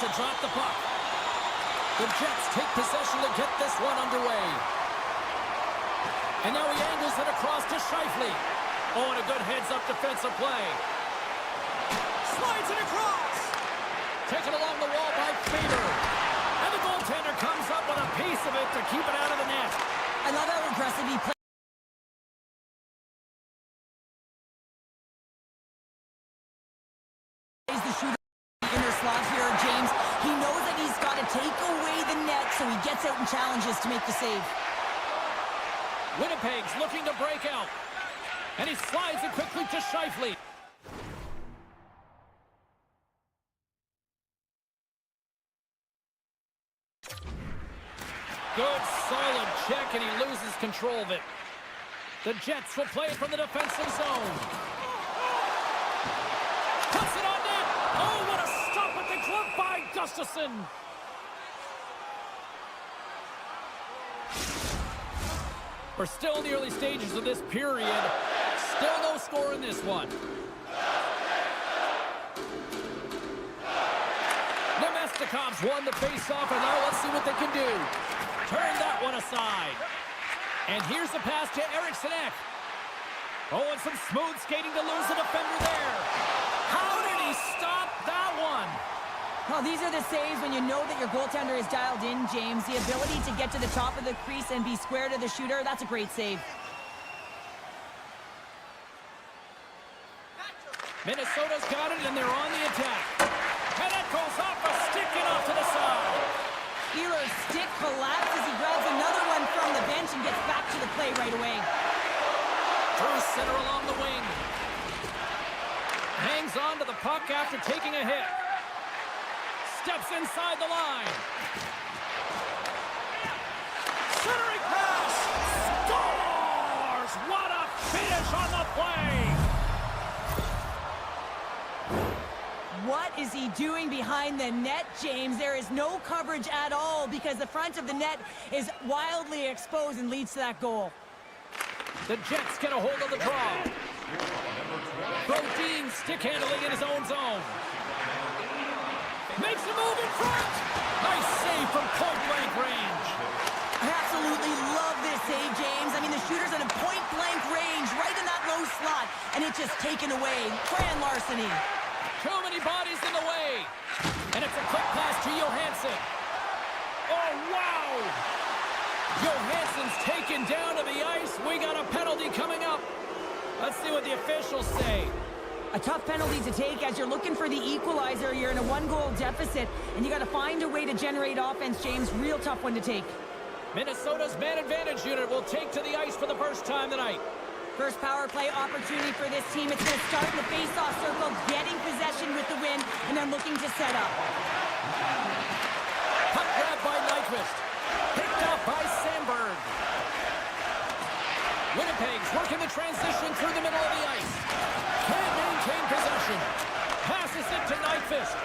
to drop the puck. The Jets take possession to get this one underway. And now he angles it across to Scheifele. Oh, and a good heads-up defensive play. Slides it across. Taken along the wall by Fader. And the goaltender comes up with a piece of it to keep it out of the net. I love how aggressive he plays. The shooter in their slots here, James. He knows that he's got to take away the net, so he gets out and challenges to make the save. Winnipeg's looking to break out. And he slides it quickly to Scheifele. Good, solid check, and he loses control of it. The Jets will play it from the defensive zone. Puts it on net. Oh, what a stop at the glove by Gustafsson. We're still in the early stages of this period. Still no score in this one. Nemestikov's won the face-off, and now let's see what they can do. Turn that one aside. And here's the pass to Eriksson. Oh, and some smooth skating to lose the defender there. How did he stop that one? Well, these are the saves when you know that your goaltender is dialed in, James. The ability to get to the top of the crease and be square to the shooter, that's a great save. Minnesota's got it, and they're on the attack. And that goes off a stick and off to the side. Wheeler's stick collapses. He grabs another one from the bench and gets back to the play right away. Through center along the wing. Hangs on to the puck after taking a hit. Steps inside the line. Centering pass. Scores! What a finish on the play! What is he doing behind the net, James? There is no coverage at all because the front of the net is wildly exposed and leads to that goal. The Jets get a hold of the draw. Brodin stick handling in his own zone. Makes a move in front. Nice save from point-blank range. I absolutely love this save, James. I mean, the shooter's at a point-blank range right in that low slot, and it's just taken away. Grand larceny. Too many bodies in the way. And it's a quick pass to Johansson. Oh, wow! Johansson's taken down to the ice. We got a penalty coming up. Let's see what the officials say. A tough penalty to take as you're looking for the equalizer. You're in a one-goal deficit, and you got to find a way to generate offense, James. Real tough one to take. Minnesota's man advantage unit will take to the ice for the first time tonight. First power play opportunity for this team. It's going to start in the face-off circle, getting possession with the win, and then looking to set up. Puck grab by Nyquist. Picked up by Sandberg. Winnipeg's working the transition through the middle of the ice. Can't maintain possession. Passes it to Nyquist.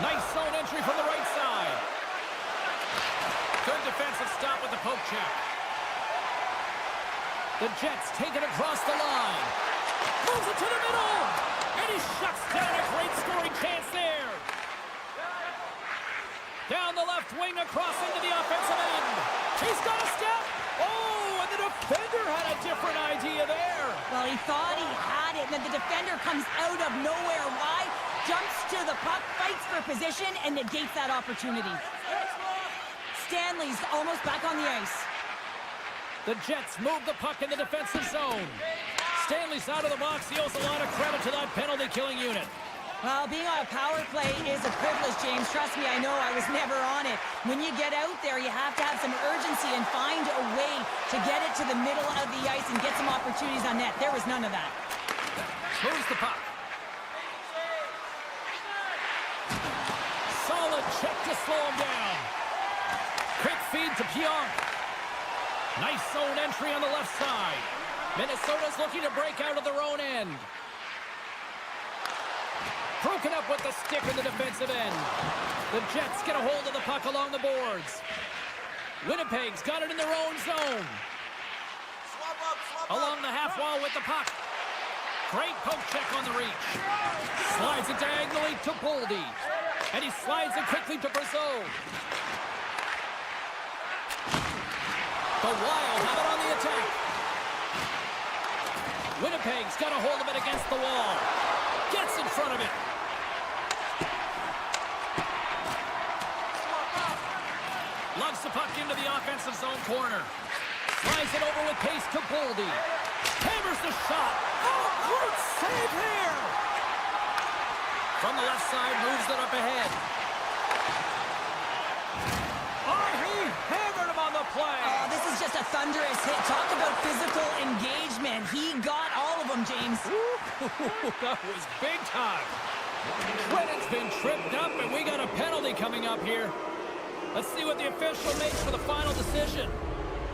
Nice zone entry from the right side. Good defensive stop with the poke check. The Jets take it across the line. Moves it to the middle. And he shuts down a great scoring chance there. Down the left wing across into the offensive end. He's got a step. Oh, and the defender had a different idea there. Well, he thought he had it, and then the defender comes out of nowhere. Why? Jumps to the puck, fights for position, and negates that opportunity. Stanley's almost back on the ice. The Jets move the puck in the defensive zone. Stanley's out of the box. He owes a lot of credit to that penalty-killing unit. Well, being on a power play is a privilege, James. Trust me, I know. I was never on it. When you get out there, you have to have some urgency and find a way to get it to the middle of the ice and get some opportunities on net. There was none of that. Moves the puck. Solid check to slow him down. Quick feed to Pionk. Nice zone entry on the left side. Minnesota's looking to break out of their own end. Broken up with the stick in the defensive end. The Jets get a hold of the puck along the boards. Winnipeg's got it in their own zone. Along the half wall with the puck. Great poke check on the reach. Slides it diagonally to Boldy. And he slides it quickly to Brazeau. The Wild have it on the attack. Winnipeg's got a hold of it against the wall. Gets in front of it. Loves the puck into the offensive zone corner. Slides it over with pace to Boldy. Hammers the shot. Oh, great save here. From the left side, moves it up ahead. Oh, he hammered him on the play. Oh, this is just a thunderous hit. Talk about physical engagement. He got all of them, James. That was big time. Credit's been tripped up, and we got a penalty coming up here. Let's see what the official makes for the final decision.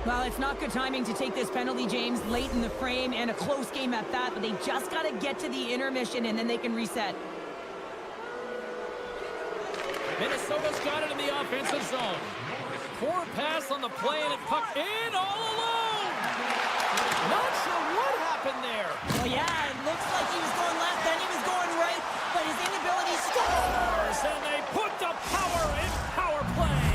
Well, it's not good timing to take this penalty, James, late in the frame, and a close game at that, but they just got to get to the intermission, and then they can reset. Minnesota's got it in the offensive zone. Poor pass on the play, and it puck in all alone. Not sure what happened there. Well, yeah, it looks like he was going left, then he was going right, but his inability scores, and they put the power in power play.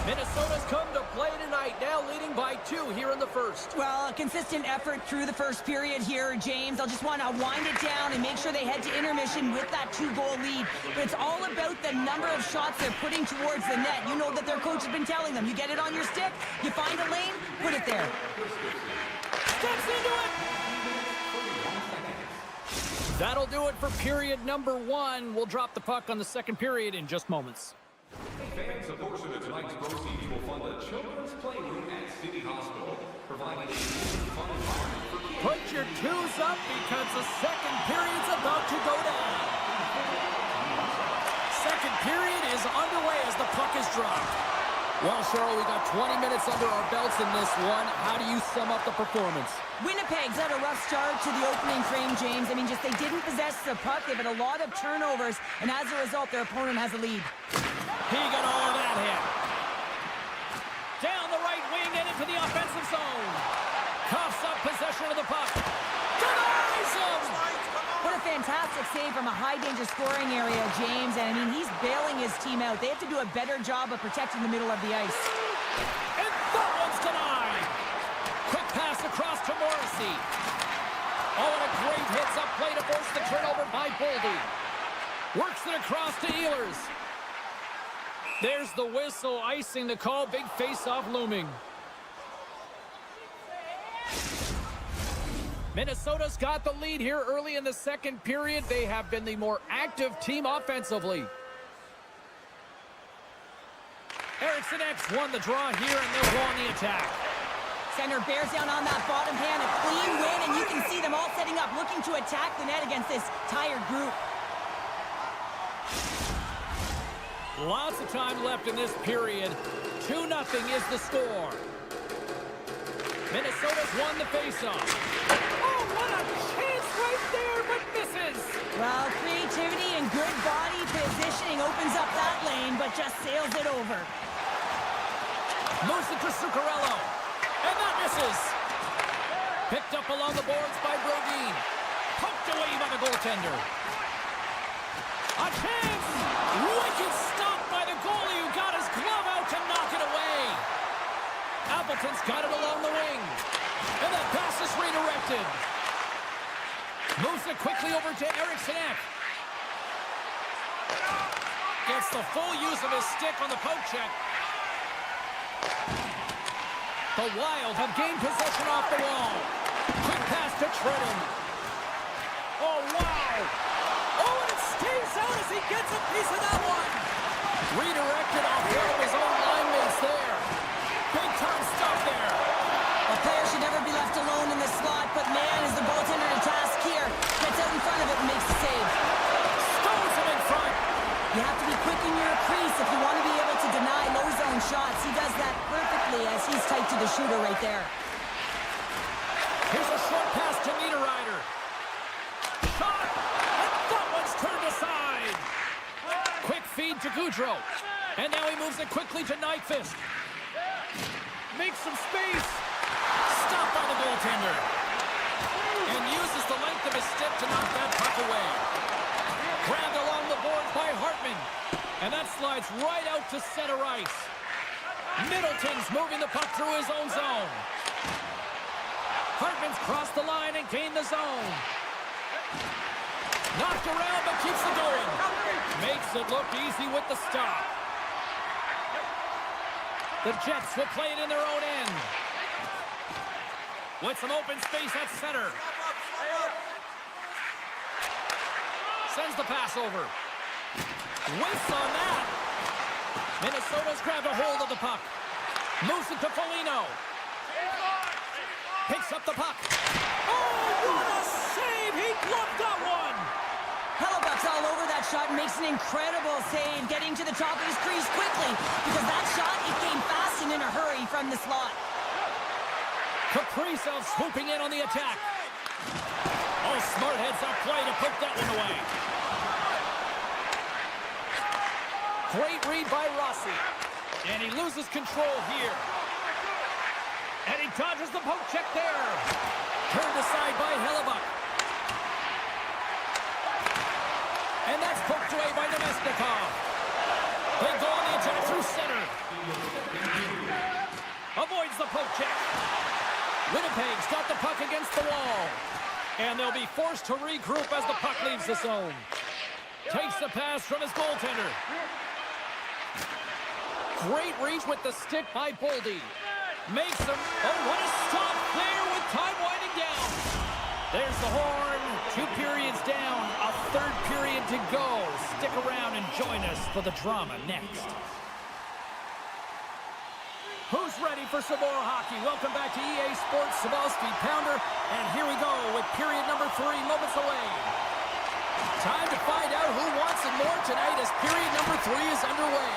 Minnesota's come to play tonight, now leading by 2 here in the first. Well, a consistent effort through the first period here, James. I'll just want to wind it down and make sure they head to intermission with that 2-goal lead. But it's all about the number of shots they're putting towards the net. You know that their coach has been telling them, you get it on your stick, you find a lane, put it there. Steps into it! That'll do it for period number 1. We'll drop the puck on the second period in just moments. Fans, a portion of tonight's proceeds will fund a children's playroom at City Hospital, providing a fun environment for kids. Put your twos up because the second period's about to go down. Second period is underway as the puck is dropped. Well, Cheryl, we got 20 minutes under our belts in this one. How do you sum up the performance? Winnipeg's had a rough start to the opening frame, James. I mean, just they didn't possess the puck. They've had a lot of turnovers, and as a result, their opponent has a lead. He got all of that hit. Down the right wing and into the offensive zone. Coughs up possession of the puck. Denies him! What a fantastic save from a high-danger scoring area, James. And, I mean, he's bailing his team out. They have to do a better job of protecting the middle of the ice. And that one's denied. Quick pass across to Morrissey. Oh, and a great hits up play to force the turnover by Boldy. Works it across to Ehlers. There's the whistle, icing the call. Big face-off looming. Minnesota's got the lead here early in the second period. They have been the more active team offensively. Eriksson X won the draw here, and they'll go on the attack. Center bears down on that bottom hand. A clean win, and you can see them all setting up, looking to attack the net against this tired group. Lots of time left in this period. 2-0 is the score. Minnesota's won the faceoff. Oh, what a chance right there, but misses. Well, creativity and good body positioning opens up that lane, but just sails it over. Moves it to Zuccarello. And that misses. Picked up along the boards by Brodin. Poked away by the goaltender. A chance! Wicked stop by the goalie who got his glove out to knock it away. Appleton's got it along the wing. And that pass is redirected. Moves it quickly over to Eriksson Ek. Gets the full use of his stick on the poke check. The Wild have gained possession off the wall. Quick pass to Tridden. Oh, wow. Oh, and it stays out as he gets a piece of that one. Redirected off one of his own line mates there. Big time stuff there. A player should never be left alone in the slot, but man, is the goaltender to task here. Gets out in front of it and makes the save. Stones him in front. You have to be quick in your crease if you want to be able to deny low zone shots. He does that perfectly as he's tight to the shooter right there. Here's a short pass to Niederreiter. Shot! And that one's turned aside. Quick feed to Gaudreau. And now he moves it quickly to Nyquist. Makes some space. Stopped by the goaltender. And uses the length of his stick to knock that puck away. Grabbed along the boards by Hartman. And that slides right out to center ice. Middleton's moving the puck through his own zone. Hartman's crossed the line and gained the zone. Knocked around but keeps it going. Makes it look easy with the stop. The Jets will play it in their own end. With some open space at center. Sends the pass over. Whiffs on that. Minnesota's grabbed a hold of the puck. Moves it to Foligno. Picks up the puck. Oh, what a save! He gloved that one! Hellebuck's all over that shot and makes an incredible save, getting to the top of his crease quickly, because that shot, it came fast and in a hurry from the slot. Kaprizov swooping in on the attack. Oh, smart heads-up play to put that one away. Great read by Rossi. And he loses control here. And he dodges the poke check there. Turned aside by Hellebuck. And that's poked away by Nemesnikov. They go on the attack through center. Avoids the poke check. Winnipeg's got the puck against the wall. And they'll be forced to regroup as the puck leaves the zone. Takes the pass from his goaltender. Great reach with the stick by Boldy. Makes them... Oh, what a stop there with time winding down. There's the horn. 2 periods down. A third period to go. Stick around and join us for the drama next. Who's ready for some more hockey? Welcome back to EA Sports Sabowski Pounder. And here we go with period number 3 moments away. Time to find out who wants it more tonight as period number 3 is underway.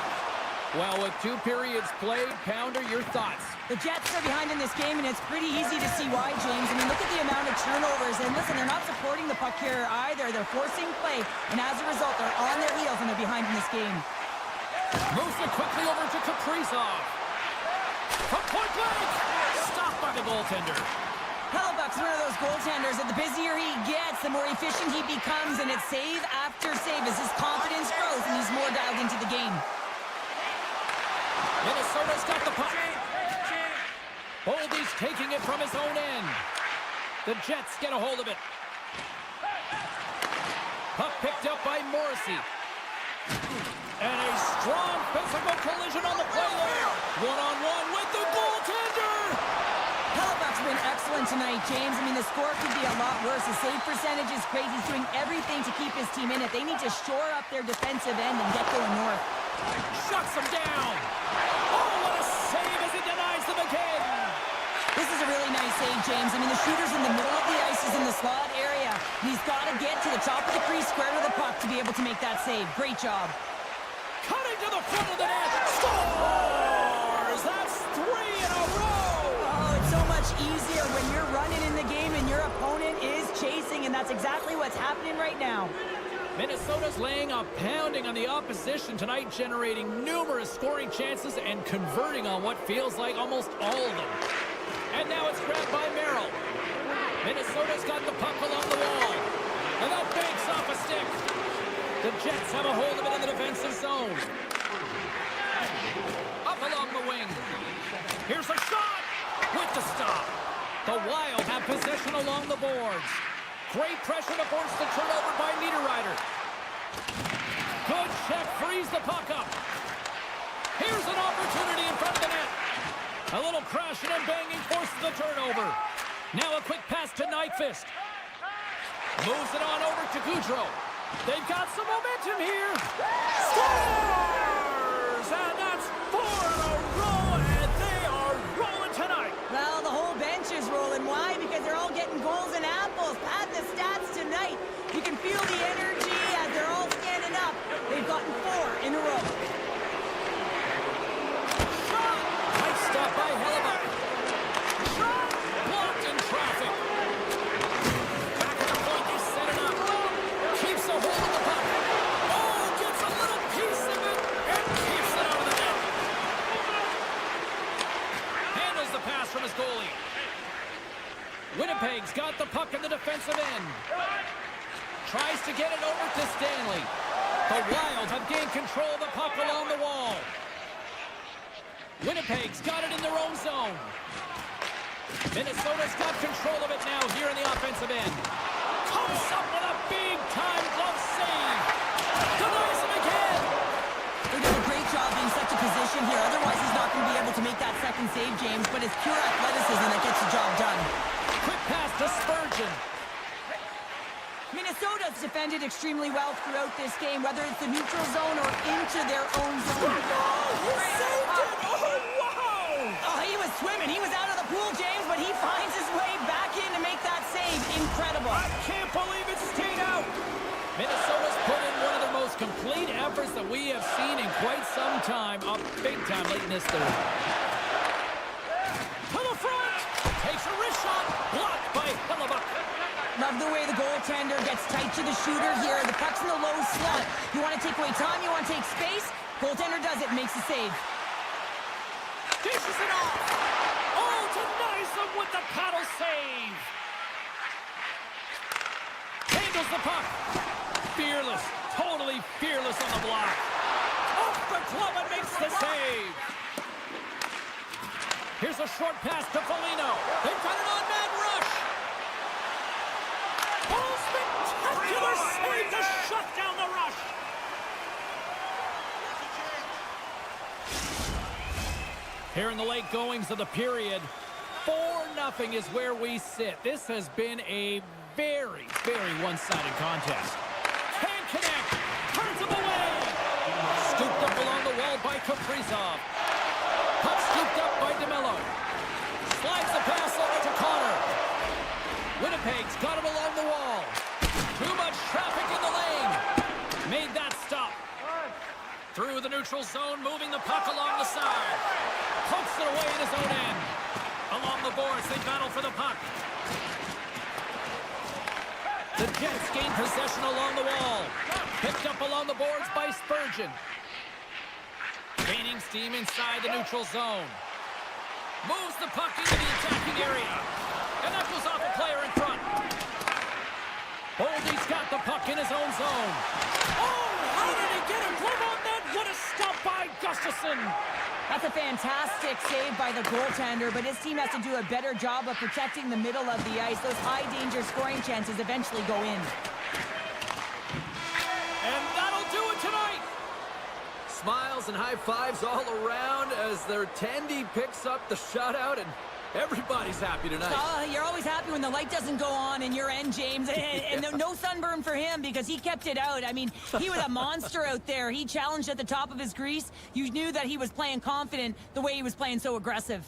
Well, with 2 periods played, Pounder, your thoughts? The Jets are behind in this game, and it's pretty easy to see why, James. I mean, look at the amount of turnovers. And listen, they're not supporting the puck here either. They're forcing play, and as a result, they're on their heels and they're behind in this game. Moves it quickly over to Kaprizov. From point blank! Stopped by the goaltender. Hellebuck's one of those goaltenders that the busier he gets, the more efficient he becomes, and it's save after save as his confidence grows and he's more dialed into the game. Minnesota's got the puck. Boldy's taking it from his own end. The Jets get a hold of it. Puck picked up by Morrissey. And a strong physical collision on the play there. One-on-one with the goaltender. Hellebuck's been excellent tonight, James. I mean, the score could be a lot worse. The save percentage is great. He's doing everything to keep his team in it. They need to shore up their defensive end and get going north. Shuts him down. Oh, what a save as he denies them again. This is a really nice save, James. I mean, the shooter's in the middle of the ice, is in the slot area. He's got to get to the top of the crease, square to the puck to be able to make that save. Great job. Cutting to the front of the net. Scores! That's 3 in a row. Oh, it's so much easier when you're running in the game and your opponent is chasing, and that's exactly what's happening right now. Minnesota's laying a pounding on the opposition tonight, generating numerous scoring chances and converting on what feels like almost all of them. And now it's grabbed by Merrill. Minnesota's got the puck along the wall. And that banks off a stick. The Jets have a hold of it in the defensive zone. Up along the wing. Here's a shot with the stop. The Wild have possession along the boards. Great pressure to force the turnover by Niederreiter. Good check, frees the puck up. Here's an opportunity in front of the net. A little crashing and banging forces the turnover. Now a quick pass to Nyquist. Moves it on over to Goudreau. They've got some momentum here. Scores! And that's 4 in a row, and they are rolling tonight. Well, the whole bench is rolling. Why? Because they're all getting goals and apples. Pad the stats tonight. You can feel the energy as they're all standing up. They've gotten 4 in a row. Shot! Nice stop by Hellebuck. Shot! Blocked in traffic. Back at the point, they set it up. Keeps a hold of the puck. Oh, gets a little piece of it and keeps it out of the net. tries to get it over to Stanley. The Wild have gained control of the puck along the wall. Winnipeg's got it in their own zone. Minnesota's got control of it now here in the offensive end. Comes up with a big-time glove save. Denies him again. They're doing a great job being such a position here. Otherwise, he's not going to be able to make that second save, James. But it's pure athleticism that gets the job done. Quick pass to Spurgeon. Minnesota's defended extremely well throughout this game, whether it's the neutral zone or into their own zone. He saved it! Oh, wow! Oh, he was swimming. He was out of the pool, James, but he finds his way back in to make that save. Incredible. I can't believe it stayed out. Minnesota's put in one of the most complete efforts that we have seen in quite some time. Up big time late in this third. To the front. Takes a wrist shot. Blocked by Hellebuck. Love the way the goaltender gets tight to the shooter here. The puck's in the low slot. You want to take away time, you want to take space. Goaltender does it, makes the save. Dishes it off. Oh, denies them with the paddle save. Handles the puck. Fearless, totally fearless on the block. Off the glove and makes the save. Here's a short pass to Foligno. They've got an on-man rush. Oh, spectacular save to shut down the rush. Here in the late goings of the period, 4-0 is where we sit. This has been a very, very one-sided contest. Can't connect. Turns him away. Scooped up along the wall by Kaprizov. Puck scooped up by DeMello. Slides the pass over to Connor. Winnipeg's got him along the wall. Too much traffic in the lane. Made that stop. Through the neutral zone, moving the puck along the side. Pokes it away in his own end. Along the boards, they battle for the puck. The Jets gain possession along the wall. Picked up along the boards by Spurgeon. Gaining steam inside the neutral zone. Moves the puck into the attacking area. And that goes off a player in front. Boldy's got the puck in his own zone. Oh, how did he get a glove on that? What a stop by Gustafsson. That's a fantastic save by the goaltender, but his team has to do a better job of protecting the middle of the ice. Those high-danger scoring chances eventually go in. And that'll do it tonight. Smiles and high fives all around as their Tandy picks up the shutout, and everybody's happy tonight. You're always happy when the light doesn't go on in your end, James. And no sunburn for him because he kept it out. I mean, he was a monster out there. He challenged at the top of his crease. You knew that he was playing confident the way he was playing so aggressive.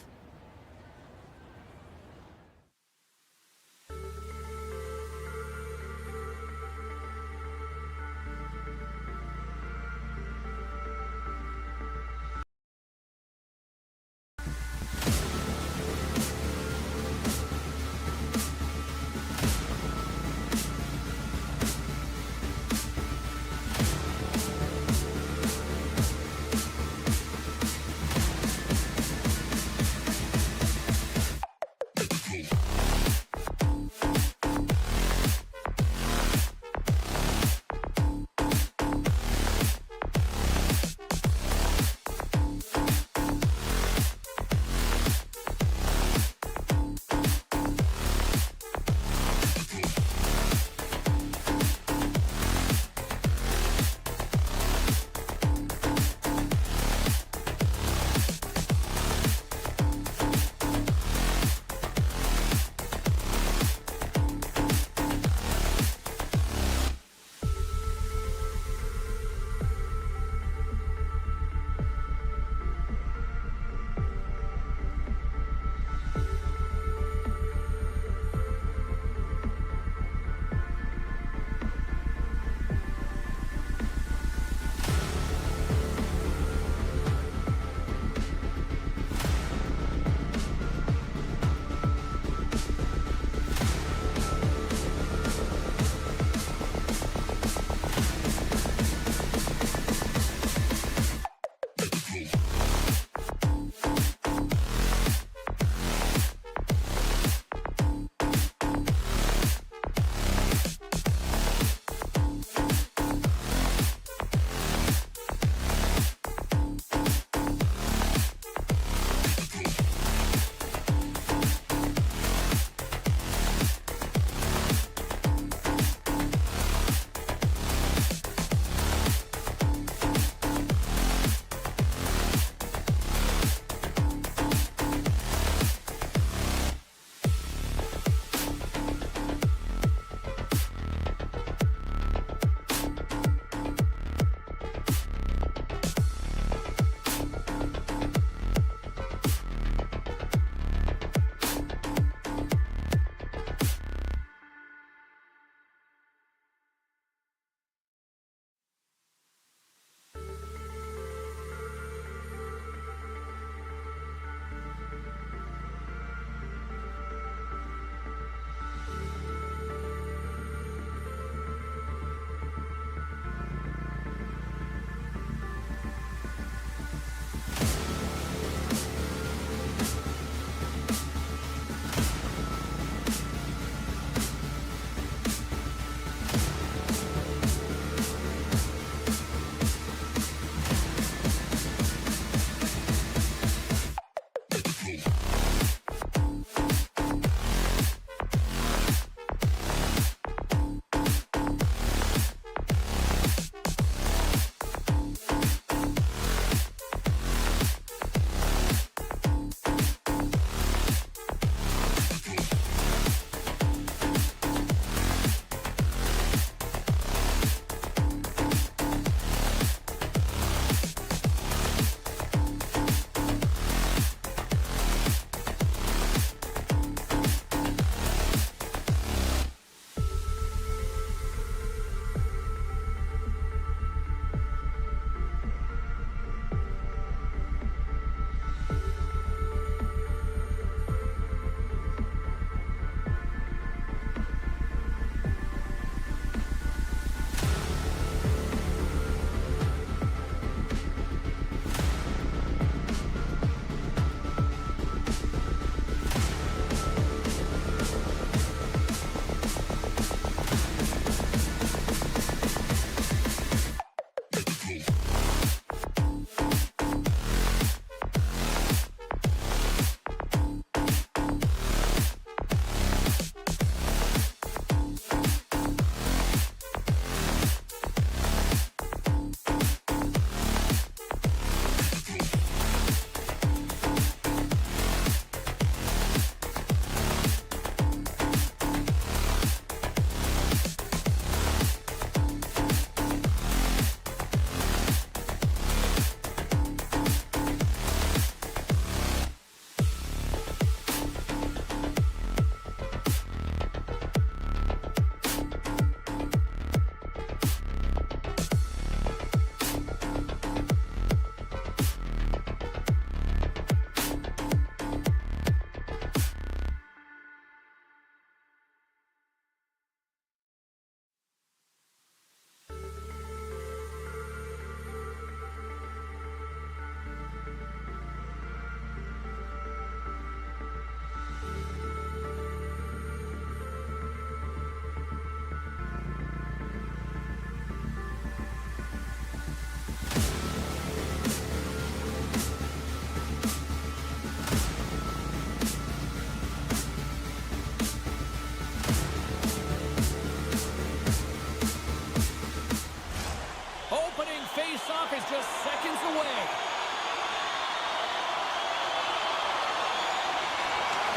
away.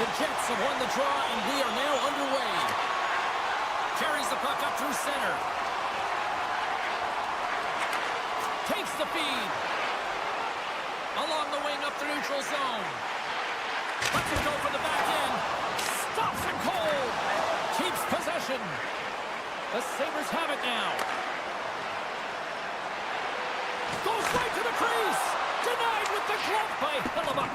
The Jets have won the draw, and we are now underway. Carries the puck up through center. Takes the feed. Along the wing up the neutral zone. Lets it go for the back end. Stops it cold. Keeps possession. The Sabres have it now. Goes right to the crease. Denied with the glove by Hellebuyck.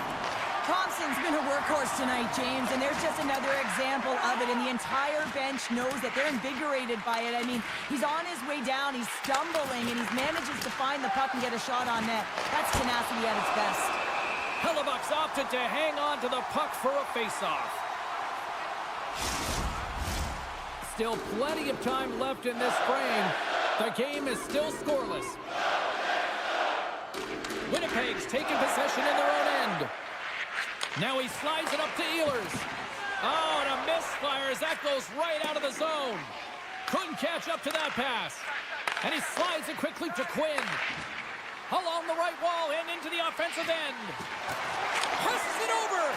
Thompson's been a workhorse tonight, James, and there's just another example of it, and the entire bench knows that they're invigorated by it. I mean, he's on his way down, he's stumbling, and he manages to find the puck and get a shot on net. That's tenacity at its best. Hellebuyck's opted to hang on to the puck for a faceoff. Still plenty of time left in this frame. The game is still scoreless. Winnipeg's taking possession in their own end. Now he slides it up to Ehlers. Oh, and a misfire as that goes right out of the zone. Couldn't catch up to that pass. And he slides it quickly to Quinn. Along the right wall and into the offensive end. Presses it over.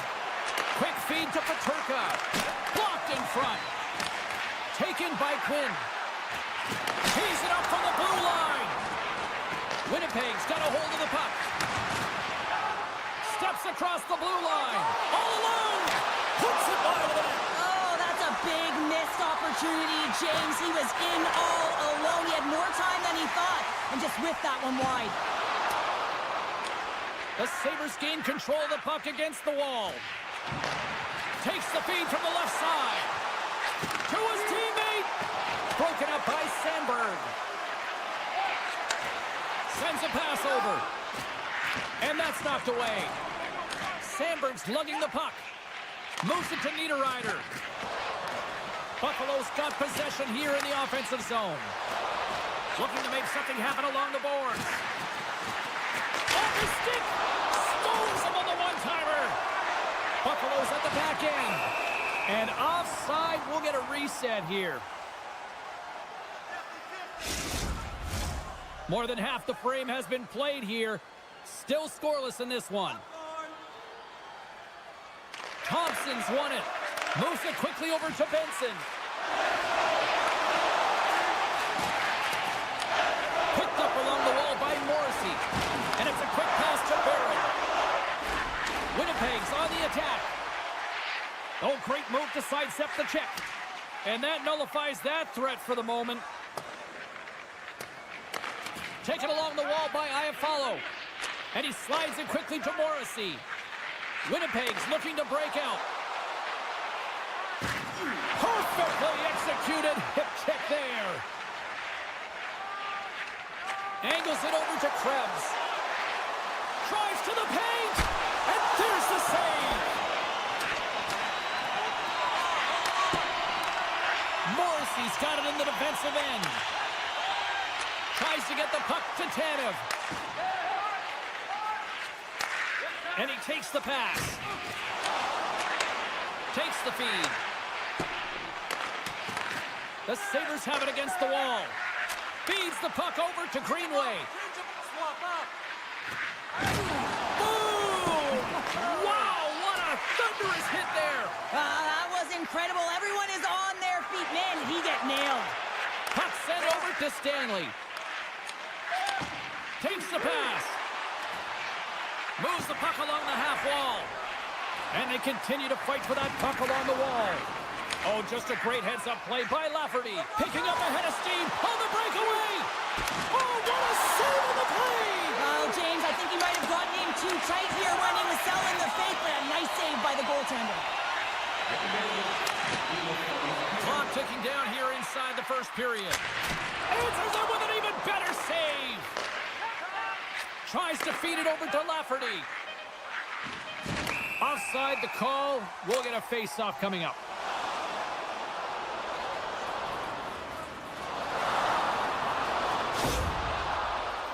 Quick feed to Peterka. Blocked in front. Taken by Quinn. Tees it up from the blue line. Winnipeg's got a hold of the puck. Steps across the blue line. All alone. Puts it by the net. Oh, that's a big missed opportunity, James. He was in all alone. He had more time than he thought and just whipped that one wide. The Sabres gain control of the puck against the wall. Takes the feed from the left side. To his teammate. Broken up by Sandberg. Sends a pass over. And that's knocked away. Sandberg's lugging the puck. Moves it to Niederreiter. Buffalo's got possession here in the offensive zone. Looking to make something happen along the boards. Off his stick. Stones him on the one-timer. Buffalo's at the back end. And offside, we'll get a reset here. More than half the frame has been played here. Still scoreless in this one. Thompson's won it. Moves it quickly over to Benson. Picked up along the wall by Morrissey. And it's a quick pass to Barron. Winnipeg's on the attack. Oh, great move to sidestep the check. And that nullifies that threat for the moment. Taken along the wall by Iafallo. And he slides it quickly to Morrissey. Winnipeg's looking to break out. Perfectly executed hip check there. Angles it over to Krebs. Drives to the paint. And there's the save. Morrissey's got it in the defensive end. Tries to get the puck to Tanev. And he takes the pass. Takes the feed. The Sabres have it against the wall. Feeds the puck over to Greenway. Boom! Wow, what a thunderous hit there. That was incredible. Everyone is on their feet. Man, did he get nailed. Puck sent over to Stanley. Takes the pass. Moves the puck along the half wall. And they continue to fight for that puck along the wall. Oh, just a great heads-up play by Lafferty. Picking up a head of steam on the breakaway. Oh, what a save on the play. Oh, James, I think he might have gotten in too tight here when he was selling the fake, but a nice save by the goaltender. Clock ticking down here inside the first period. Answers it with an even better save. Tries to feed it over to Lafferty. Offside the call. We'll get a face-off coming up.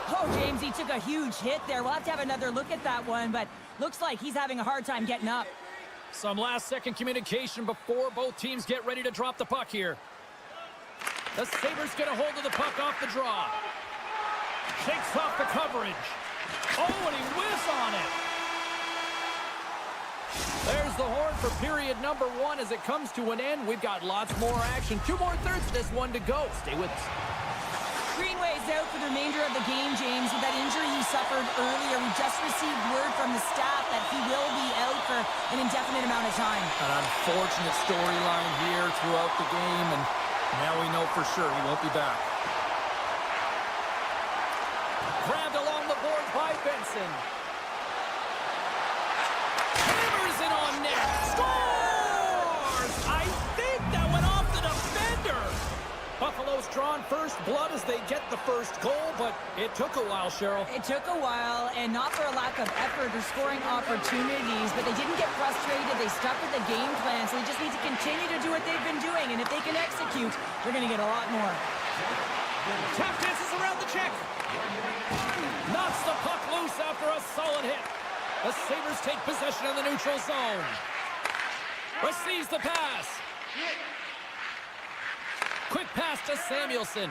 Oh, James, he took a huge hit there. We'll have to have another look at that one, but looks like he's having a hard time getting up. Some last-second communication before both teams get ready to drop the puck here. The Sabres get a hold of the puck off the draw. Shakes off the coverage. Oh, and he whiffs on it. There's the horn for period number 1 as it comes to an end. We've got lots more action. 2 more thirds of this one to go. Stay with us. Greenway is out for the remainder of the game, James, with that injury he suffered earlier. We just received word from the staff that he will be out for an indefinite amount of time. An unfortunate storyline here throughout the game, and now we know for sure he won't be back. Grabbed along the board by Benson. Hammers it on net. Scores! I think that went off the defender. Buffalo's drawn first blood as they get the first goal, but it took a while, Cheryl. It took a while, and not for a lack of effort or scoring opportunities, but they didn't get frustrated. They stuck with the game plan, so they just need to continue to do what they've been doing, and if they can execute, they're going to get a lot more. Tap dances around the check. Knocks the puck loose after a solid hit. The Sabres take possession in the neutral zone. Receives the pass. Quick pass to Samuelson.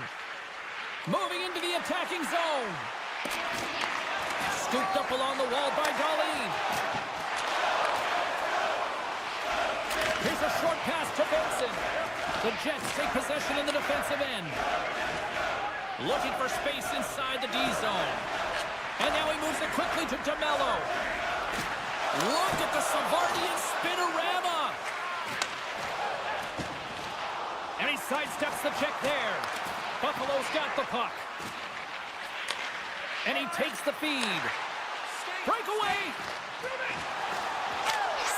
Moving into the attacking zone. Scooped up along the wall by Darlene. Here's a short pass to Benson. The Jets take possession in the defensive end. Looking for space inside the D zone. And now he moves it quickly to DeMello. Look at the Savardian spinorama. And he sidesteps the check there. Buffalo's got the puck. And he takes the feed. Breakaway.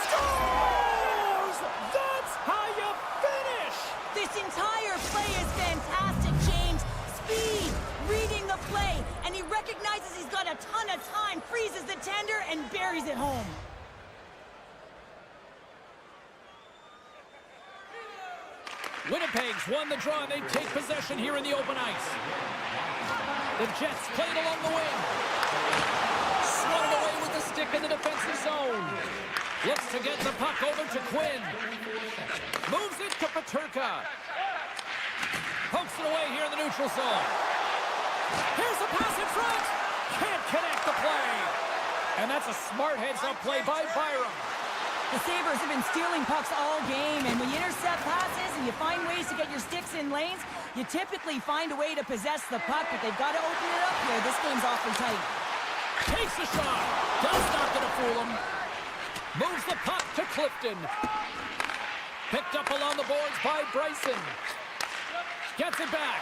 Scores! That's how you finish! This entire play is fantastic, James. Speed, reading the play, and he recognizes he's got a ton of time, freezes the tender, and buries it home. Winnipeg's won the draw, and they take possession here in the open ice. The Jets played along the wing. Swatted away with the stick in the defensive zone. Looks to get the puck over to Quinn. Moves it to Peterka. Pokes it away here in the neutral zone. Here's the pass in front. Can't connect the play. And that's a smart heads-up play by Byram. The Sabres have been stealing pucks all game, and when you intercept passes and you find ways to get your sticks in lanes, you typically find a way to possess the puck, but they've got to open it up here. This game's awfully tight. Takes the shot. That's not going to fool him. Moves the puck to Clifton. Picked up along the boards by Bryson. Gets it back.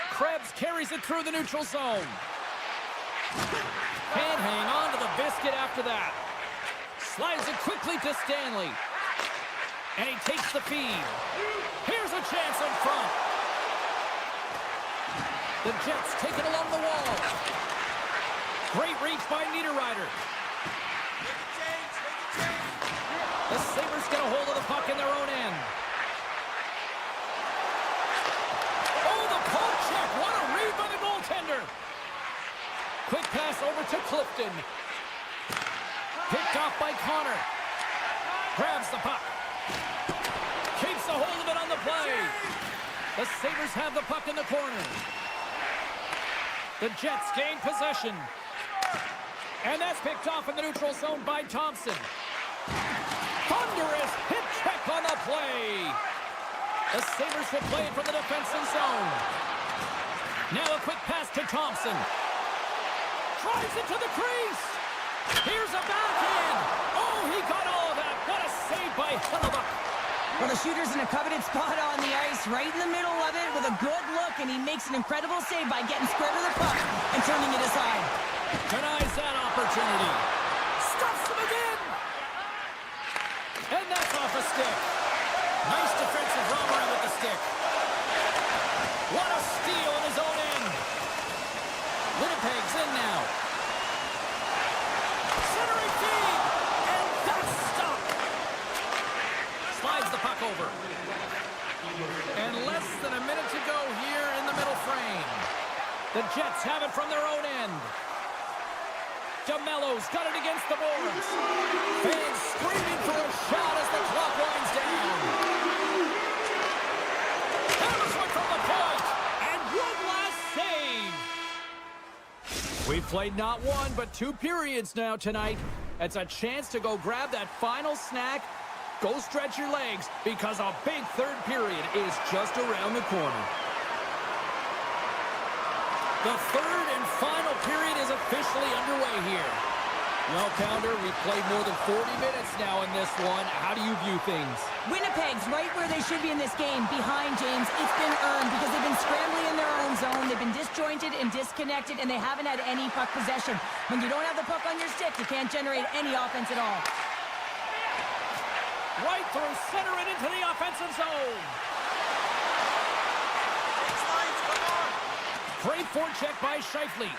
Krebs carries it through the neutral zone. Can't hang on to the biscuit after that. Slides it quickly to Stanley. And he takes the feed. Here's a chance in front. The Jets take it along the wall. Great reach by Niederreiter. The Sabres get a hold of the puck in their own end. Oh, the poke check. What a read by the goaltender. Quick pass over to Clifton. Picked off by Connor. Grabs the puck. Keeps a hold of it on the play. The Sabres have the puck in the corner. The Jets gain possession. And that's picked off in the neutral zone by Thompson. Thunderous hit check on the play. The Sabres will play it from the defensive zone. Now a quick pass to Thompson. Drives into the crease. Here's a backhand. Oh, he got all of that. What a save by Hellebuyck. Well, the shooter's in a coveted spot on the ice, right in the middle of it with a good look, and he makes an incredible save by getting square to the puck and turning it aside. Denies that opportunity. Stuffs him again. And that's off a stick. Nice defensive robbery with the stick. What a steal in his own end. Winnipeg's in now. Centering feed. And that's stopped. Slides the puck over. And less than a minute to go here in the middle frame. The Jets have it from their own end. DeMello's got it against the boards. Fans screaming for a shot as the clock winds down. Hammers one from the point. And one last save. We've played not one, but 2 periods now tonight. It's a chance to go grab that final snack. Go stretch your legs, because a big third period is just around the corner. The third and final period is officially underway here. Well, Pounder, we've played more than 40 minutes now in this one. How do you view things? Winnipeg's right where they should be in this game, behind James. It's been earned because they've been scrambling in their own zone. They've been disjointed and disconnected, and they haven't had any puck possession. When you don't have the puck on your stick, you can't generate any offense at all. Right through center and into the offensive zone. Great forecheck by Scheifele.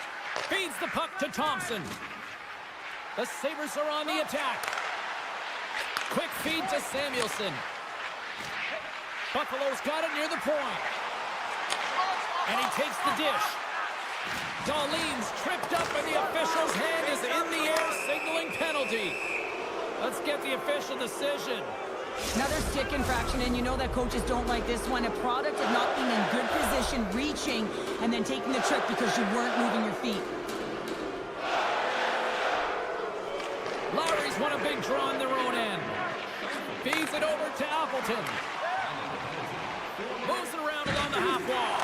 Feeds the puck to Thompson. The Sabres are on the attack. Quick feed to Samuelson. Buffalo's got it near the point. And he takes the dish. Dahlin's tripped up and the official's hand is in the air, signaling penalty. Let's get the official decision. Another stick infraction, and you know that coaches don't like this one. A product of not being in good position, reaching, and then taking the trick because you weren't moving your feet. Lowry's won a big draw on their own end. Feeds it over to Appleton. Moves it around along the half wall.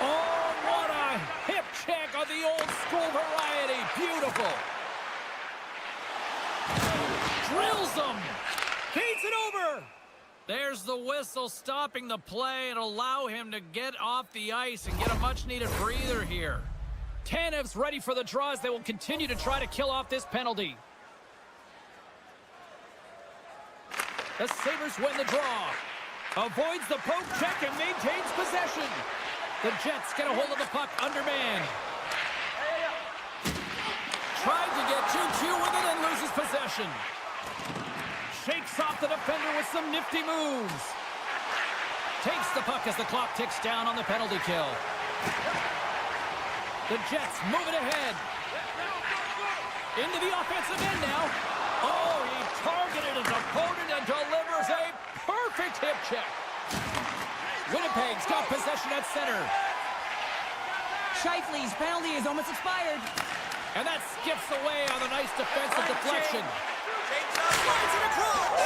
Oh, what a hip check on the old school variety. Beautiful. Drills them. Feeds it over. There's the whistle stopping the play and allow him to get off the ice and get a much-needed breather here. Tanev's ready for the draws. They will continue to try to kill off this penalty. The Sabres win the draw. Avoids the poke check and maintains possession. The Jets get a hold of the puck undermanned. Tried to get 2-2 with it and loses possession. Shakes off the defender with some nifty moves. Takes the puck as the clock ticks down on the penalty kill. The Jets move it ahead. Into the offensive end now. Oh, he targeted his opponent and delivers a perfect hip check. Winnipeg's got possession at center. Scheifele's penalty is almost expired. And that skips away on a nice defensive deflection. Slides it across.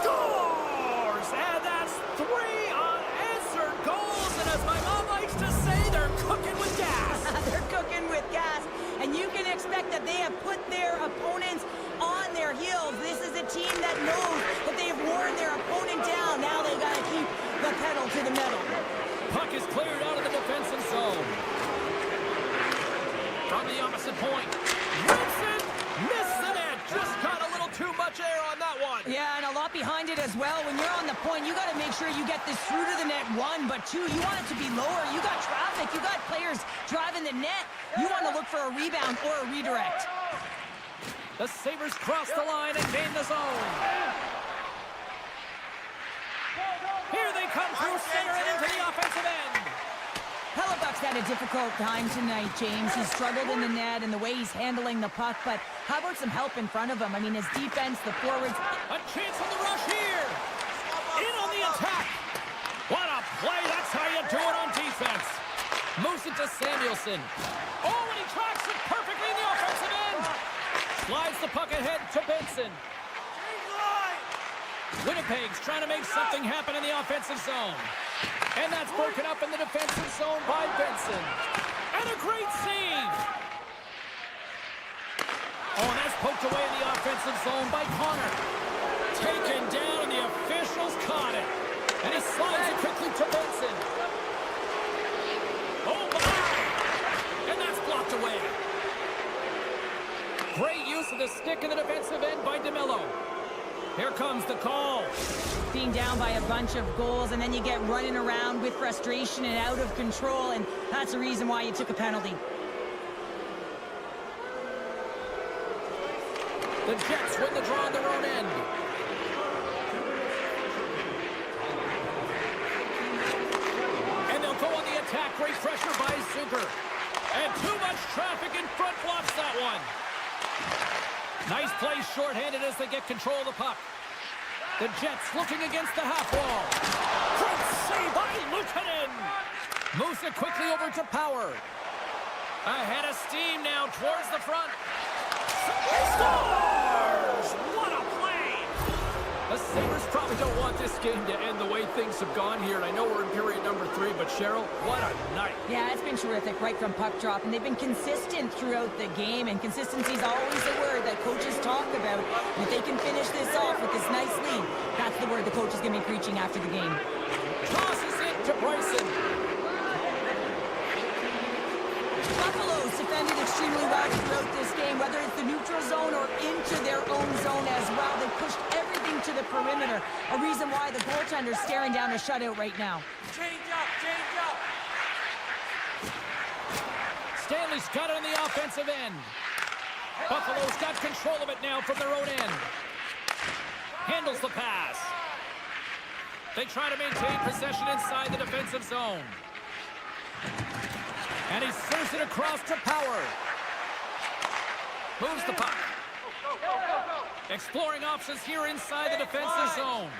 Scores! And that's 3 unanswered goals. And as my mom likes to say, they're cooking with gas. They're cooking with gas. And you can expect that they have put their opponents on their heels. This is a team that knows that they've worn their opponent down. Now they got to keep the pedal to the metal. Puck is cleared out of the defensive zone. From the opposite point. Wilson missed the net. Just got a little too much air on that one. Yeah, and a lot behind it as well. When you're on the point, you got to make sure you get this through to the net, 1, but 2, you want it to be lower. You got traffic. You got players driving the net. You want to look for a rebound or a redirect. The Sabres cross the line and gain the zone. Here they come through center and into the offensive end. Hellebuck's had a difficult time tonight, James. He's struggled in the net and the way he's handling the puck, but how about some help in front of him? I mean, his defense, the forwards. A chance on the rush here. In on the attack. What a play. That's how you do it on defense. Moves it to Samuelson. Oh, and he tracks it perfectly in the offensive end. Slides the puck ahead to Benson. Winnipeg's trying to make something happen in the offensive zone. And that's broken up in the defensive zone by Benson. And a great save. Oh, and that's poked away in the offensive zone by Connor. Taken down, and the officials caught it. And he slides it quickly to Benson. Oh, my! And that's blocked away. Great use of the stick in the defensive end by DeMello. Here comes the call. Being down by a bunch of goals, and then you get running around with frustration and out of control, and that's the reason why you took a penalty. The Jets win the draw on their own end. And they'll go on the attack. Great pressure by Zucker. And too much traffic in front blocks that one. Nice play shorthanded as they get control of the puck. The Jets looking against the half wall. Great save by Luukkonen. Moves it quickly over to Power. Ahead of steam now towards the front. Scores! What a play! The Sabres probably don't want this game to end the way things have gone here. And I know we're in period number 3, but Cheryl, what a night. Yeah, it's been terrific right from puck drop, and they've been consistent throughout the game, and consistency is always a word that coaches talk about. And if they can finish this off with this nice lead, that's the word the coach is going to be preaching after the game. Tosses it to Bryson. Buffalo's defended extremely well throughout this game, whether it's the neutral zone or into their own zone as well. They pushed everything to the perimeter, a reason why the goaltender's staring down a shutout right now. Change up, change up. Stanley's got it on the offensive end. Buffalo's got control of it now from their own end. Handles the pass. They try to maintain possession inside the defensive zone. And he serves it across to Power. Moves the puck. Exploring options here inside the defensive zone.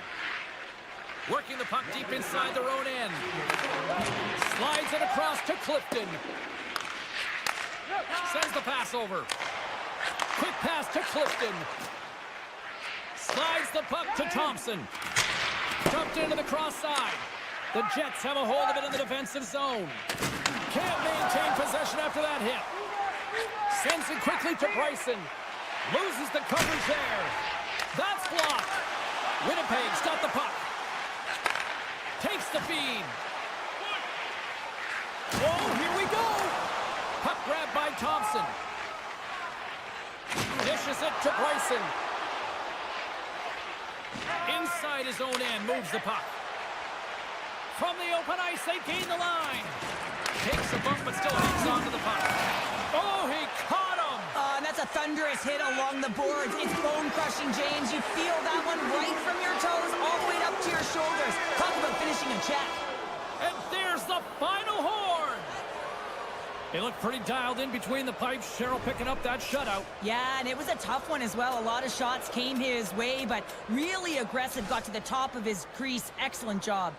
Working the puck deep inside their own end. Slides it across to Clifton. Sends the pass over. Quick pass to Clifton. Slides the puck to Thompson. Dumped into the cross side. The Jets have a hold of it in the defensive zone. Can't maintain possession after that hit. Sends it quickly to Bryson. Loses the coverage there. That's blocked. Winnipeg's got the puck. Takes the feed. Oh, here we go. Puck grab by Thompson. Dishes it to Bryson. Inside his own end, moves the puck. From the open ice, they gain the line. Takes a bump, but still hangs on to the puck. Oh, he caught him! And that's a thunderous hit along the boards. It's bone-crushing, James. You feel that one right from your toes all the way up to your shoulders. Talk about finishing a check. And there's the final horn! He looked pretty dialed in between the pipes. Cheryl picking up that shutout. Yeah, and it was a tough one as well. A lot of shots came his way, but really aggressive. Got to the top of his crease. Excellent job.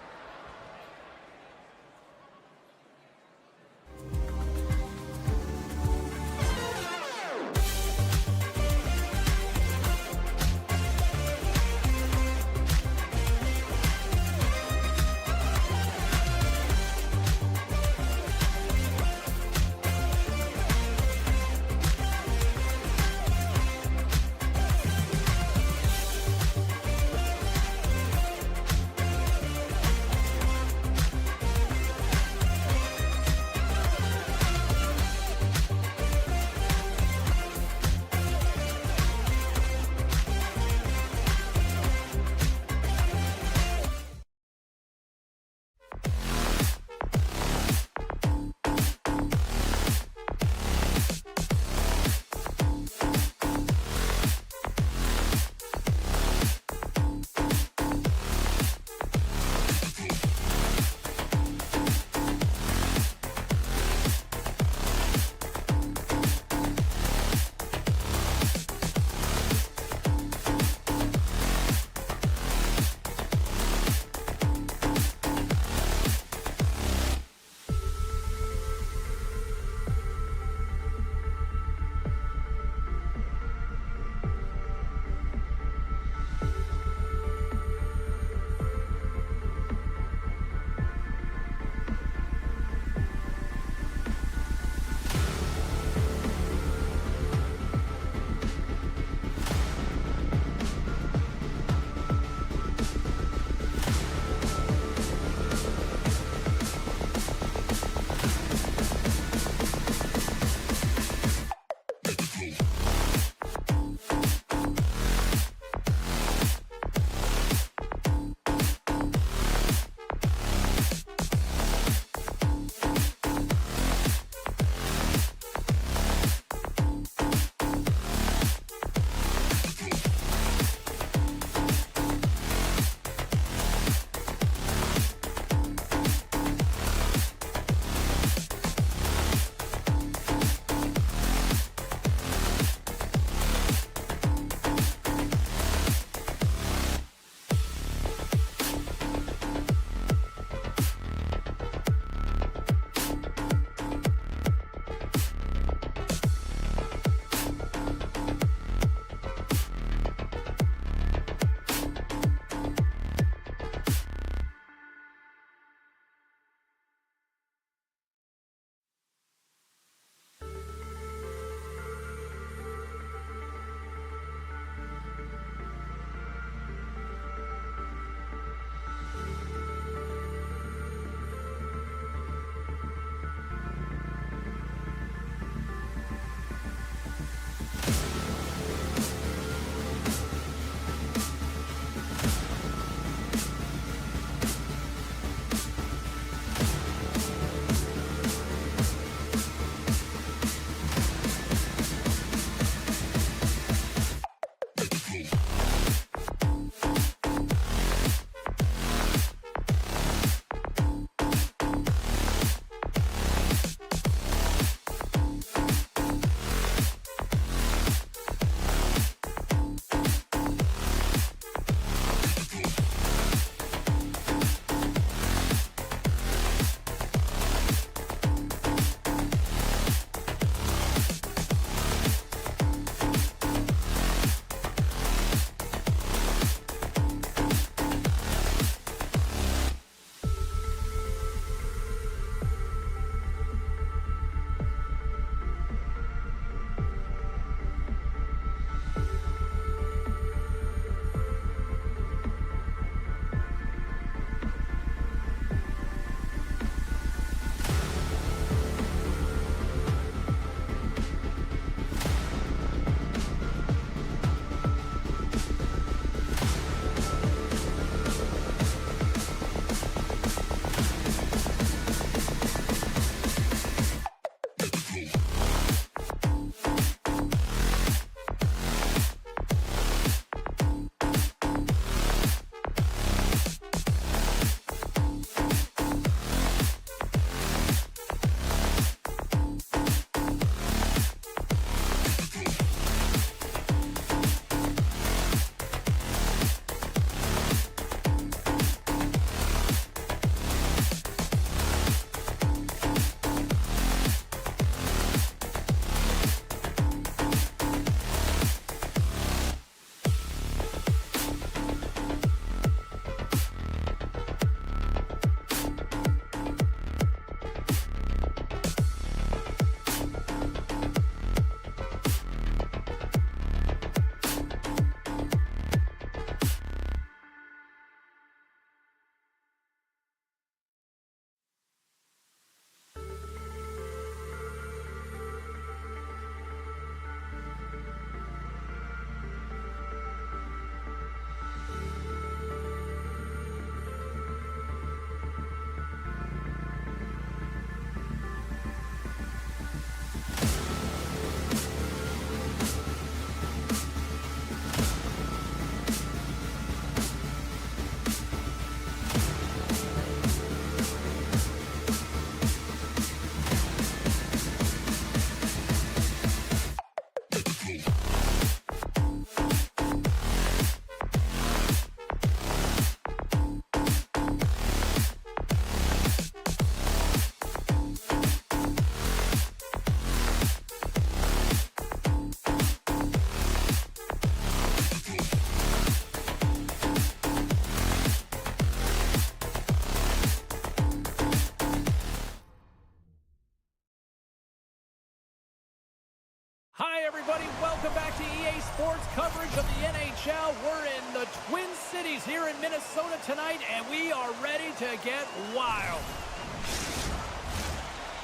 Hi, everybody. Welcome back to EA Sports coverage of the NHL. We're in the Twin Cities here in Minnesota tonight, and we are ready to get wild.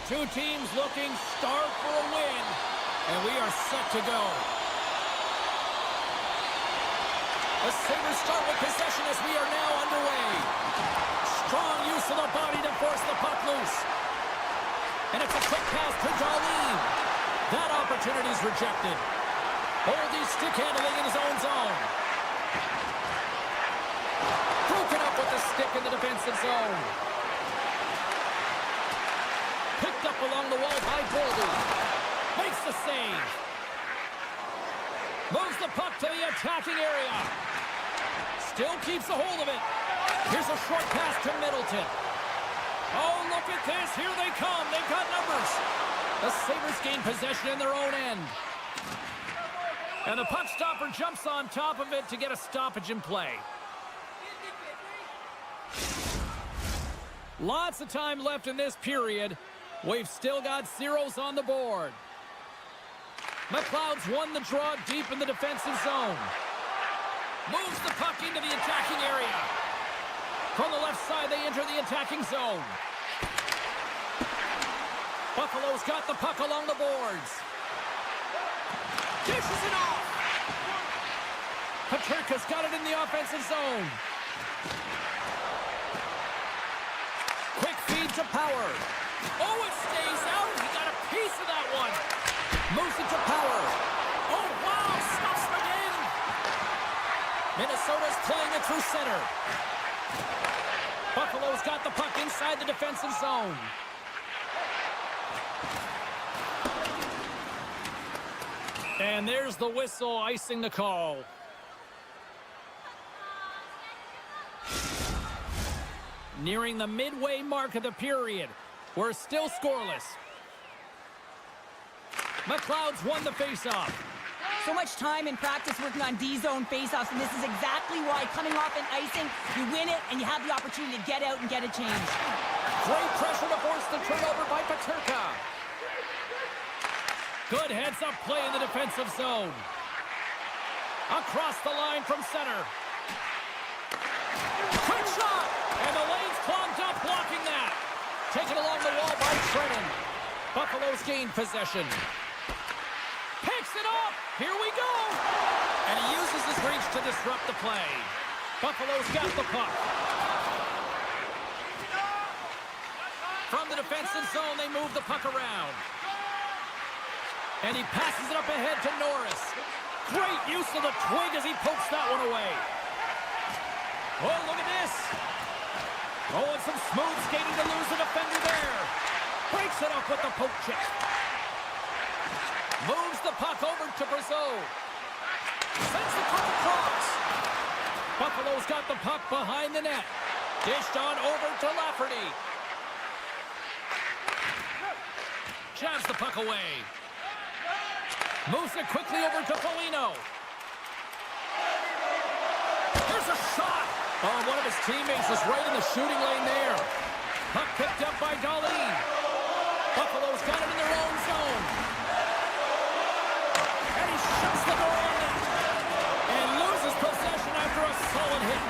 Two teams looking starved for a win, and we are set to go. The Sabres start with possession as we are now underway. Strong use of the body to force the puck loose. And it's a quick pass to Darlene. That opportunity is rejected. Holding stick handling in his own zone. Broken up with the stick in the defensive zone. Picked up along the wall by Dodo. Makes the save. Moves the puck to the attacking area. Still keeps a hold of it. Here's a short pass to Middleton. Oh, look at this. Here they come. They've got numbers. The Sabres gain possession in their own end. And the puck stopper jumps on top of it to get a stoppage in play. Lots of time left in this period. We've still got zeros on the board. McLeod's won the draw deep in the defensive zone. Moves the puck into the attacking area. From the left side, they enter the attacking zone. Buffalo's got the puck along the boards. Dishes it off. Paterka's got it in the offensive zone. Quick feed to Power. Oh, it stays out. He got a piece of that one. Moves it to Power. Oh, wow. Stops the game. Minnesota's playing it through center. Buffalo's got the puck inside the defensive zone. And there's the whistle icing the call. Nearing the midway mark of the period. We're still scoreless. McLeod's won the faceoff. So much time in practice working on D-zone faceoffs, and this is exactly why coming off an icing, you win it, and you have the opportunity to get out and get a change. Great pressure to force the turnover by Paterka. Good heads-up play in the defensive zone. Across the line from center. Quick shot! And the lane's clogged up blocking that. Taken along the wall by Trennan. Buffalo's gained possession. Picks it up! Here we go! And he uses his reach to disrupt the play. Buffalo's got the puck. From the defensive zone, they move the puck around. And he passes it up ahead to Norris. Great use of the twig as he pokes that one away. Oh, look at this. Oh, and some smooth skating to lose the defender there. Breaks it up with the poke check. Moves the puck over to Brazeau. Sends the puck across. Buffalo's got the puck behind the net. Dished on over to Lafferty. Jabs the puck away. Moves it quickly over to Foligno. Here's a shot. Oh, one of his teammates is right in the shooting lane there. Puck picked up by Darlene. Buffalo's got it in their own zone. And he shuts the door on it. And loses possession after a solid hit.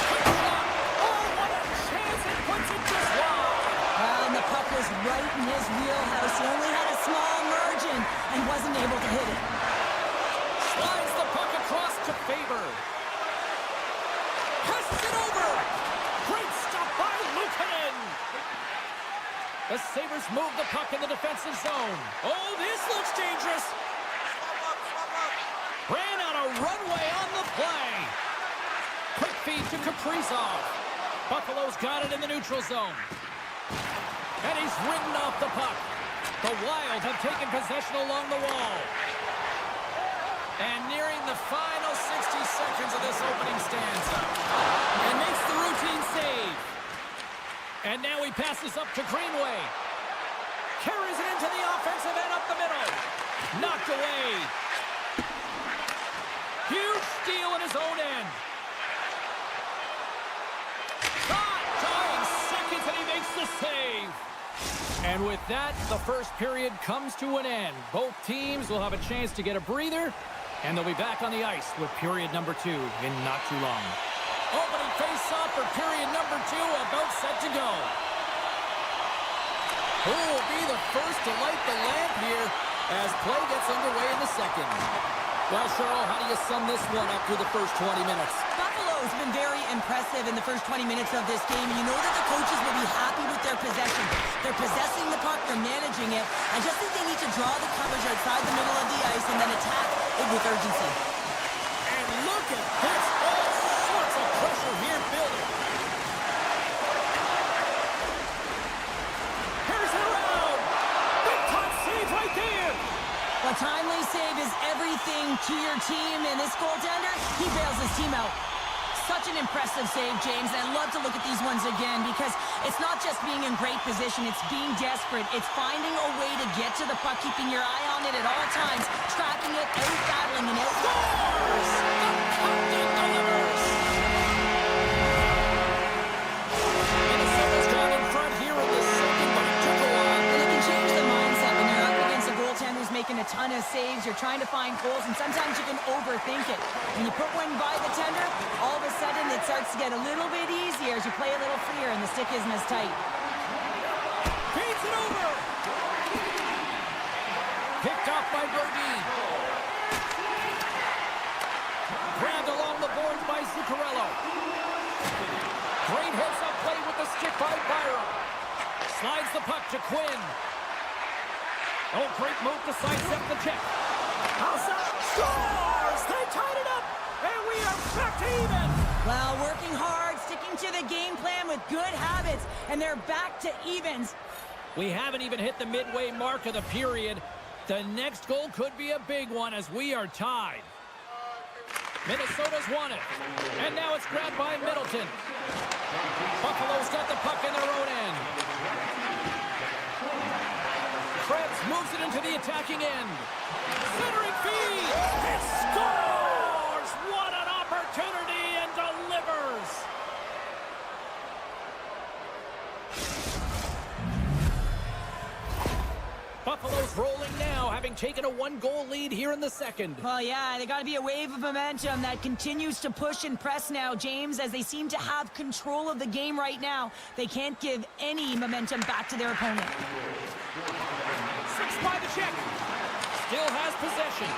Quick shot. Oh, what a chance. It puts it just wide. And the puck was right in his wheelhouse. He only had a small margin and wasn't able to hit it. Slides the puck across to Faber. Passes it over. Great stop by Luukkonen. The Sabres move the puck in the defensive zone. Oh, this looks dangerous. Ran out a runway on the play. Quick feed to Kaprizov. Buffalo's got it in the neutral zone. And he's ridden off the puck. The Wild have taken possession along the wall. And nearing the final 60 seconds of this opening stanza. And makes the routine save. And now he passes up to Greenway. Carries it into the offensive end up the middle. Knocked away. Huge steal in his own end. Shot! Dying seconds and he makes the save. And with that, the first period comes to an end. Both teams will have a chance to get a breather, and they'll be back on the ice with period number 2 in not too long. Opening face-off for period number 2, about set to go. Who will be the first to light the lamp here as play gets underway in the second? Well, Cheryl, how do you sum this one up through the first 20 minutes? Buffalo's been very impressive in the first 20 minutes of this game. You know that the coaches will be happy with their possession. They're possessing the puck, they're managing it. I just think they need to draw the coverage outside the middle of the ice and then attack it with urgency. And look at this. All sorts of pressure here building. Here's it around. Big time save right there. A timely save is everything to your team, and this goaltender, he bails his team out. Such an impressive save, James, and I'd love to look at these ones again because it's not just being in great position, it's being desperate. It's finding a way to get to the puck, keeping your eye on it at all times, tracking it, out-battling, and out. Scores! The captain delivers! Minnesota's gone in front here in the second, but it took a while. And it can change the mindset when you're up against a goaltender who's making a ton of saves. You're trying to find goals, and sometimes you can overthink it. When you put one by the tender, all of a sudden it starts to get a little bit easier as you play a little freer and the stick isn't as tight. Feeds it over! Picked off by Brodin. Grabbed along the boards by Zuccarello. Great heads-up play with the stick by Byram. Slides the puck to Quinn. Oh, great move to sidestep the check. Outside, scores! They tied it up, and we are back to even. Well, working hard, sticking to the game plan with good habits, and they're back to evens. We haven't even hit the midway mark of the period. The next goal could be a big one as we are tied. Minnesota's won it, and now it's grabbed by Middleton. Buffalo's got the puck in their own end. Krebs moves it into the attacking end. Centering feed. It scores! What an opportunity, and delivers! Buffalo's rolling now, having taken a 1-goal lead here in the second. Well, yeah, they got to be a wave of momentum that continues to push and press now, James, as they seem to have control of the game right now. They can't give any momentum back to their opponent. Six by the check. Still has possession.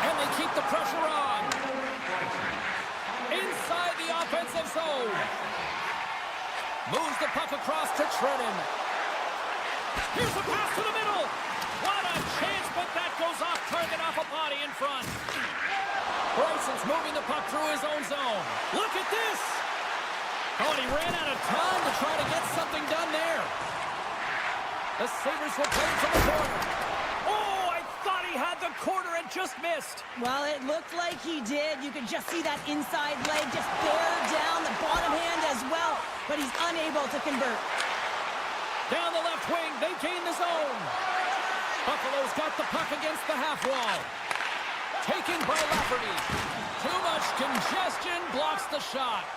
And they keep the pressure on. Inside the offensive zone. Moves the puck across to Trenton. Here's a pass to the middle. What a chance, but that goes off target off a body in front. Bryson's moving the puck through his own zone. Look at this. Oh, and he ran out of time to try to get something done there. The Sabres will play it to the corner. Oh, I thought he had the corner and just missed. Well, it looked like he did. You could just see that inside leg just bear down the bottom hand as well, but he's unable to convert. Down the left wing, they gain the zone. Buffalo's got the puck against the half wall. Taken by Lafferty. Too much congestion, blocks the shot.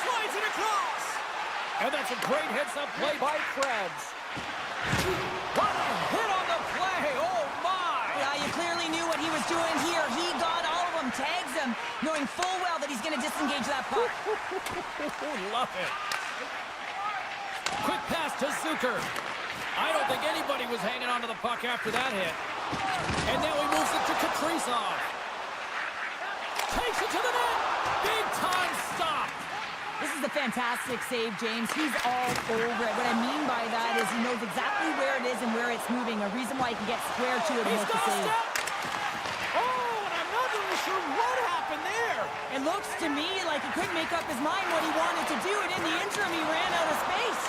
Slides it across. And that's a great heads-up play by Krebs. What a hit on the play, oh my! Yeah, you clearly knew what he was doing here. He got all of them, tags them, knowing full well that he's going to disengage that puck. Love it. Quick pass to Zucker. I don't think anybody was hanging onto the puck after that hit. And now he moves it to Kaprizov. Takes it to the net. Big time stop. This is a fantastic save, James. He's all over it. What I mean by that is he knows exactly where it is and where it's moving. A reason why he can get square to it and He's make the got a save. step. Oh, and I'm not really sure what happened there. It looks to me like he couldn't make up his mind what he wanted to do, and in the interim, he ran out of space.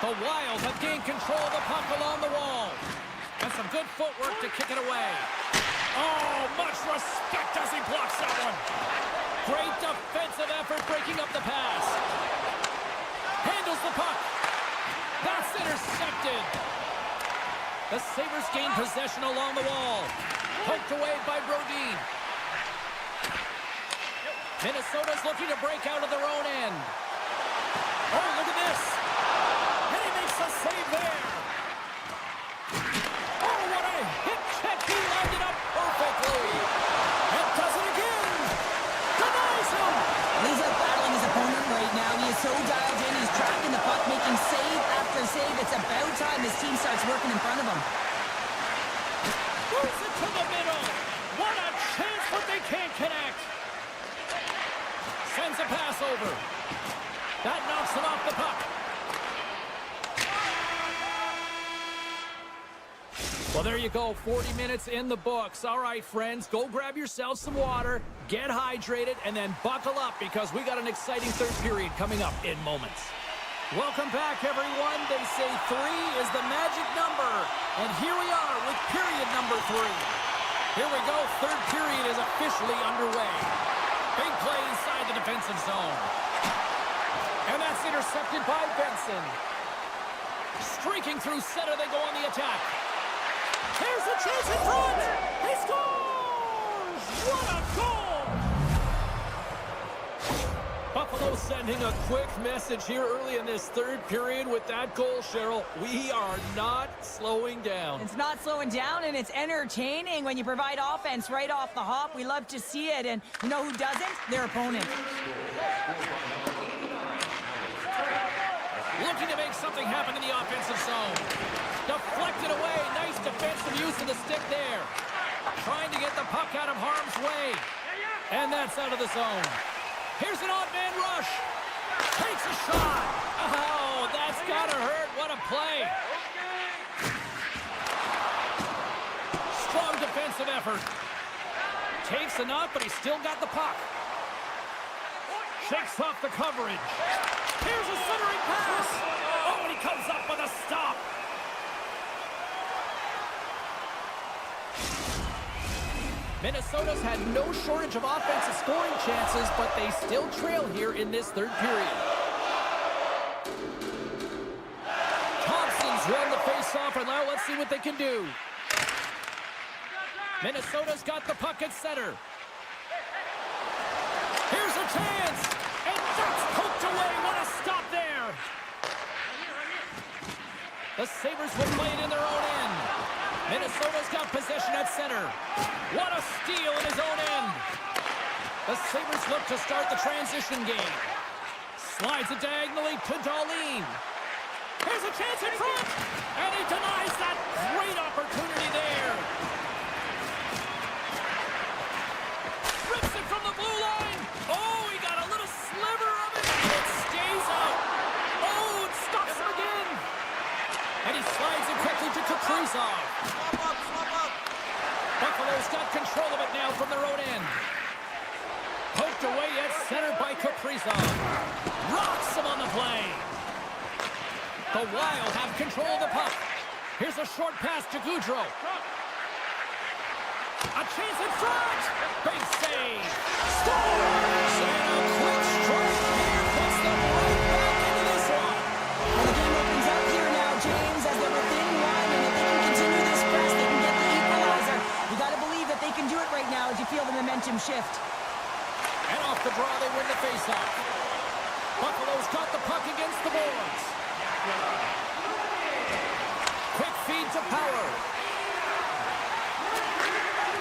The Wild have gained control of the puck along the wall. And some good footwork to kick it away. Oh, much respect as he blocks that one. Great defensive effort breaking up the pass. Handles the puck. That's intercepted. The Sabres gain possession along the wall. Poked away by Brodin. Minnesota's looking to break out of their own end. Oh, look at this. And he makes a save there. Oh, what a hip check. He lined it up perfectly. And does it again. Denies him. He's out battling his opponent right now. He is so dialed in. He's tracking the puck, making save after save. It's about time his team starts working in front of him. Moves it to the middle. What a chance, but they can't connect. Sends a pass over. That knocks him off the puck. Well, there you go. 40 minutes in the books. All right, friends, go grab yourself some water, get hydrated, and then buckle up because we got an exciting third period coming up in moments. Welcome back, everyone. They say 3 is the magic number. And here we are with period number 3. Here we go. Third period is officially underway. Big play inside the defensive zone. And that's intercepted by Benson. Streaking through center, they go on the attack. Here's a chance in front. He scores! What a goal! Buffalo sending a quick message here early in this third period with that goal, Cheryl. We are not slowing down. It's not slowing down, and it's entertaining when you provide offense right off the hop. We love to see it, and you know who doesn't? Their opponent. Looking to make something happen in the offensive zone. Deflected away. Nice defensive use of the stick there. Trying to get the puck out of harm's way. And that's out of the zone. Here's an odd man rush. Takes a shot. Oh, that's gotta hurt. What a play. Strong defensive effort. Takes a knock, but he's still got the puck. Shakes off the coverage. Here's a centering pass. Oh, and he comes up with a stop. Minnesota's had no shortage of offensive scoring chances, but they still trail here in this third period. Thompson's won the faceoff, and now let's see what they can do. Minnesota's got the puck at center. Here's a chance, and that's poked away. What a stop there. The Sabres will play it in their own end. Minnesota's got possession at center. What a steal in his own end. The Sabres look to start the transition game. Slides it diagonally to Darlene. Here's a chance in front, and he denies that great opportunity there. Rips it from the blue line. Oh, he got a little sliver of it, and it stays out. Oh, it stops him again. And he slides it quickly to Kaprizov. Buffalo's got control of it now from their own end. Poked away at center by Kaprizov. Rocks him on the play. The Wild have control of the puck. Here's a short pass to Goudreau. A chance in front. Big save. Scores! And a quick strike here puts them right back into this one. Well, the game opens up here now, James, as they're within one, and if they can continue this press, they can get the equalizer. You got to believe that they can do it right now as you feel the momentum shift. And off the draw, they win the faceoff. Buffalo's got the puck against the boards. Quick feed to Power.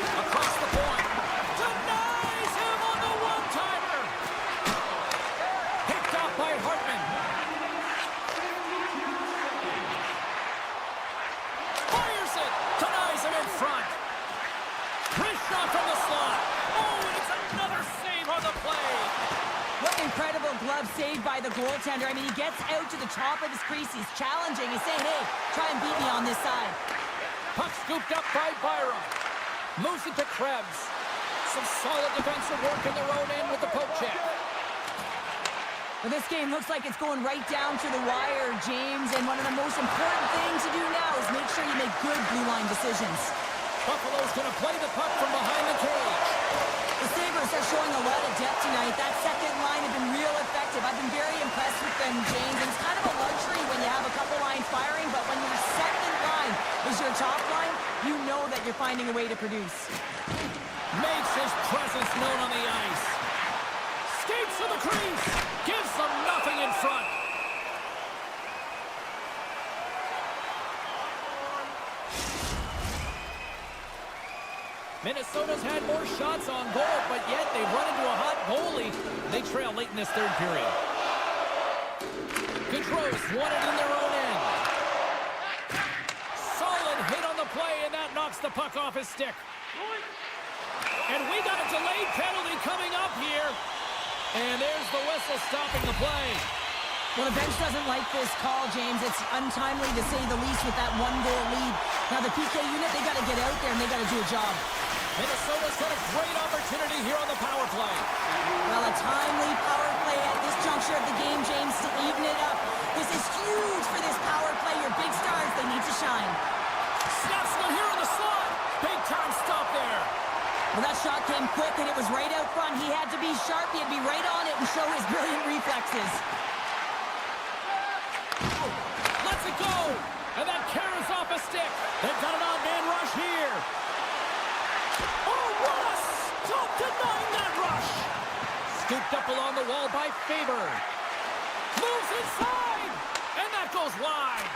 Across the point. Denies him on the one-timer. Picked off by Hartman. Fires it. Denies him in front. Wrist shot from the slot. Oh, and it's another save on the play. What an incredible glove save by the goaltender. I mean, he gets out to the top of his crease. He's challenging. He's saying, hey, try and beat me on this side. Puck scooped up by Byram. Moves it to Krebs. Some solid defensive work in their own end with the poke check. Well, this game looks like it's going right down to the wire, James. And one of the most important things to do now is make sure you make good blue line decisions. Buffalo's going to play the puck from behind the cage. The Sabres are showing a lot of depth tonight. That second line has been real effective. I've been very impressed with them, James. And it's kind of a luxury when you have a couple lines firing, but when your second line is your top line, you know that you're finding a way to produce. Makes his presence known on the ice. to the crease. Gives them nothing in front. Minnesota's had more shots on goal, but yet they've run into a hot goalie. They trail late in this third period. Gaudreau's won it in their own end. Solid hit on the play, and that knocks the puck off his stick. And we got a delayed penalty coming up here. And there's the whistle stopping the play. Well, the bench doesn't like this call, James. It's untimely to say the least with that one-goal lead. Now, the PK unit, they got to get out there and they got to do a job. Minnesota's got a great opportunity here on the power play. Well, a timely power play at this juncture of the game, James, to even it up. This is huge for this power play. Your big stars, they need to shine. Snaps one here on the slot. Big time stop there. Well, that shot came quick, and it was right out front. He had to be sharp. He had to be right on it and show his brilliant reflexes. Lets it go. And that carries off a stick. They've got an odd-man rush here. Oh, what a stop denying that rush. Scooped up along the wall by Faber. Moves inside. And that goes wide.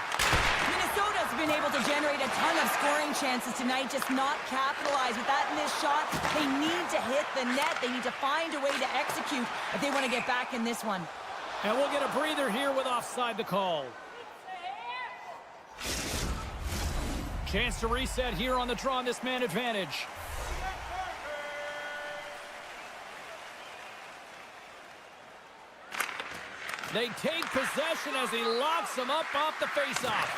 Minnesota's been able to generate a ton of scoring chances tonight, just not capitalize with that missed shot. They need to hit the net. They need to find a way to execute if they want to get back in this one. And we'll get a breather here with offside the call. Chance to reset here on the draw on this man advantage. They take possession as he locks him up off the faceoff.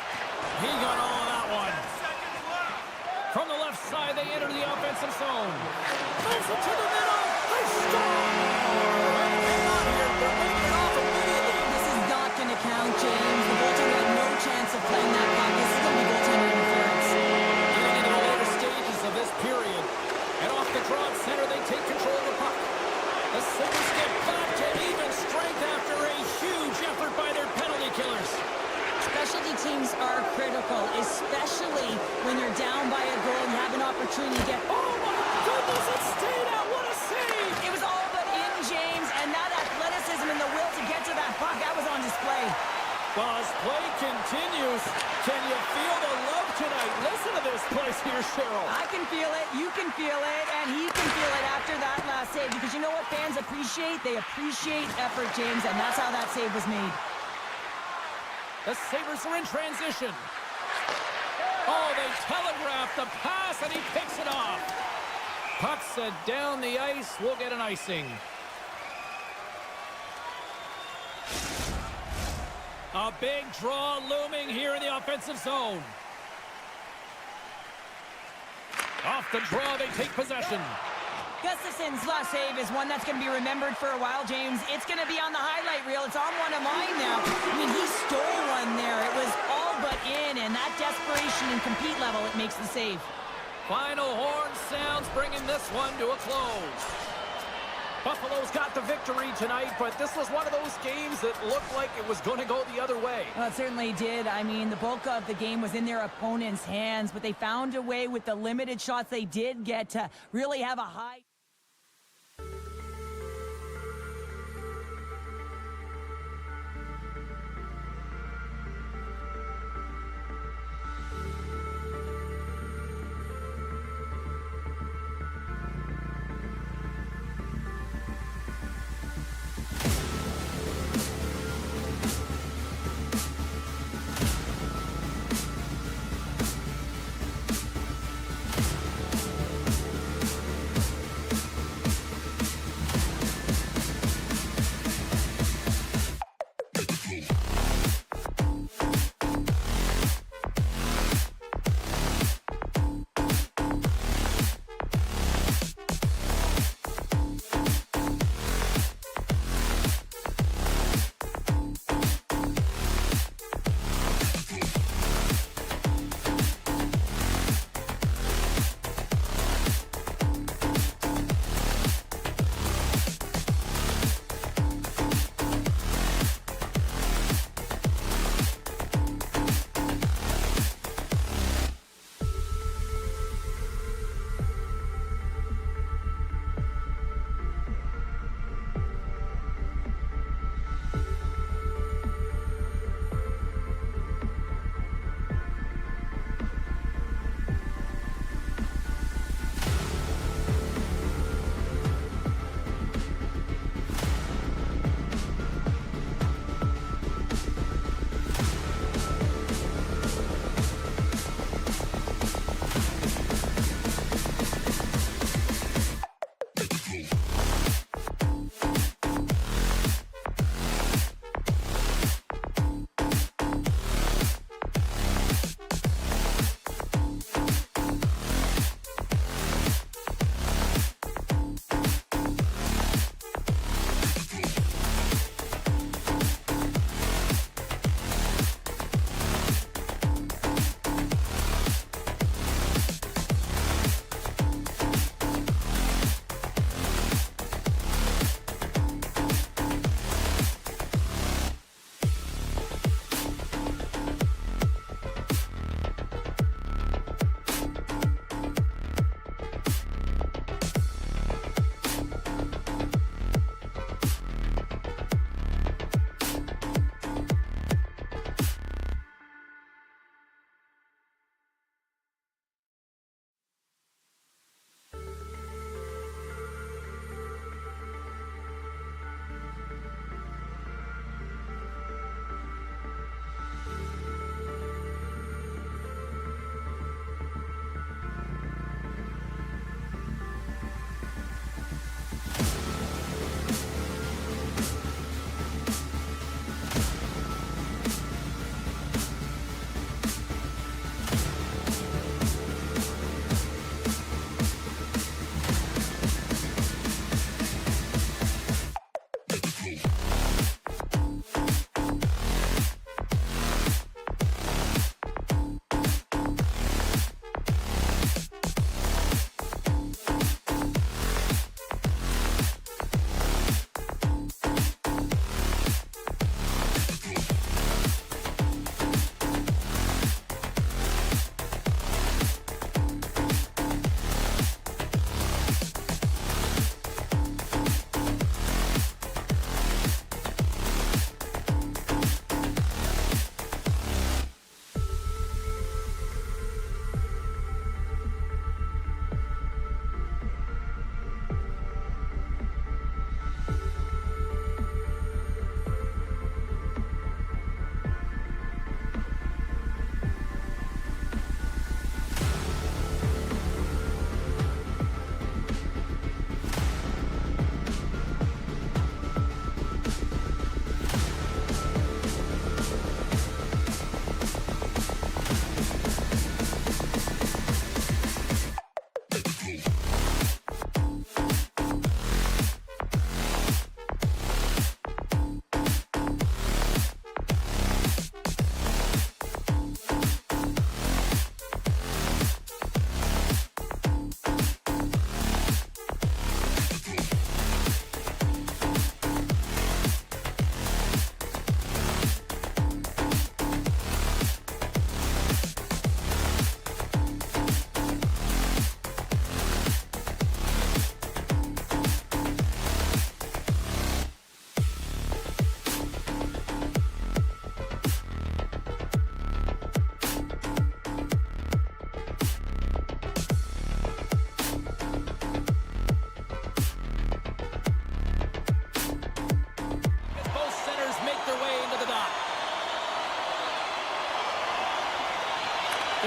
He got all of that one. From the left side, they enter the offensive zone. Moves it to the middle. They score! Hang on here. They're moving it off immediately. This is not going to count, James. The goaltender had no chance of playing that puck. This is going to be goaltender interference. Getting into the later stages of this period. And off the draw at center, they take control of the puck. The Sabres get back to even strength after a huge effort by their penalty killers. Specialty teams are critical, especially when you're down by a goal and you have an opportunity to get... Oh, my goodness, it stayed out. What a save. It was all but in, James, and that athleticism and the will to get to that puck, that was on display. Well, as play continues, can you feel the love tonight? Listen to this place here, Cheryl. I can feel it, you can feel it, and he can feel it after that last save, because you know what fans appreciate? They appreciate effort, James, and that's how that save was made. The Sabres are in transition. Oh, they telegraph the pass, and he picks it off. Puck set down the ice. We'll get an icing. A big draw looming here in the offensive zone. Off the draw, they take possession. Gustafson's last save is one that's going to be remembered for a while, James. It's going to be on the highlight reel. It's on one of mine now. I mean, he stole one there. It was all but in, and that desperation and compete level, it makes the save. Final horn sounds, bringing this one to a close. Buffalo's got the victory tonight, but this was one of those games that looked like it was going to go the other way. Well, it certainly did. I mean, the bulk of the game was in their opponent's hands, but they found a way with the limited shots they did get to really have a high...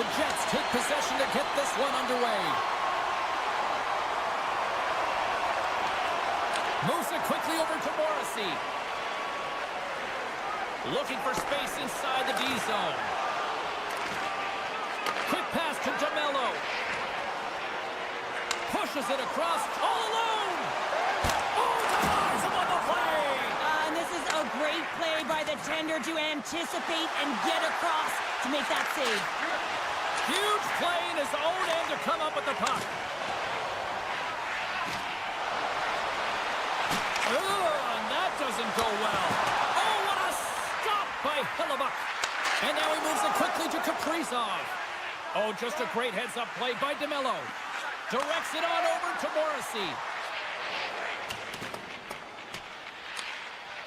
The Jets take possession to get this one underway. Moves it quickly over to Morrissey. Looking for space inside the D zone. Quick pass to DeMello. Pushes it across all alone. Oh, denies him on the play. And this is a great play by the tender to anticipate and get across to make that save. Huge play in his own end to come up with the puck. And that doesn't go well. Oh, what a stop by Hellebuyck. And now he moves it quickly to Kaprizov. Oh, just a great heads-up play by DeMello. Directs it on over to Morrissey.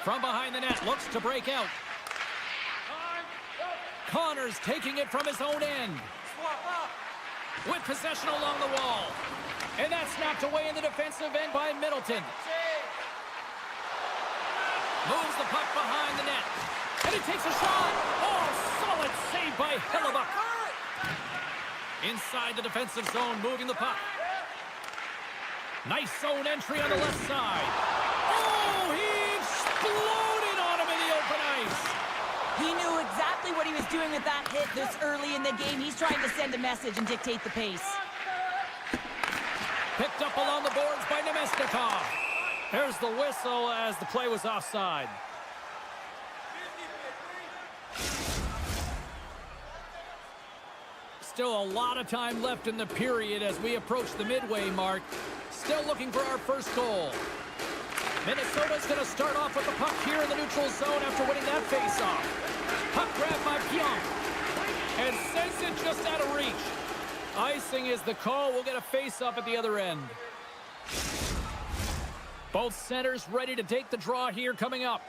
From behind the net, looks to break out. Connors taking it from his own end. With possession along the wall. And that's knocked away in the defensive end by Middleton. Moves the puck behind the net. And he takes a shot. Oh, solid save by Hellebuyck. Inside the defensive zone, moving the puck. Nice zone entry on the left side. Oh, he exploded on him in the open ice. He knew exactly what he was doing with that hit this early in the game. He's trying to send a message and dictate the pace. Picked up along the boards by Nemestikov. There's the whistle as the play was offside. Still a lot of time left in the period as we approach the midway mark. Still looking for our first goal. Minnesota's going to start off with the puck here in the neutral zone after winning that faceoff. Puck grab by Pionk. And sends it just out of reach. Icing is the call. We'll get a face-off at the other end. Both centers ready to take the draw here coming up.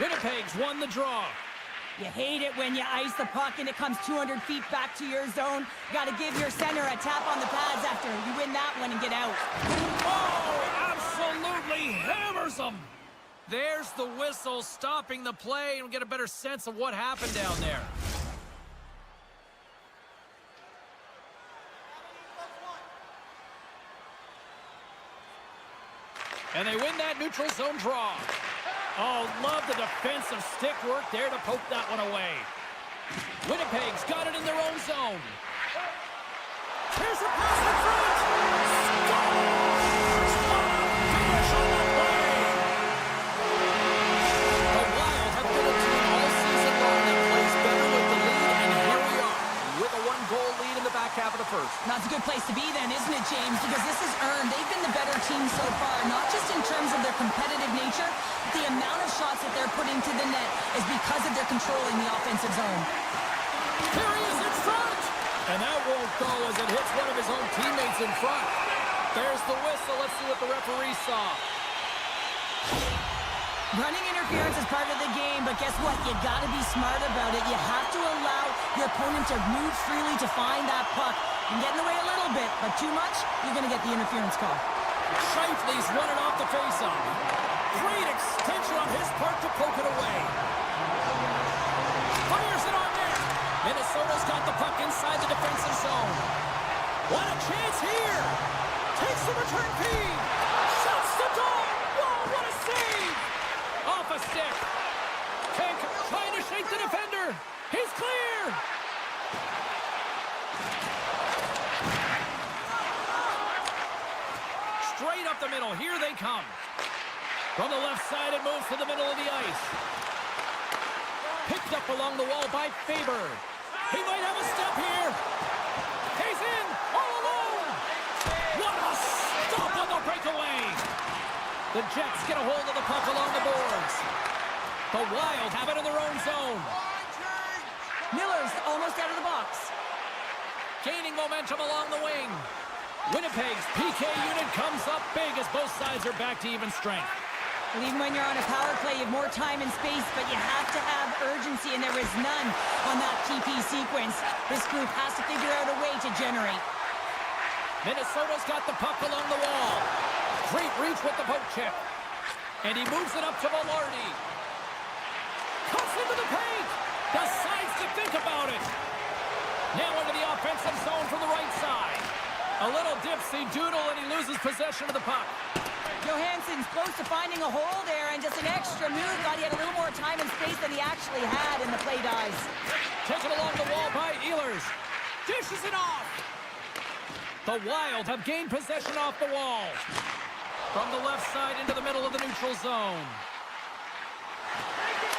Winnipeg's won the draw. You hate it when you ice the puck and it comes 200 feet back to your zone. Got to give your center a tap on the pads after you win that one and get out. Oh, absolutely hammers them. There's the whistle stopping the play, and we'll get a better sense of what happened down there. And they win that neutral zone draw. Oh, love the defensive stick work there to poke that one away. Winnipeg's got it in their own zone. Here's a pass in front. Scores! Finish on that play. The Wild have been a team all season long that plays better with the lead, and here we are with a one-goal lead in the back half of the first. That's a good place to be then, isn't it, James? Because this is earned. They've been the better team so far, not just in terms of their competitive nature, but the amount of shots that they're putting to the net is because of their controlling the offensive zone. Here he is in front! And that won't go as it hits one of his own teammates in front. There's the whistle. Let's see what the referee saw. Running interference is part of the game, but guess what? You got to be smart about it. You have to allow your opponent to move freely to find that puck. You can get in the way a little bit, but too much, you're going to get the interference call. Scheifele's running off the faceoff. Great extension on his part to poke it away. Fires it on net. Minnesota's got the puck inside the defensive zone. What a chance here. Takes the return feed. Shoots the goal. Whoa, what a save. Off a stick. Tank trying to shake the defender. He's clear. Straight up the middle. Here they come. From the left side, it moves to the middle of the ice. Picked up along the wall by Faber. He might have a step here. He's in, all alone. What a stop on the breakaway. The Jets get a hold of the puck along the boards. The Wild have it in their own zone. Miller's almost out of the box. Gaining momentum along the wing. Winnipeg's PK unit comes up big as both sides are back to even strength. And even when you're on a power play, you have more time and space, but you have to have urgency, and there is none on that PP sequence. This group has to figure out a way to generate. Minnesota's got the puck along the wall. Great reach with the poke check. And he moves it up to Velarde. Looks into the paint. Decides to think about it. Now into the offensive zone from the right side. A little dipsy doodle, and he loses possession of the puck. Johansson's close to finding a hole there, and just an extra move. Thought he had a little more time and space than he actually had, and the play dies. Taken along the wall by Ehlers. Dishes it off. The Wild have gained possession off the wall. From the left side into the middle of the neutral zone.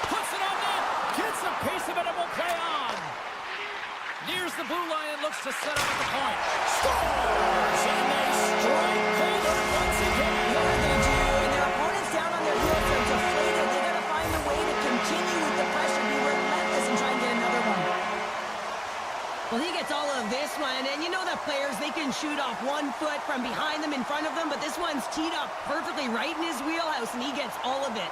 Puts it on net. Gets a piece of it and will play on. Nears the blue line and looks to set up at the point. Scores! And they strike Taylor once again. What are they doing? And their opponents down on their heels are deflated. They got to find a way to continue with the pressure, be relentless, and try and get another one. Well, he gets all of this one, and you know that players, they can shoot off 1 foot from behind them, in front of them, but this one's teed up perfectly right in his wheelhouse, and he gets all of it.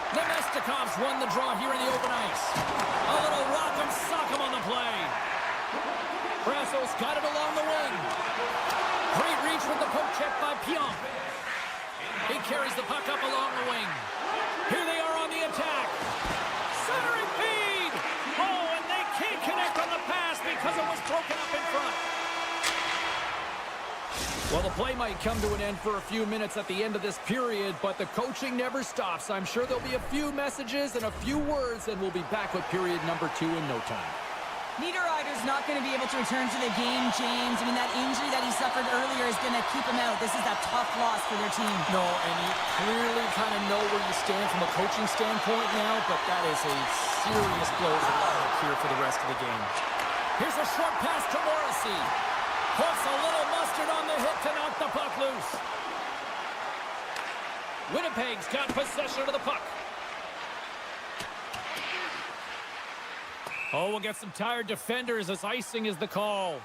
Nemestikov's won the draw here in the open ice. A little rock'em sock'em on the play. Brasso's got it along the wing. Great reach with the poke check by Pionk. He carries the puck up along the wing. Here they are on the attack. Centering feed. Oh, and they can't connect on the pass because it was broken up in front. Well, the play might come to an end for a few minutes at the end of this period, but the coaching never stops. I'm sure there'll be a few messages and a few words, and we'll be back with period number 2 in no time. Niederreiter's not going to be able to return to the game, James. I mean, that injury that he suffered earlier is going to keep him out. This is a tough loss for their team. No, and you clearly kind of know where you stand from a coaching standpoint now, but that is a serious blow to the lineup here for the rest of the game. Here's a short pass to Morrissey. Puts a little mustard on the hit to knock the puck loose. Winnipeg's got possession of the puck. Oh, we'll get some tired defenders as icing is the call.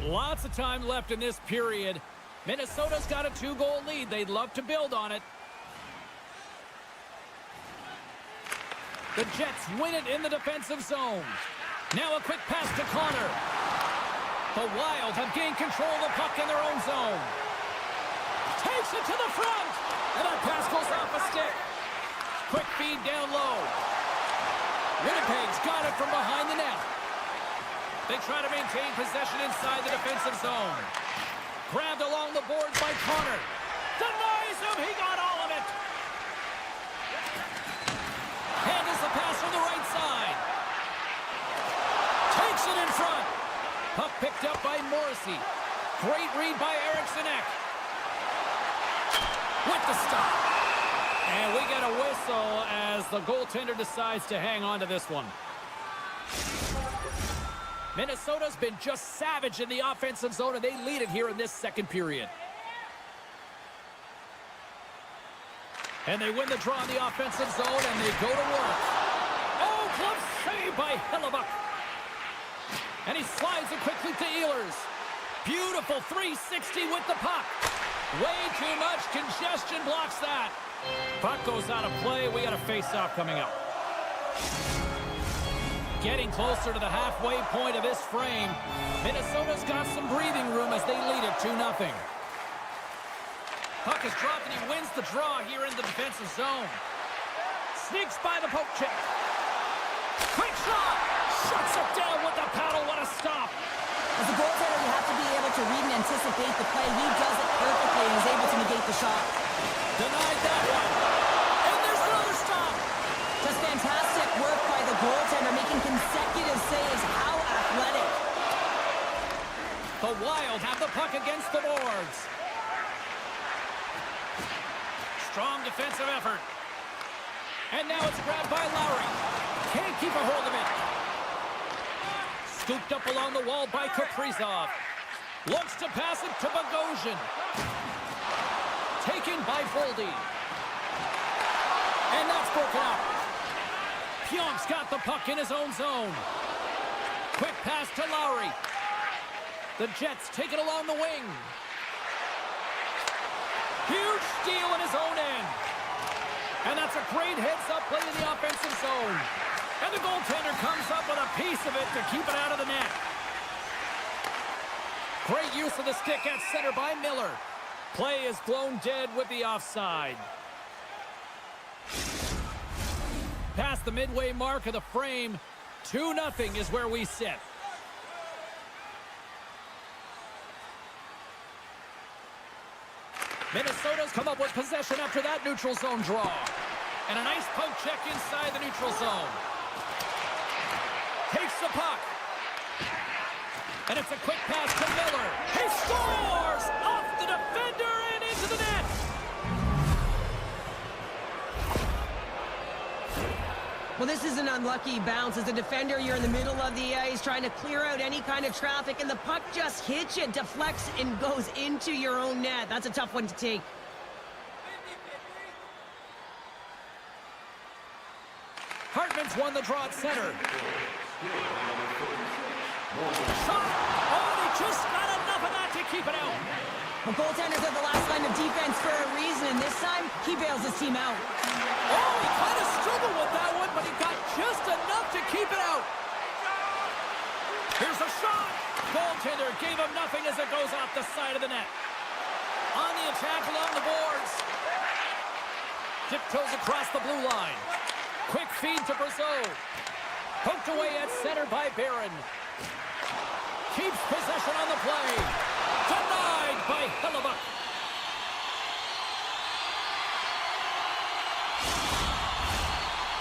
Lots of time left in this period. Minnesota's got a 2-goal lead. They'd love to build on it. The Jets win it in the defensive zone. Now a quick pass to Connor. The Wild have gained control of the puck in their own zone. Takes it to the front. And that pass goes off a stick. Quick feed down low. Winnipeg's got it from behind the net. They try to maintain possession inside the defensive zone. Grabbed along the boards by Connor. Denies him. He got all of it. Handles the pass from the right side. Takes it in front. Puck picked up by Morrissey. Great read by Eriksson Ek. With the stop. And we get a whistle as the goaltender decides to hang on to this one. Minnesota's been just savage in the offensive zone, and they lead it here in this second period. And they win the draw in the offensive zone, and they go to work. Oh, glove save by Hellebuck. And he slides it quickly to Ehlers. Beautiful 360 with the puck. Way too much congestion blocks that. Puck goes out of play. We got a face-off coming up. Getting closer to the halfway point of this frame. Minnesota's got some breathing room as they lead it 2-0. Puck is dropped and he wins the draw here in the defensive zone. Sneaks by the poke check. Quick shot! Shuts it down with the paddle. What a stop! As a goaltender, you have to be able to read and anticipate the play. He does it perfectly and is able to negate the shot. Denied that one. And there's another stop. Just fantastic work by the goaltender, making consecutive saves. How athletic. The Wild have the puck against the boards. Strong defensive effort. And now it's grabbed by Lowry. Can't keep a hold of it. Scooped up along the wall by Kaprizov. Looks to pass it to Bogosian. Taken by Boldy. And that's broken up. Pionk's got the puck in his own zone. Quick pass to Lowry. The Jets take it along the wing. Huge steal in his own end. And that's a great heads-up play in the offensive zone. And the goaltender comes up with a piece of it to keep it out of the net. Great use of the stick at center by Miller. Play is blown dead with the offside. Past the midway mark of the frame, 2-0 is where we sit. Minnesota's come up with possession after that neutral zone draw. And a nice poke check inside the neutral zone. Takes the puck. And it's a quick pass to Miller. He scores! Off the defender and into the net! Well, this is an unlucky bounce. As a defender, you're in the middle of the ice trying to clear out any kind of traffic, and the puck just hits you, deflects, and goes into your own net. That's a tough one to take. Hartman's won the draw at center. Shot! Oh, he just got enough of that to keep it out. Well, goaltenders are the last line of defense for a reason, and this time, he bails his team out. Oh, he kind of struggled with that one, but he got just enough to keep it out. Here's a shot. Goaltender gave him nothing as it goes off the side of the net. On the attack along the boards. Tiptoes across the blue line. Quick feed to Brazeau. Poked away at center by Barron. Keeps possession on the play. Denied by Hellebuck.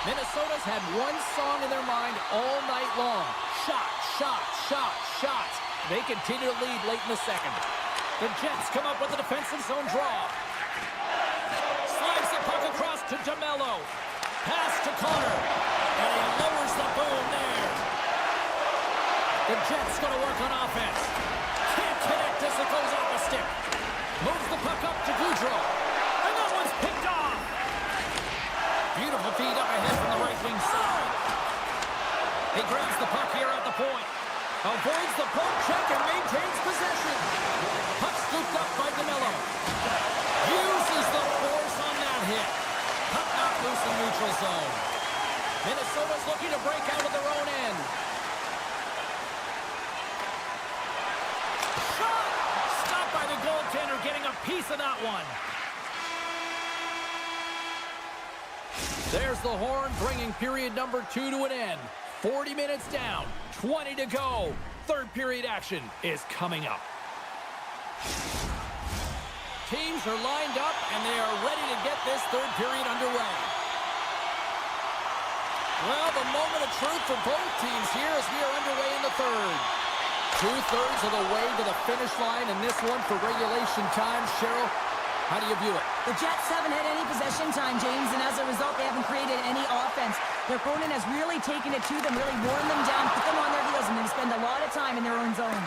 Minnesota's had one song in their mind all night long. Shot, shot, shot, shot. They continue to lead late in the second. The Jets come up with a defensive zone draw. Slides the puck across to DeMello. Pass to Connor. And he lowers the boom there. The Jets going to work on offense. Can't connect as it goes off the stick. Moves the puck up to Goudreau. And that one's picked off. Beautiful feed up ahead from the right wing side. He grabs the puck here at the point. Avoids the poke check and maintains possession. Puck scooped up by DeMello. Uses the force on that hit. Puck knocked loose in neutral zone. Minnesota's looking to break out of their own end. Shot! Stopped by the goaltender, getting a piece of that one. There's the horn, bringing period number 2 to an end. 40 minutes down, 20 to go. Third period action is coming up. Teams are lined up, and they are ready to get this third period underway. Well, the moment of truth for both teams here as we are underway in the third. 2/3 of the way to the finish line, and this one for regulation time. Cheryl, how do you view it? The Jets haven't had any possession time, James, and as a result, they haven't created any offense. Their opponent has really taken it to them, really worn them down, put them on their heels, and then spend a lot of time in their own zone.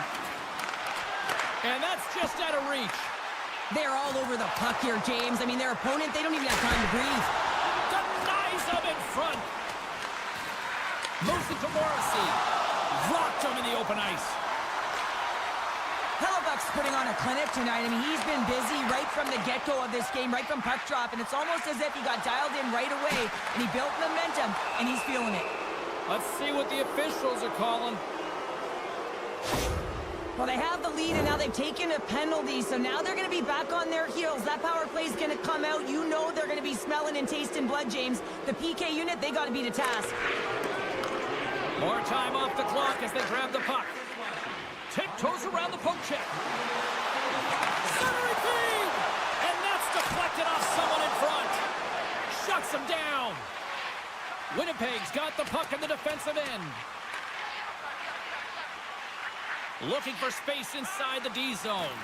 And that's just out of reach. They're all over the puck here, James. I mean, their opponent, they don't even have time to breathe. Denies him in front. Moves it to Morrissey. Rocked him in the open ice. Hellebuck's putting on a clinic tonight. I mean, he's been busy right from the get-go of this game, right from puck drop, and it's almost as if he got dialed in right away, and he built momentum, and he's feeling it. Let's see what the officials are calling. Well, they have the lead, and now they've taken a penalty, so now they're going to be back on their heels. That power play is going to come out. You know they're going to be smelling and tasting blood, James. The PK unit, they got to be to task. More time off the clock as they grab the puck. Tiptoes around the poke check. Centering feed! And that's deflected off someone in front. Shuts him down. Winnipeg's got the puck in the defensive end. Looking for space inside the D zone.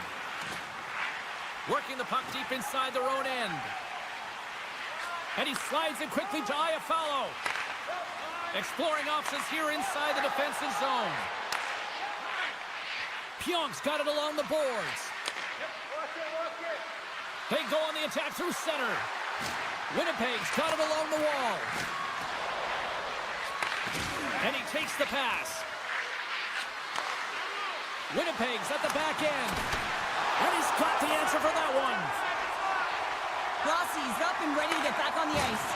Working the puck deep inside their own end. And he slides it quickly to Iafallo. Exploring options here inside the defensive zone. Pionk's got it along the boards. They go on the attack through center. Winnipeg's got it along the wall. And he takes the pass. Winnipeg's at the back end. And he's got the answer for that one. Rossi's up and ready to get back on the ice.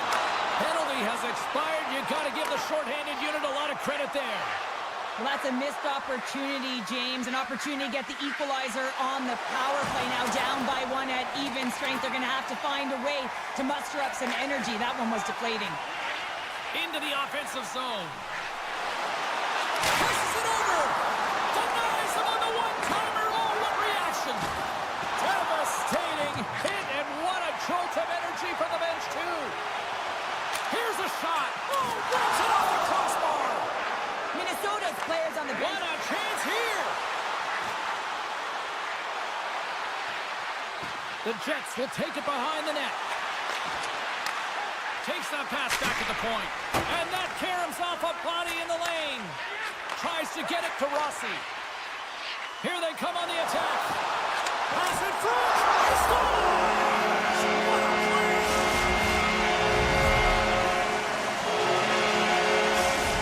Penalty has expired. You got to give the shorthanded unit a lot of credit there. Well, that's a missed opportunity, James. An opportunity to get the equalizer on the power play. Now down by one at even strength. They're going to have to find a way to muster up some energy. That one was deflating. Into the offensive zone. Pushes it over. Denies him on the one-timer. Oh, what reaction. Devastating hit, and what a jolt of energy from the bench, too. Here's a shot. Oh, rips it off the crossbar. Minnesota's players on the bench. What a chance here. The Jets will take it behind the net. Takes that pass back at the point. And that caroms off a body in the lane. Tries to get it to Rossi. Here they come on the attack. Pass in front. He scores! What a play!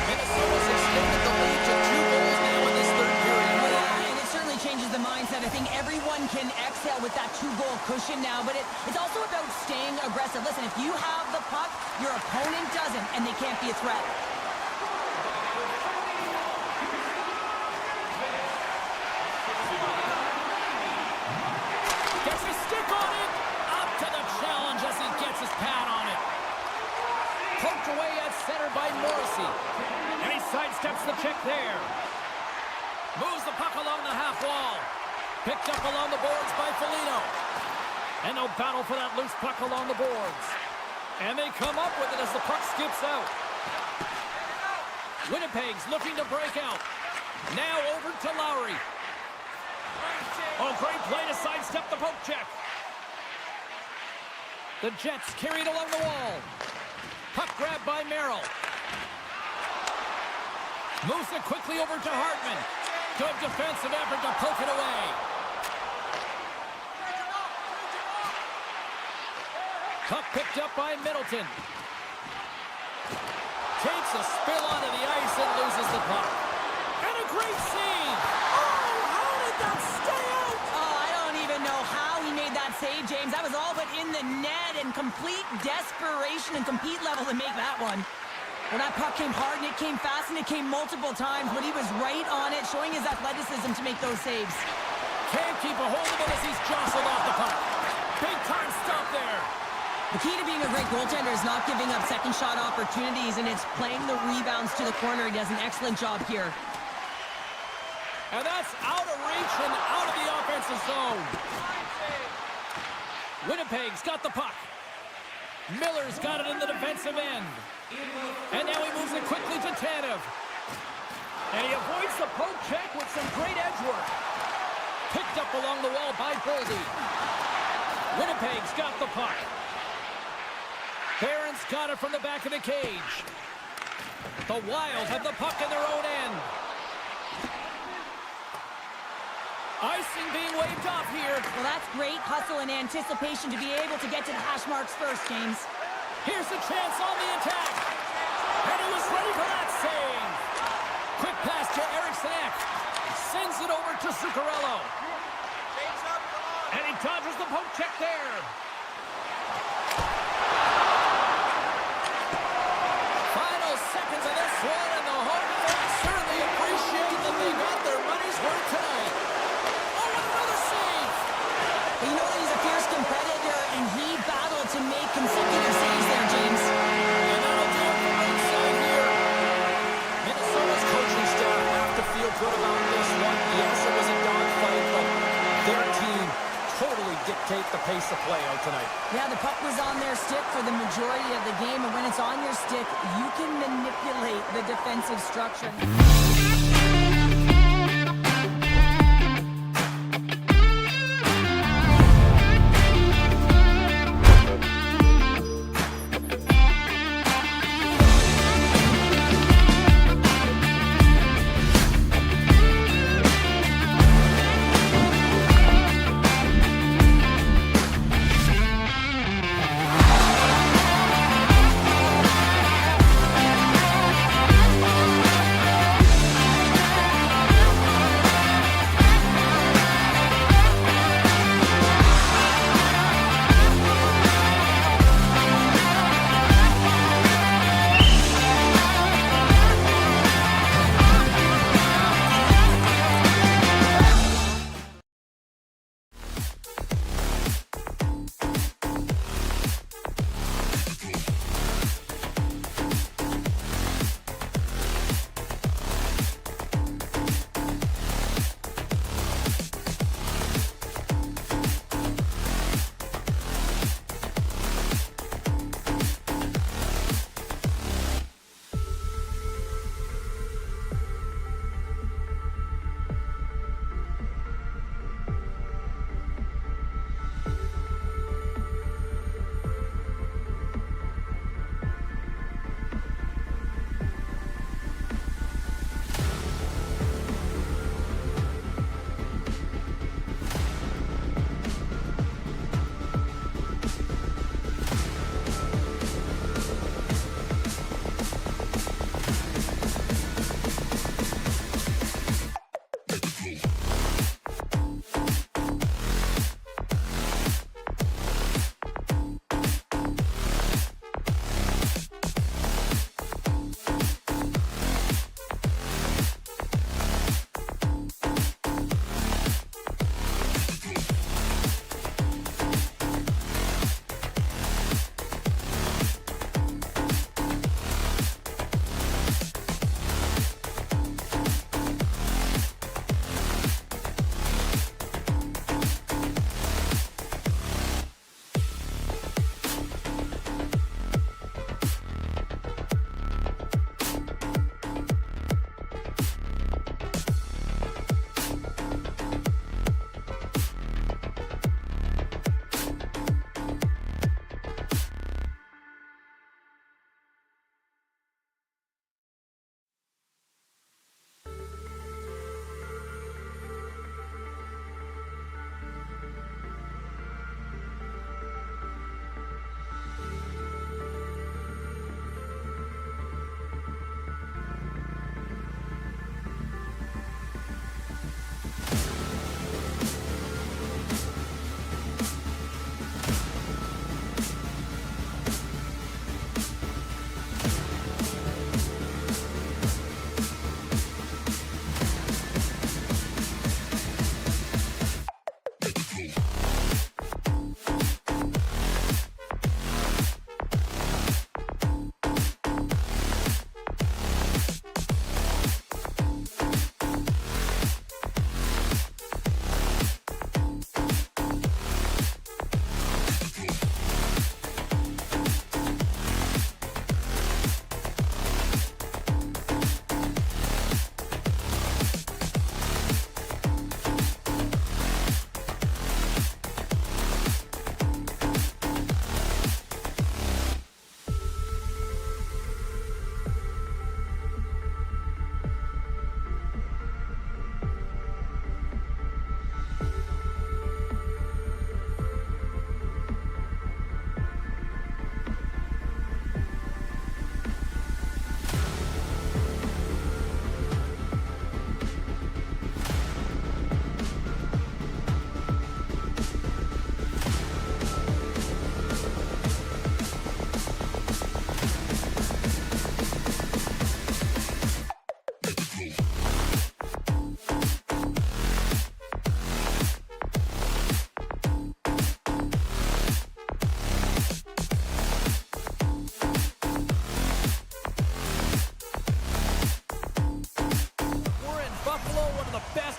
Minnesota's extended the lead to 2 goals now in this third period. Yeah, and it certainly changes the mindset. I think everyone can exhale with that 2-goal cushion now, but it's also about staying aggressive. Listen, if you have the puck, your opponent doesn't, and they can't be a threat. Gets his stick on it. Up to the challenge as he gets his pad on it. Poked away at center by Morrissey. And he sidesteps the check there. Moves the puck along the half wall. Picked up along the boards by Foligno. And they'll battle for that loose puck along the boards. And they come up with it as the puck skips out. Winnipeg's looking to break out. Now over to Lowry. Oh, great play to sidestep the poke check. The Jets carried along the wall. Puck grab by Merrill. Moves it quickly over to Hartman. Good defensive effort to poke it away. Puck picked up by Middleton. Takes a spill onto the ice and loses the puck. And a great save. Oh, how did that stay out? Oh, I don't even know how he made that save, James. That was all but in the net, and complete desperation and compete level to make that one. Well, that puck came hard, and it came fast, and it came multiple times, but he was right on it, showing his athleticism to make those saves. Can't keep a hold of it as he's jostled off the puck. Big time stop there. The key to being a great goaltender is not giving up second shot opportunities, and it's playing the rebounds to the corner. He does an excellent job here. And that's out of reach and out of the offensive zone. Winnipeg's got the puck. Miller's got it in the defensive end. And now he moves it quickly to Tanev. And he avoids the poke check with some great edge work. Picked up along the wall by Boldy. Winnipeg's got the puck. Barron's got it from the back of the cage. The Wild have the puck in their own end. Icing being waved off here. Well, that's great hustle and anticipation to be able to get to the hash marks first, James. Here's a chance on the attack. And he was ready for that save. Quick pass to Eriksson. Sends it over to Zuccarello. And he dodges the poke check there. Final seconds of this one, and the home fans certainly appreciate that they got their money's worth tonight. Oh, and another save. But you know that he's a fierce competitor, and he battled to make consecutive saves there, James. And that'll do it for ringside here. Minnesota's coaching staff have to feel good about this one. Yes, it was a dogfight, but their team totally dictate the pace of play out tonight. Yeah, the puck was on their stick for the majority of the game, and when it's on your stick, you can manipulate the defensive structure.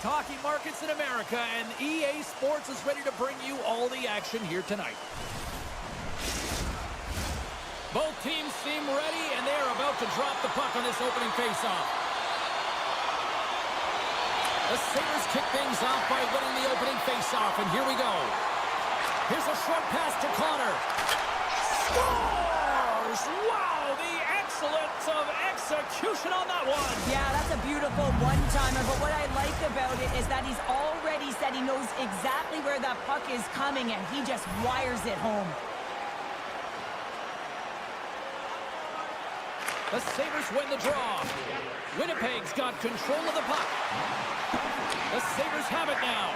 biggest hockey markets in America, and EA Sports is ready to bring you all the action here tonight. Both teams seem ready, and they are about to drop the puck on this opening faceoff. The Sabres kick things off by winning the opening faceoff, and here we go. Here's a short pass to Connor. Scores! Wow, the excellence of execution on that one. Yeah, that's a beautiful one-timer, but what I like about it is that he's already said he knows exactly where that puck is coming, and he just wires it home. The Sabres win the draw. Winnipeg's got control of the puck. The Sabres have it now.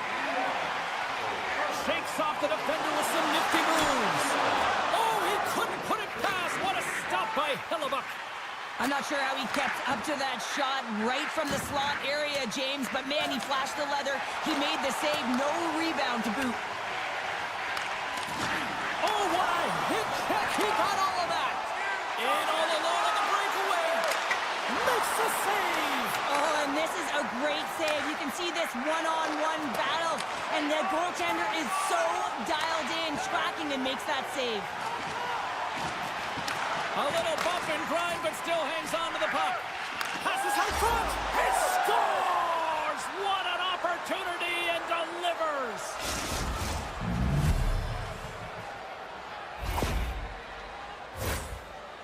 Shakes off the defender with some nifty moves. Oh, he couldn't put it past. What a stop by Hellebuck. I'm not sure how he kept up to that shot right from the slot area, James, but man, he flashed the leather. He made the save. No rebound to boot. Oh, what a hit check. He got all of that. In all alone on the breakaway. Makes the save. Oh, and this is a great save. You can see this one-on-one battle, and the goaltender is so dialed in, tracking, and makes that save. A little bump and grind, but still hangs on to the puck. Passes out front. He scores! What an opportunity, and delivers.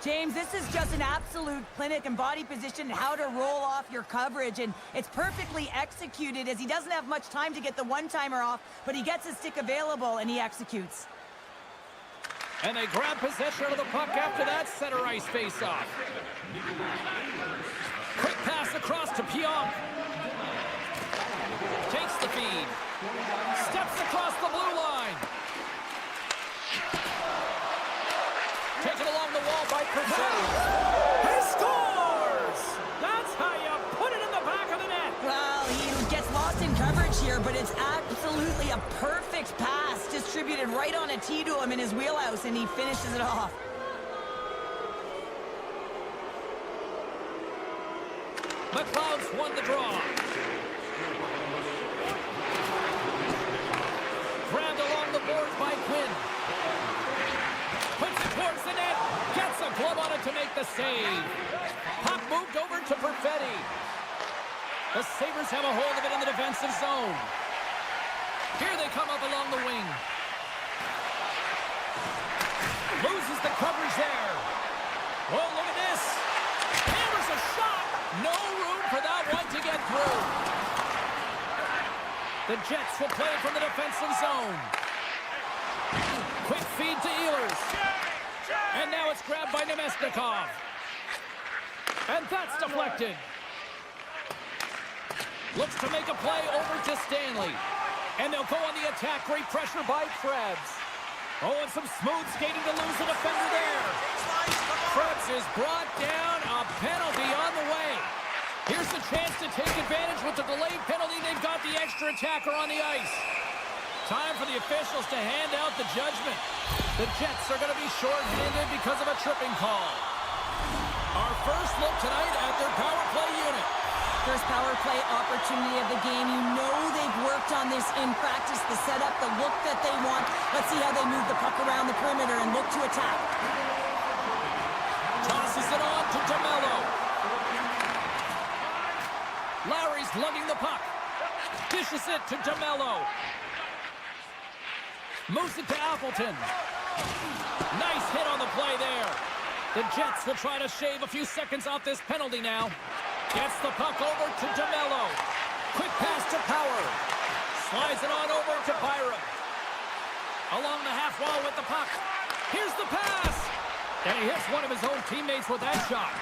James, this is just an absolute clinic and body position, how to roll off your coverage, and it's perfectly executed as he doesn't have much time to get the one-timer off, but he gets his stick available and he executes. And they grab possession of the puck after that center ice face-off. Quick pass across to Pionk. Takes the feed. Steps across the blue line. Taken along the wall by Perfetti. He scores! That's how you put it in the back of the net. Well, he gets lost in coverage here, but it's absolutely a perfect pass distributed right on a tee to him in his wheelhouse, and he finishes it off. McLeod's won the draw. Grabbed along the boards by Quinn. Puts it towards the net. Gets a glove on it to make the save. Puck moved over to Perfetti. The Sabres have a hold of it in the defensive zone. Here they come up along the wing. Loses the coverage there. Oh, look at this. Hammers a shot. No room for that one to get through. The Jets will play it from the defensive zone. Quick feed to Ehlers. And now it's grabbed by Nemesnikov. And that's deflected. Looks to make a play over to Stanley. And they'll go on the attack. Great pressure by Krebs. Oh, and some smooth skating to lose the defender there. Krebs is brought down. A penalty on the way. Here's the chance to take advantage with the delayed penalty. They've got the extra attacker on the ice. Time for the officials to hand out the judgment. The Jets are going to be short-handed because of a tripping call. Our first look tonight at their power play unit. First power play opportunity of the game. You know they've worked on this in practice, the setup, the look that they want. Let's see how they move the puck around the perimeter and look to attack. Tosses it on to DeMello. Lowry's lugging the puck. Dishes it to DeMello. Moves it to Appleton. Nice hit on the play there. The Jets will try to shave a few seconds off this penalty now. Gets the puck over to DeMello. Quick pass to Power. Slides it on over to Byram. Along the half wall with the puck. Here's the pass. And he hits one of his own teammates with that shot.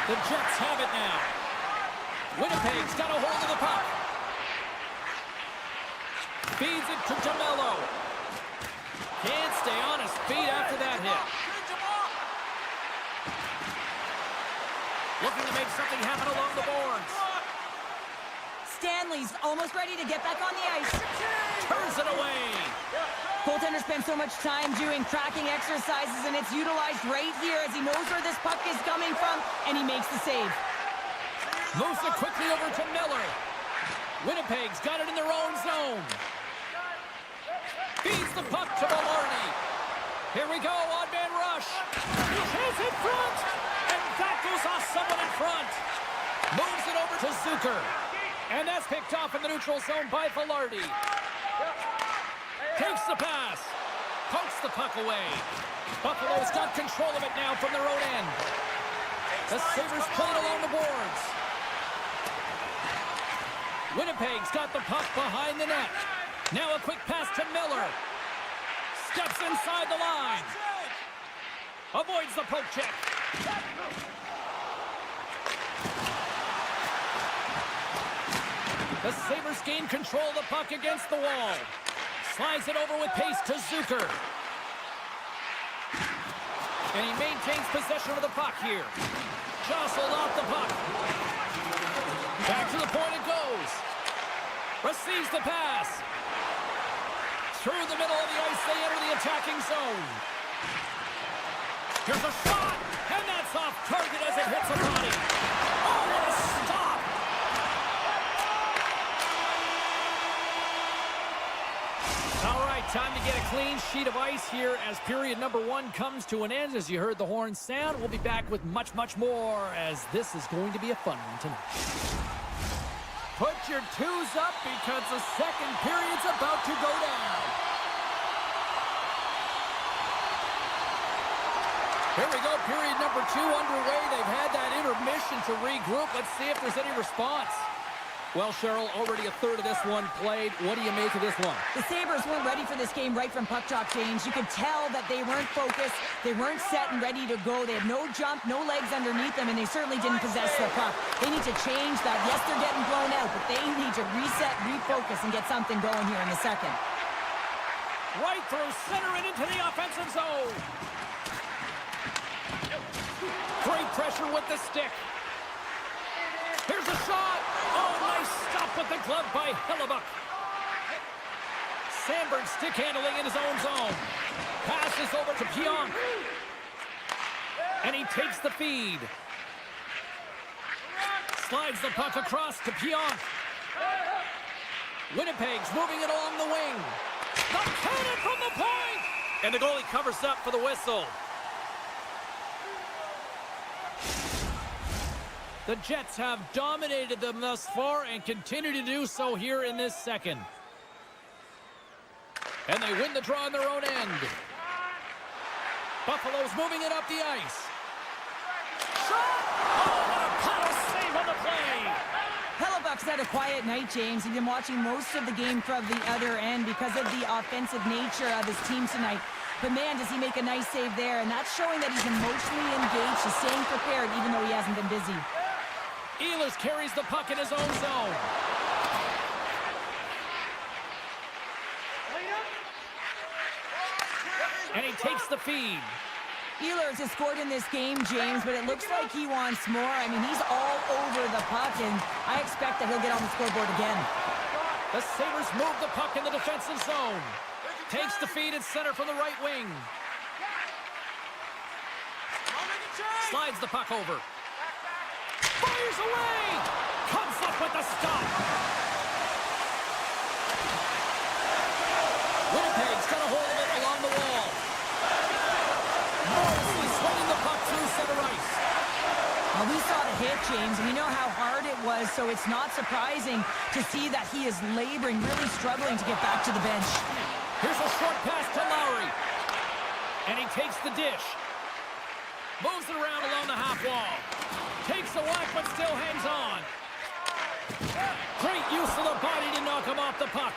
The Jets have it now. Winnipeg's got a hold of the puck. Feeds it to DeMello. Can't stay on his feet after that hit. Looking to make something happen along the boards. Stanley's almost ready to get back on the ice. Turns it away. Goaltender spends so much time doing tracking exercises, and it's utilized right here as he knows where this puck is coming from, and he makes the save. Moves it quickly over to Miller. Winnipeg's got it in their own zone. Feeds the puck to Velarde. Here we go, odd-man rush. He's in front, and that goes off someone in front. Moves it over to Zucker. And that's picked off in the neutral zone by Velarde. Takes the pass. Pokes the puck away. Buffalo's got control of it now from their own end. The Sabres play it along the boards. Winnipeg's got the puck behind the net. Now a quick pass to Miller. Steps inside the line. Avoids the poke check. The Sabres gain control of the puck against the wall. Slides it over with pace to Zucker. And he maintains possession of the puck here. Jostled off the puck. Back to the point it goes. Receives the pass. Through the middle of the ice, they enter the attacking zone. Here's a shot, and that's off target as it hits a body. Oh, what a stop! All right, time to get a clean sheet of ice here as period number 1 comes to an end. As you heard the horn sound, we'll be back with much, much more as this is going to be a fun one tonight. Put your twos up because the second period's about to go down. Here we go, period number 2 underway. They've had that intermission to regroup. Let's see if there's any response. Well, Cheryl, already a third of this one played. What do you make of this one? The Sabres weren't ready for this game right from puck drop, James. You could tell that they weren't focused. They weren't set and ready to go. They had no jump, no legs underneath them, and they certainly didn't possess the puck. They need to change that. Yes, they're getting blown out, but they need to reset, refocus, and get something going here in the second. Right through center and into the offensive zone. Great pressure with the stick. Here's a shot. Oh, nice stop with the glove by Hellebuck. Sandberg stick handling in his own zone. Passes over to Pionk. And he takes the feed. Slides the puck across to Pionk. Winnipeg's moving it along the wing. The cannon from the point! And the goalie covers up for the whistle. The Jets have dominated them thus far and continue to do so here in this second. And they win the draw on their own end. Buffalo's moving it up the ice. Shot! Oh, what a power save on the play! Hellebuck's had a quiet night, James. He's been watching most of the game from the other end because of the offensive nature of his team tonight. But man, does he make a nice save there, and that's showing that he's emotionally engaged. He's staying prepared even though he hasn't been busy. Ehlers carries the puck in his own zone. And he takes the feed. Ehlers has scored in this game, James, but it looks like he wants more. I mean, he's all over the puck, and I expect that he'll get on the scoreboard again. The Sabres move the puck in the defensive zone. Takes the feed at center from the right wing. Slides the puck over. Fires away! Comes up with the stop! Winnipeg's got a hold of it along the wall. Morrissey swinging the puck through center ice. Well, we saw the hit, James, and we know how hard it was, so it's not surprising to see that he is laboring, really struggling to get back to the bench. Here's a short pass to Lowry. And he takes the dish. Moves it around along the half wall. Takes a whack, but still hangs on. Great use of the body to knock him off the puck.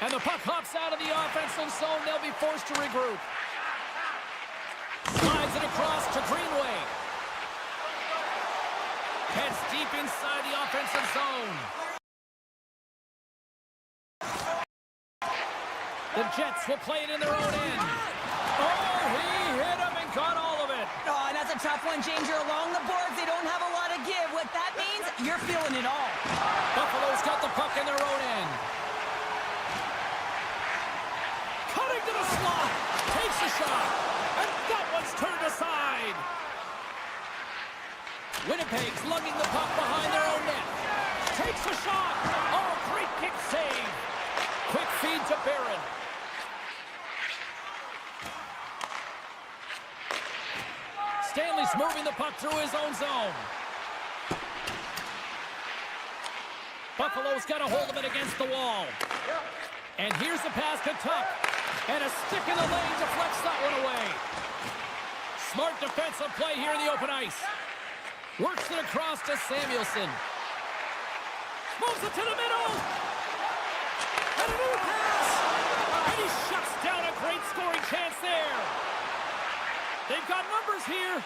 And the puck hops out of the offensive zone. They'll be forced to regroup. Slides it across to Greenway. Heads deep inside the offensive zone. The Jets will play it in their own end. Oh, he hit him and got all of it. Oh, and that's a tough one, James. You're along the boards. They don't have a lot of give. What that means, you're feeling it all. Buffalo's got the puck in their own end. Cutting to the slot. Takes a shot. And that one's turned aside. Winnipeg's lugging the puck behind their own net. Takes a shot. Oh, great kick save. Quick feed to Barron. Stanley's moving the puck through his own zone. Buffalo's got a hold of it against the wall. And here's the pass to Tuck. And a stick in the lane deflects that one away. Smart defensive play here in the open ice. Works it across to Samuelson. Moves it to the middle. And a new pass. And he shuts down a great scoring chance there. They've got numbers here.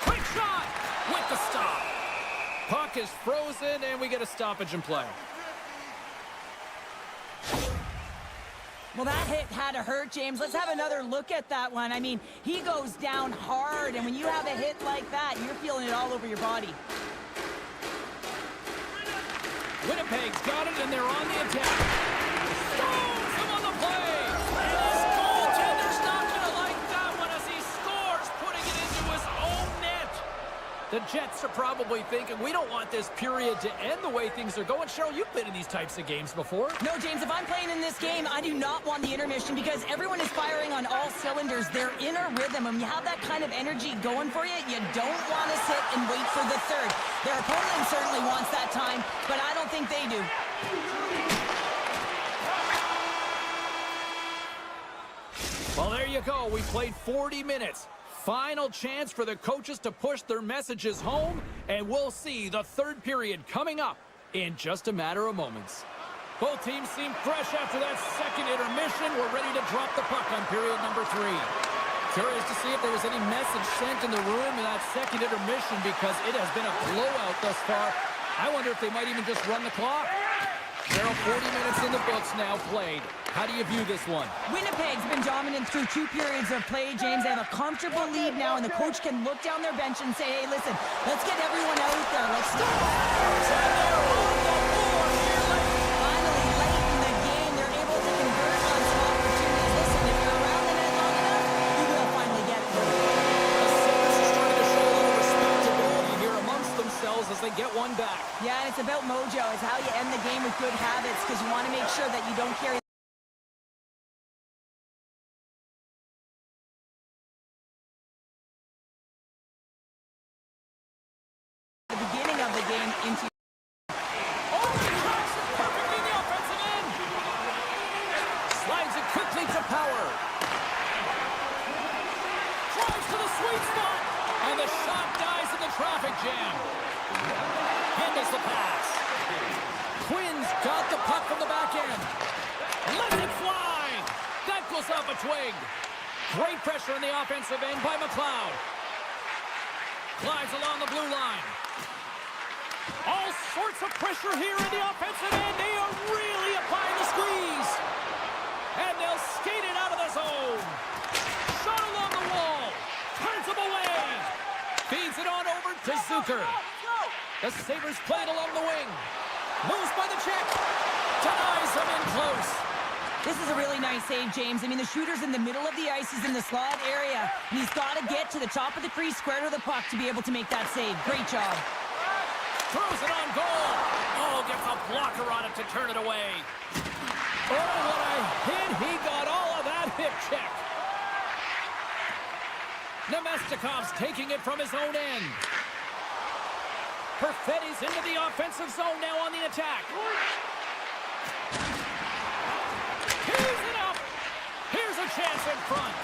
Quick shot with the stop. Puck is frozen, and we get a stoppage in play. Well, that hit had to hurt, James. Let's have another look at that one. I mean, he goes down hard, and when you have a hit like that, you're feeling it all over your body. Winnipeg's got it, and they're on the attack. Stones him on the play. And his goaltender's not going to like that one as he scores, putting it into his own net. The Jets are probably thinking, we don't want this period to end the way things are going. Cheryl, you've been in these types of games before. No, James, if I'm playing in this game, I do not want the intermission because everyone is firing on all cylinders. They're in a rhythm. And when you have that kind of energy going for you, you don't want to sit and wait for the third. Their opponent certainly wants that time, but I don't think they do. Well, there you go. We played 40 minutes. Final chance for the coaches to push their messages home, and we'll see the third period coming up in just a matter of moments. Both teams seem fresh after that second intermission. We're ready to drop the puck on period number 3. Curious to see if there was any message sent in the room in that second intermission because it has been a blowout thus far. I wonder if they might even just run the clock. Cheryl, 40 minutes in the books now played. How do you view this one? Winnipeg's been dominant through 2 periods of play, James. They have a comfortable lead now, and the coach can look down their bench and say, hey, listen, let's get everyone out there. Let's start. Finally, late in the game, they're able to convert on some opportunities. Listen, if you're around the net long enough, you will finally get it. The Sabres are starting to show a little respectability here amongst themselves as they get one back. Yeah, and it's about mojo. It's how you end the game with good habits because you want to make sure that you don't carry the beginning of the game into... Oh, he drops it perfectly in the offensive end. Slides it quickly to Power. Drives to the sweet spot. And the shot dies in the traffic jam. Handles the pass. Quinn's got the puck from the back end. Lets it fly. That goes off a twig. Great pressure in the offensive end by McLeod. Glides along the blue line. All sorts of pressure here in the offensive end. They are really applying the squeeze. And they'll skate it out of the zone. Shot along the wall. Turns him away. Feeds it on over to Zucker. The Sabres play it along the wing. Moves by the check. Denies him in close. This is a really nice save, James. I mean, the shooter's in the middle of the ice. He's in the slot area. And he's got to get to the top of the crease, square to the puck to be able to make that save. Great job. Throws it on goal. Oh, gets a blocker on it to turn it away. Oh, what a hit. He got all of that hip check. Nemestikov's taking it from his own end. Perfetti's into the offensive zone now on the attack. He's it up. Here's a chance in front.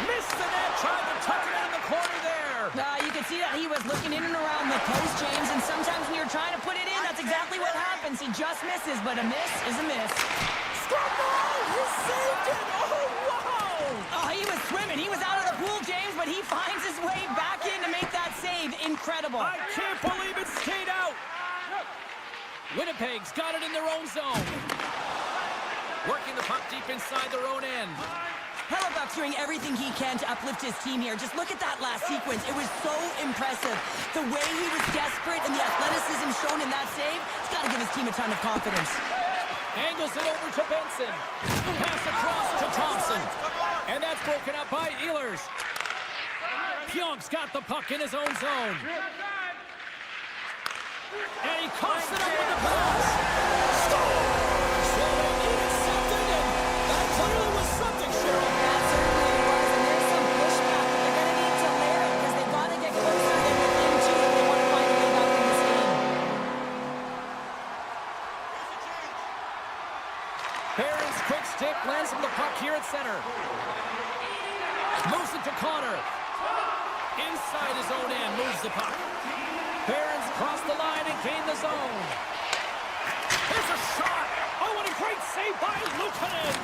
Missed the net, tried to tuck it in the corner there. You can see that he was looking in and around the post, James, and sometimes when you're trying to put it in, that's exactly what happens. He just misses, but a miss is a miss. Scramble! He saved it! Oh, wow! Oh, he was swimming. He was out of the pool, James, but he finds his way back in to make that save. Incredible. I can't believe it stayed out. Winnipeg's got it in their own zone. Working the puck deep inside their own end. Hellebuck's doing everything he can to uplift his team here. Just look at that last sequence. It was so impressive. The way he was desperate and the athleticism shown in that save, it's got to give his team a ton of confidence. Angles it over to Benson. Pass across to Thompson. And that's broken up by Ehlers. Pionk's got the puck in his own zone. And he coughs it up with the pass. Score! So they needed something, and that clearly was something, Cheryl. That certainly was, and there's some pushback, but they're going to need to layer it because they've got to get closer than within two if they want to find a way back in this game. Barron's quick stick lands him the puck here at center. Moves it to Connor. Inside his own end, moves the puck. Barron's crossed the line and gained the zone. Here's a shot. Oh, what a great save by Luukkonen.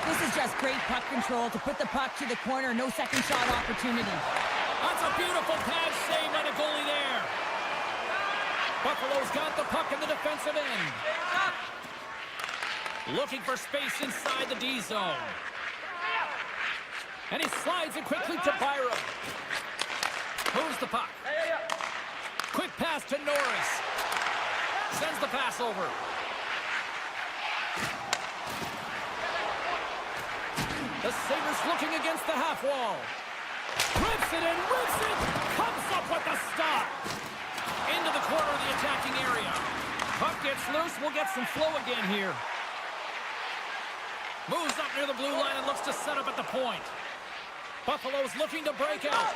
This is just great puck control to put the puck to the corner. No second shot opportunity. That's a beautiful pad save by the goalie there. Buffalo's got the puck in the defensive end. Looking for space inside the D zone. And he slides it quickly to Byram. Moves the puck. Quick pass to Norris. Sends the pass over. The Sabres looking against the half wall. Rips it and rips it. Comes up with the stop. Into the corner of the attacking area. Puck gets loose. We'll get some flow again here. Moves up near the blue line and looks to set up at the point. Buffalo's looking to break out.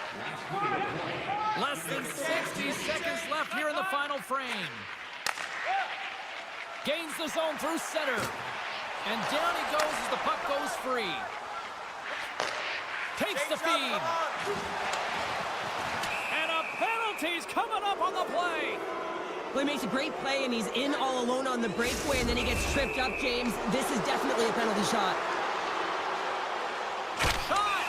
Less than 60 seconds left here in the final frame. Gains the zone through center. And down he goes as the puck goes free. Takes the feed. And a penalty's coming up on the play. Well, he makes a great play, and he's in all alone on the breakaway, and then he gets tripped up, James. This is definitely a penalty shot.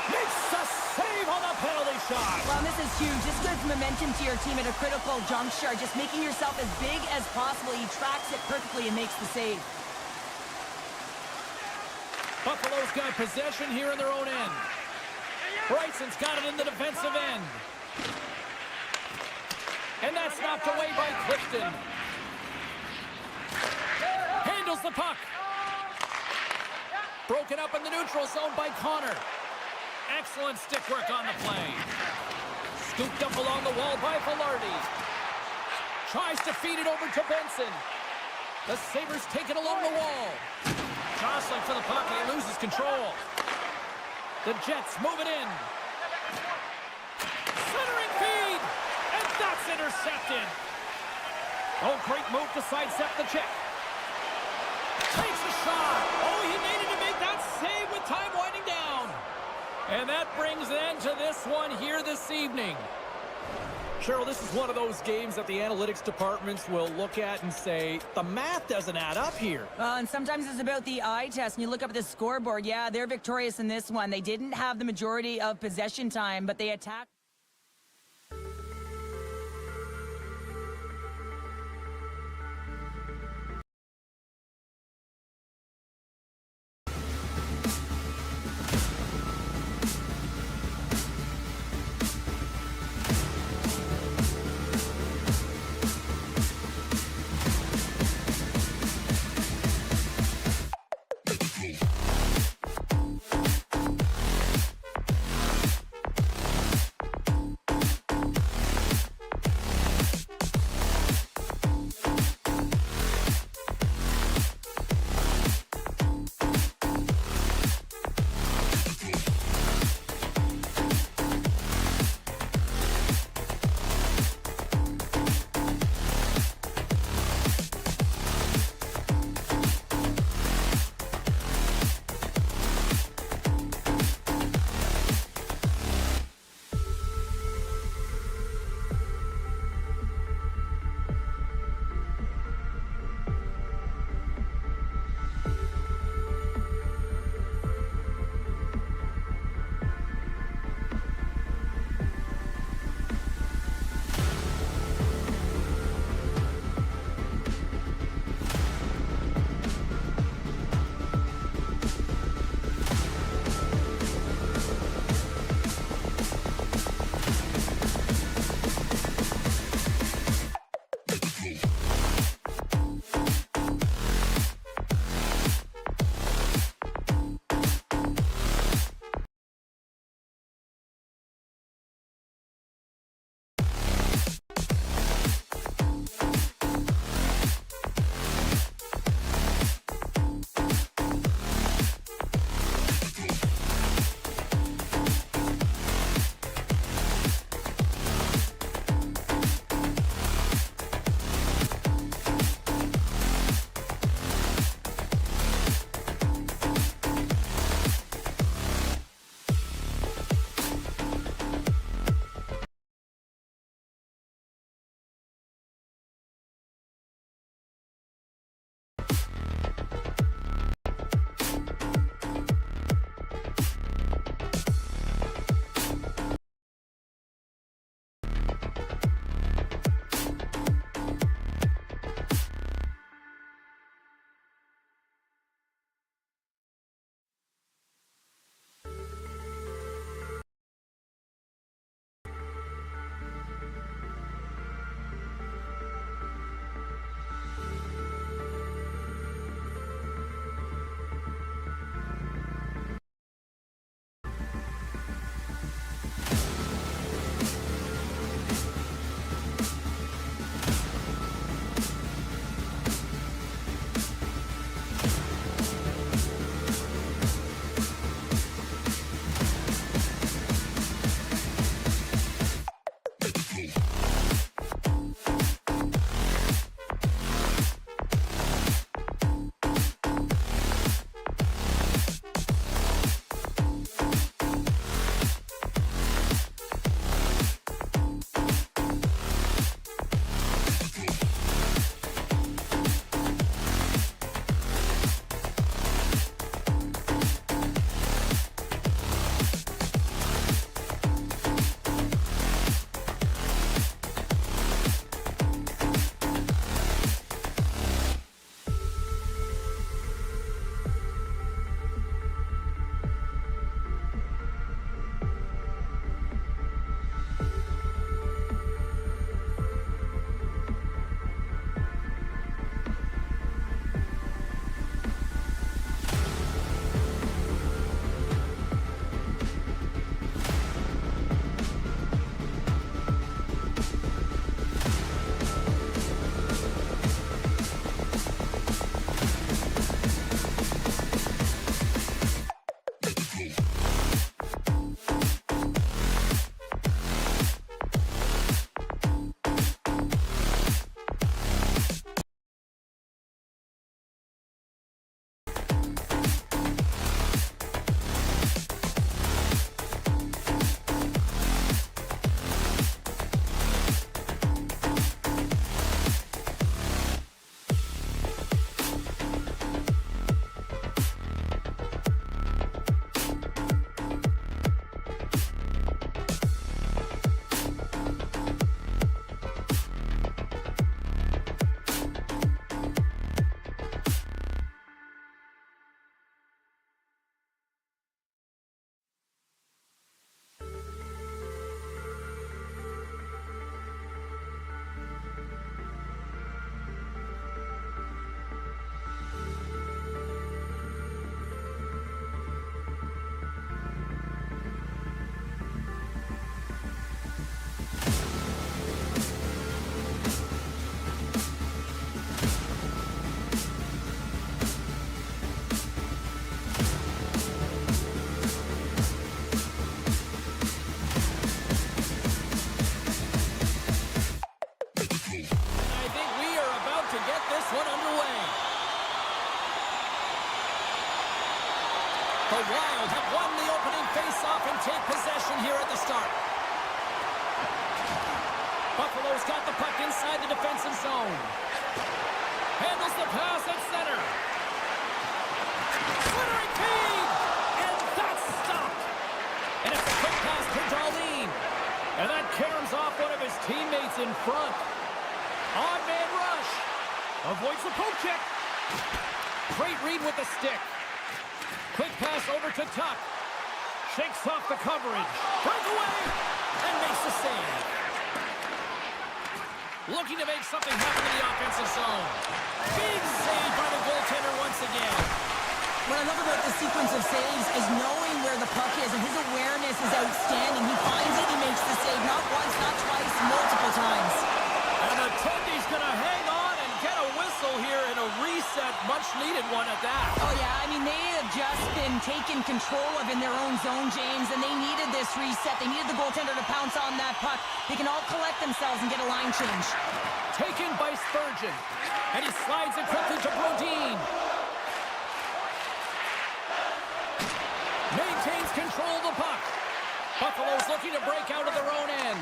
Makes a save on the penalty shot. Well, this is huge. This gives momentum to your team at a critical juncture. Just making yourself as big as possible. He tracks it perfectly and makes the save. Buffalo's got possession here in their own end. Bryson's got it in the defensive end. And that's knocked away by Clifton. Handles the puck. Broken up in the neutral zone by Connor. Excellent stick work on the play. Scooped up along the wall by Velarde. Tries to feed it over to Benson. The Sabres take it along the wall. Jostling for the puck and he loses control. The Jets move it in. Centering feed. And that's intercepted. Oh, great move to sidestep the check. Takes a shot. Oh, he needed to make that save with time winding down. And that brings an end to this one here this evening. Cheryl, this is one of those games that the analytics departments will look at and say, the math doesn't add up here. And sometimes it's about the eye test, and you look up at the scoreboard. Yeah, they're victorious in this one. They didn't have the majority of possession time, but they attacked. to get this one underway. The Wild have won the opening face-off and take possession here at the start. Buffalo's got the puck inside the defensive zone. Handles the pass at center. Centering feed! And that's stopped. And it's a quick pass to Darlene. And that caroms off one of his teammates in front. Odd man rush. Avoids the poke check. Great read with the stick. Quick pass over to Tuck. Shakes off the coverage. Breakaway. And makes the save. Looking to make something happen in the offensive zone. Big save by the goaltender once again. What I love about the sequence of saves is knowing where the puck is, and his awareness is outstanding. He finds it, he makes the save, not once, not twice, multiple times. And the Tendy's going to hang on and get a whistle here in a reset, much-needed one at that. Oh, yeah, I mean, they have just been taken control of in their own zone, James, and they needed this reset. They needed the goaltender to pounce on that puck. They can all collect themselves and get a line change. Taken by Spurgeon, and he slides it quickly to Brodin. Maintains control of the puck. Buffalo's looking to break out of their own end.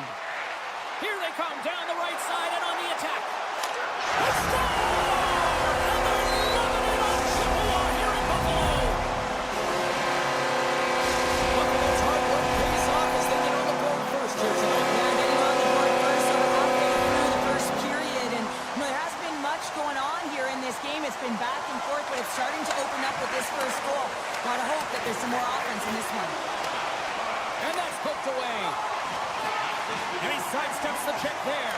Here they come down the right side and on the attack. They score! And they're loving it on Chippewa here in Buffalo. Buffalo's hard work pays off as they get on the board first here tonight. Yeah, getting on the board first, so we're halfway through the first period. And there hasn't been much going on here in this game. It's been back and forth, but it's starting to open up with this first goal. Gotta hope that there's some more offense in this one. And that's poked away. And he sidesteps the check there.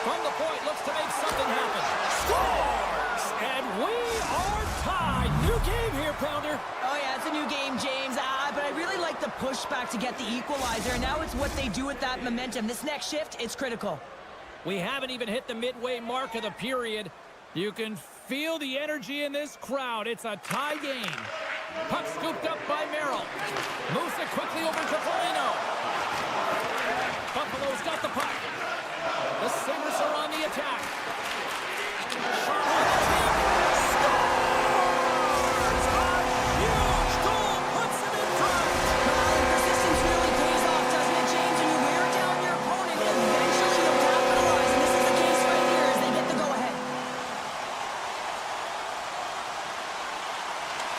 From the point, looks to make something happen. Scores! And we are tied. New game here, Pounder. Oh, yeah, it's a new game, James. But I really like the pushback to get the equalizer. And now it's what they do with that momentum. This next shift, it's critical. We haven't even hit the midway mark of the period. You can feel the energy in this crowd. It's a tie game. Puck scooped up by Merrill. Moves it quickly over to Foligno. Buffalo's got the puck. The Sabres are on the attack. Sharp on the tip. Scores! A huge goal puts him in front. And persistence really pays off, doesn't it, James? When you wear down your opponent, eventually you'll capitalize. And this is the case right here as they get the go-ahead.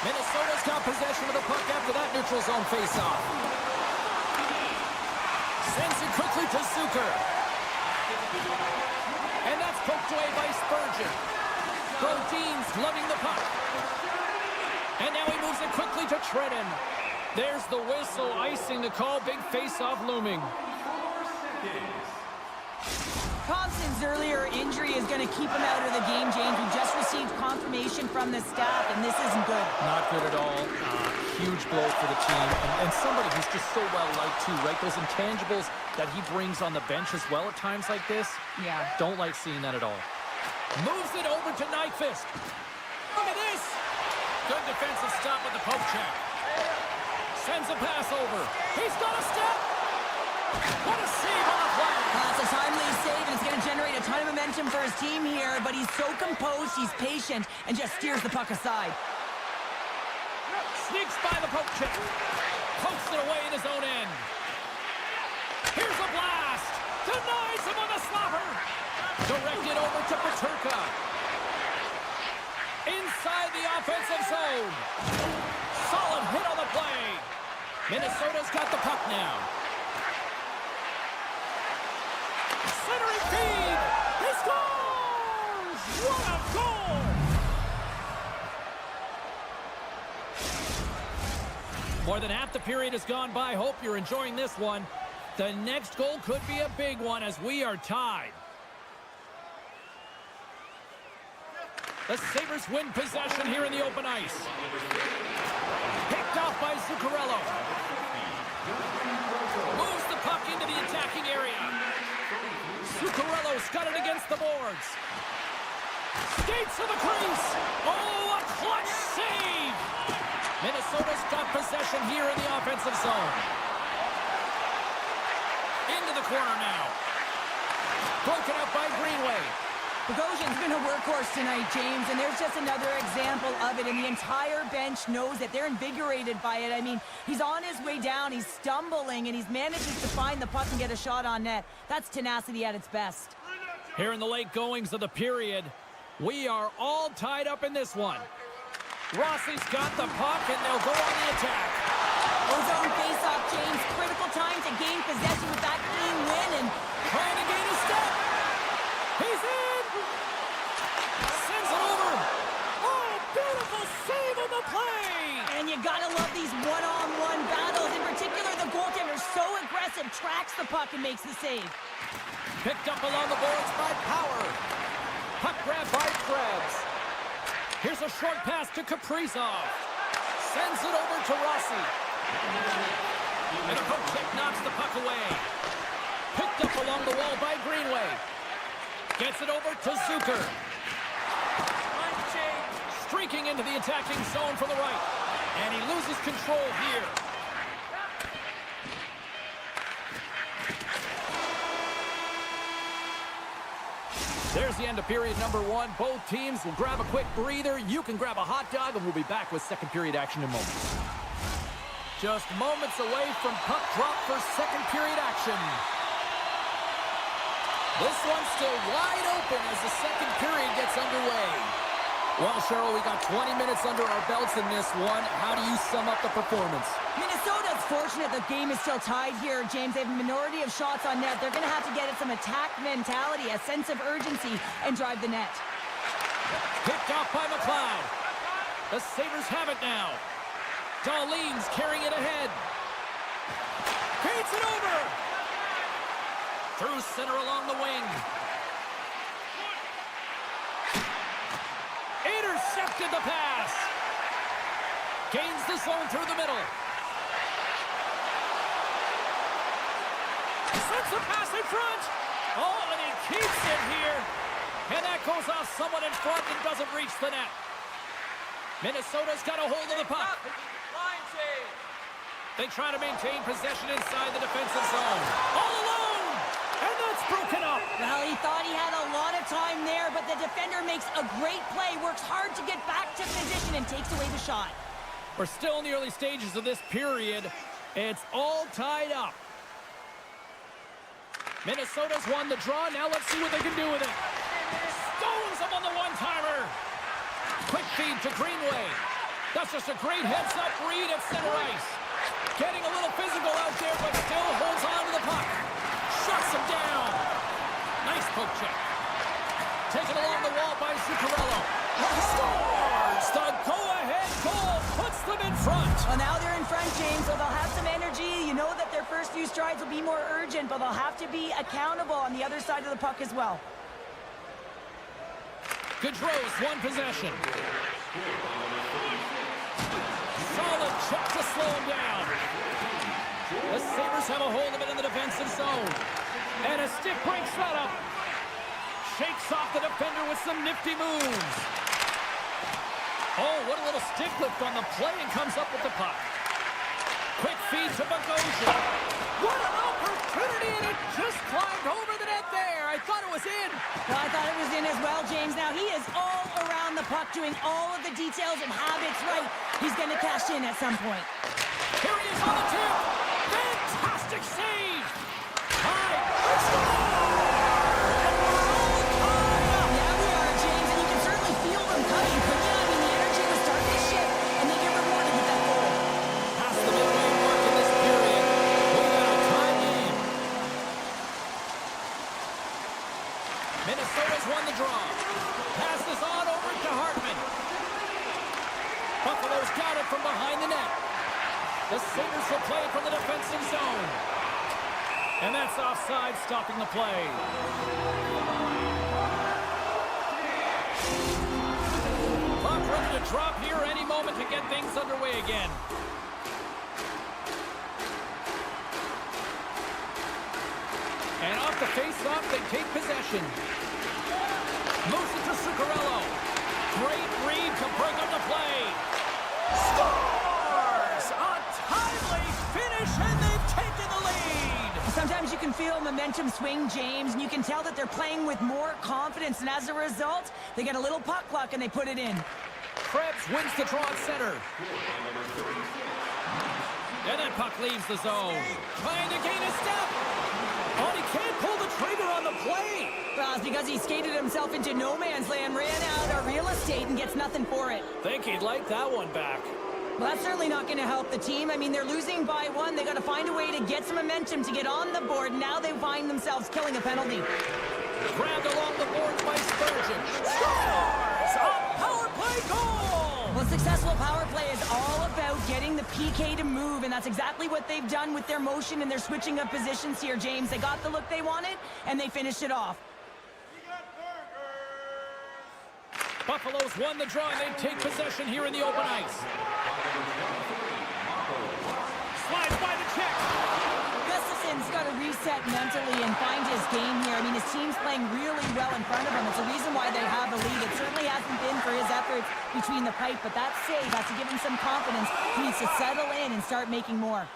Minnesota's got possession of the puck after that neutral zone faceoff. Sends it quickly to Zucker. And that's poked away by Spurgeon. Brodin's gloving the puck. And now he moves it quickly to Trenton. There's the whistle, icing the call. Big face-off looming. Thompson's earlier injury is going to keep him out of the game, James. We just received confirmation from the staff, and this isn't good. Not good at all. Huge blow for the team. And somebody who's just so well-liked, too, right? Those intangibles that he brings on the bench as well at times like this. Yeah. Don't like seeing that at all. Moves it over to Nyquist. Look at this. Good defensive stop with the poke check. Sends a pass over. He's got a step. What a save on the play. It's a timely save, and it's going to generate a ton of momentum for his team here, but he's so composed, he's patient, and just steers the puck aside. Sneaks by the poke check. Pokes it away in his own end. Here's a blast. Denies him on the slapper. Directed over to Peterka. Inside the offensive zone. Solid hit on the play. Minnesota's got the puck now. Centering feed. He scores! What a goal! More than half the period has gone by. Hope you're enjoying this one. The next goal could be a big one as we are tied. The Sabres win possession here in the open ice. Picked off by Zuccarello. Moves the puck into the attacking area. Zuccarello's got it against the boards. Skates to the crease. Oh, a clutch save. Minnesota's got possession here in the offensive zone. Into the corner now. Broken up by Greenway. Bogosian's been a workhorse tonight, James, and there's just another example of it, and the entire bench knows it. They're invigorated by it. I mean, he's on his way down, he's stumbling, and he's manages to find the puck and get a shot on net. That's tenacity at its best. Here in the late goings of the period, we are all tied up in this one. Rossi's got the puck, and they'll go on the attack. Ozone face-off, James. Critical time to gain possession with that clean win, and Trying to gain a step. He's in. Sends it over. Oh, beautiful save on the play. and you gotta love these one-on-one battles. In particular, the goaltender so aggressive, tracks the puck and makes the save. Picked up along the boards by Power. Puck grab by Krebs. Here's a short pass to Kaprizov. Sends it over to Rossi. And a poke check knocks the puck away. Picked up along the wall by Greenway. Gets it over to Zucker. Streaking into the attacking zone from the right. And he loses control here. There's the end of period number one. Both teams will grab a quick breather. You can grab a hot dog, and we'll be back with second period action in moments. Just moments away from puck drop for second period action. This one's still wide open as the second period gets underway. Well, Cheryl, we got 20 minutes under our belts in this one. How do you sum up the performance? Minnesota's fortunate the game is still tied here, James. They have a minority of shots on net. They're going to have to get at some attack mentality, a sense of urgency, and drive the net. Picked off by McLeod. The Sabres have it now. Darlene's carrying it ahead. Feeds it over. Through center along the wing. Intercepted the pass. Gains the zone through the middle. Sends the pass in front. Oh, and he keeps it here. And that goes off someone in front and doesn't reach the net. Minnesota's got a hold of the puck. They try to maintain possession inside the defensive zone. All alone! And that's broken up. Well, he thought he had a lot of time there, but the defender makes a great play, works hard to get back to position, and takes away the shot. We're still in the early stages of this period. It's all tied up. Minnesota's won the draw. Now let's see what they can do with it. Stones him on the one-timer. Quick feed to Greenway. That's just a great heads-up read at center ice. Getting a little physical out there, but still holds on to the puck. Shuts him down. Nice poke check. Taken along the wall by Zuccarello. Scores! The go-ahead goal puts them in front. Well, now they're in front, James, so they'll have some energy. You know that their first few strides will be more urgent, but they'll have to be accountable on the other side of the puck as well. Gaudreau's one possession. Solid check to slow him down. The Sabres have a hold of it in the defensive zone. And a stick breaks that up. Shakes off the defender with some nifty moves. Oh, what a little stick lift on the play, and comes up with the puck. Quick feed to Bogosian. What an opportunity, and it just climbed over the net there. I thought it was in. Well, I thought it was in as well, James. Now, he is all around the puck, doing all of the details and habits right. He's going to cash in at some point. Here he is on the tip. Fantastic save. High. Yeah, we are, James, and you can certainly feel them coming. But yeah, I mean, the energy was starting to shift, and they get rewarded with that goal. Past the midway mark in this period. We got a tie game. Minnesota's won the draw. Passes on over to Hartman. Buffalo's got it from behind the net. The Sabres will play it from the defensive zone. And that's offside, stopping the play. Clock ready to drop here any moment to get things underway again. And off the face-off, they take possession. Moves it to Zuccarello. Great read to break up the play. Scores! A timely finish, and they've taken the lead. Sometimes you can feel momentum swing, James, and you can tell that they're playing with more confidence, and as a result, they get a little puck luck and they put it in. Krebs wins the draw at center. And that puck leaves the zone. Trying to gain a step. Oh, he can't pull the trigger on the play. Well, it's because he skated himself into no man's land, ran out of real estate, and gets nothing for it. Think he'd like that one back. Well, that's certainly not going to help the team. I mean, they're losing by one. They got to find a way to get some momentum to get on the board. Now they find themselves killing a penalty. Grabbed along the boards by Spurgeon. Scores! A power play goal! Well, successful power play is all about getting the PK to move, and that's exactly what they've done with their motion and their switching of positions here, James. They got the look they wanted, and they finished it off. Buffalo's won the draw, and they take possession here in the open ice. Slides by the check. Gustafson's got to reset mentally and find his game here. I mean, his team's playing really well in front of him. It's a reason why they have the lead. It certainly hasn't been for his efforts between the pipe, but that save has to give him some confidence. He needs to settle in and start making more.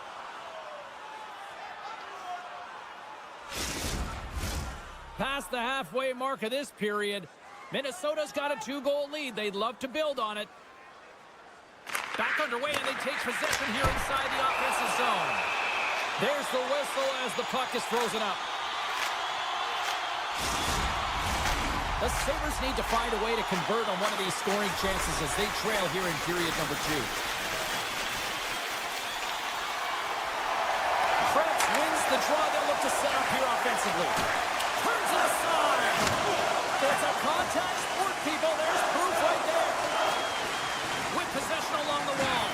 Past the halfway mark of this period, Minnesota's got a 2-goal lead. They'd love to build on it. Back underway, and they take possession here inside the offensive zone. There's the whistle as the puck is frozen up. The Sabres need to find a way to convert on one of these scoring chances as they trail here in period number 2. Krebs wins the draw. They'll look to set up here offensively. Turns it aside. It's a contact sport, people. There's proof right there. With possession along the wall.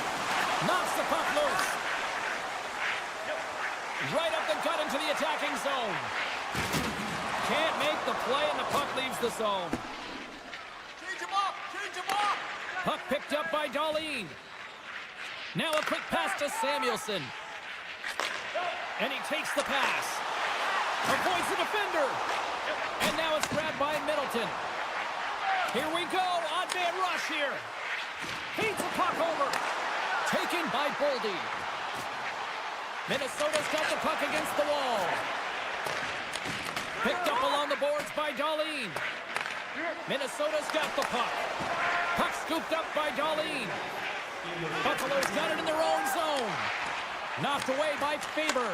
Knocks the puck loose. Right up the gut into the attacking zone. Can't make the play, and the puck leaves the zone. Change him up! Change him up! Puck picked up by Dahlin. Now a quick pass to Samuelson. And he takes the pass. Avoids the defender. And now it's grabbed by Middleton. Here we go. Odd man rush here. Feeds the puck over. Taken by Boldy. Minnesota's got the puck against the wall. Picked up along the boards by Dahlin. Minnesota's got the puck. Puck scooped up by Dahlin. Buffalo's got it in their own zone. Knocked away by Faber.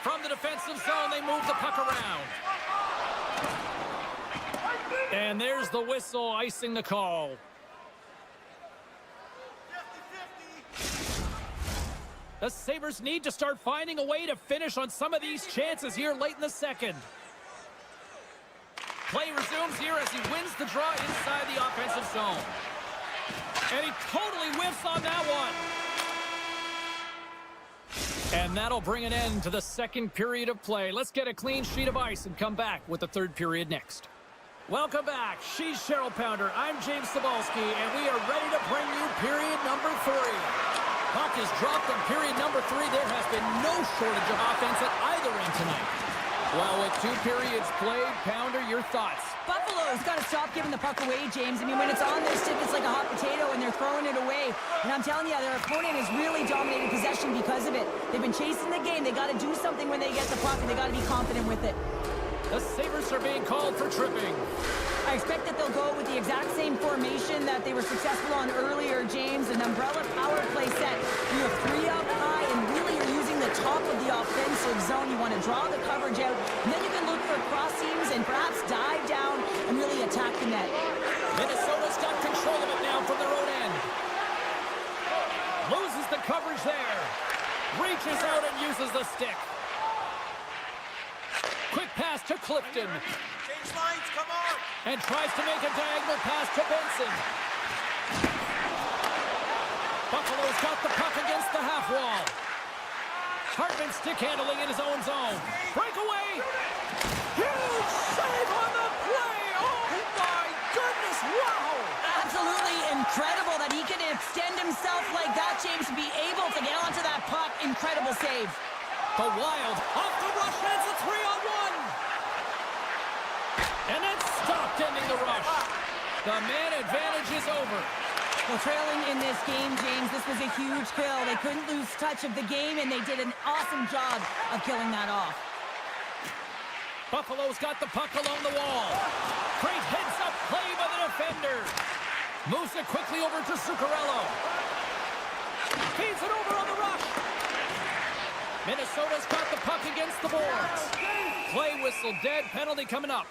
From the defensive zone, they move the puck around. And there's the whistle, icing the call. The Sabres need to start finding a way to finish on some of these chances here late in the second. Play resumes here as he wins the draw inside the offensive zone. And he totally whiffs on that one. And that'll bring an end to the second period of play. Let's get a clean sheet of ice and come back with the third period next. Welcome back. She's Cheryl Pounder. I'm James Cebulski, and we are ready to bring you period number 3. Puck is dropped in period number 3. There has been no shortage of offense at either end tonight. Well, with 2 periods played, Pounder, your thoughts? Buffalo's got to stop giving the puck away, James. I mean, when it's on their stick, it's like a hot potato, and they're throwing it away. And I'm telling you, their opponent has really dominated possession because of it. They've been chasing the game. They got to do something when they get the puck, and they got to be confident with it. The Sabres are being called for tripping. I expect that they'll go with the exact same formation that they were successful on earlier, James, an umbrella power play set. You have 3 up high, and really you're using the top of the offensive zone. You want to draw the coverage out, and then you can look for cross seams and perhaps dive down and really attack the net. Minnesota's got control of it now from their own end. Loses the coverage there. Reaches out and uses the stick. Quick pass to Clifton. Change lines, come on! And tries to make a diagonal pass to Benson. Buffalo's got the puck against the half wall. Hartman stick handling in his own zone. Breakaway. Huge save on the play. Oh my goodness, wow. Absolutely incredible that he can extend himself like that, James, to be able to get onto that puck. Incredible save. The Wild off the rush, and it's a 3-on-1. And it's stopped ending the rush. The man advantage is over. Well, trailing in this game, James, this was a huge kill. They couldn't lose touch of the game, and they did an awesome job of killing that off. Buffalo's got the puck along the wall. Great heads-up play by the defender. Moves it quickly over to Zuccarello. Feeds it over on the rush. Minnesota's got the puck against the boards. Play whistle dead, penalty coming up.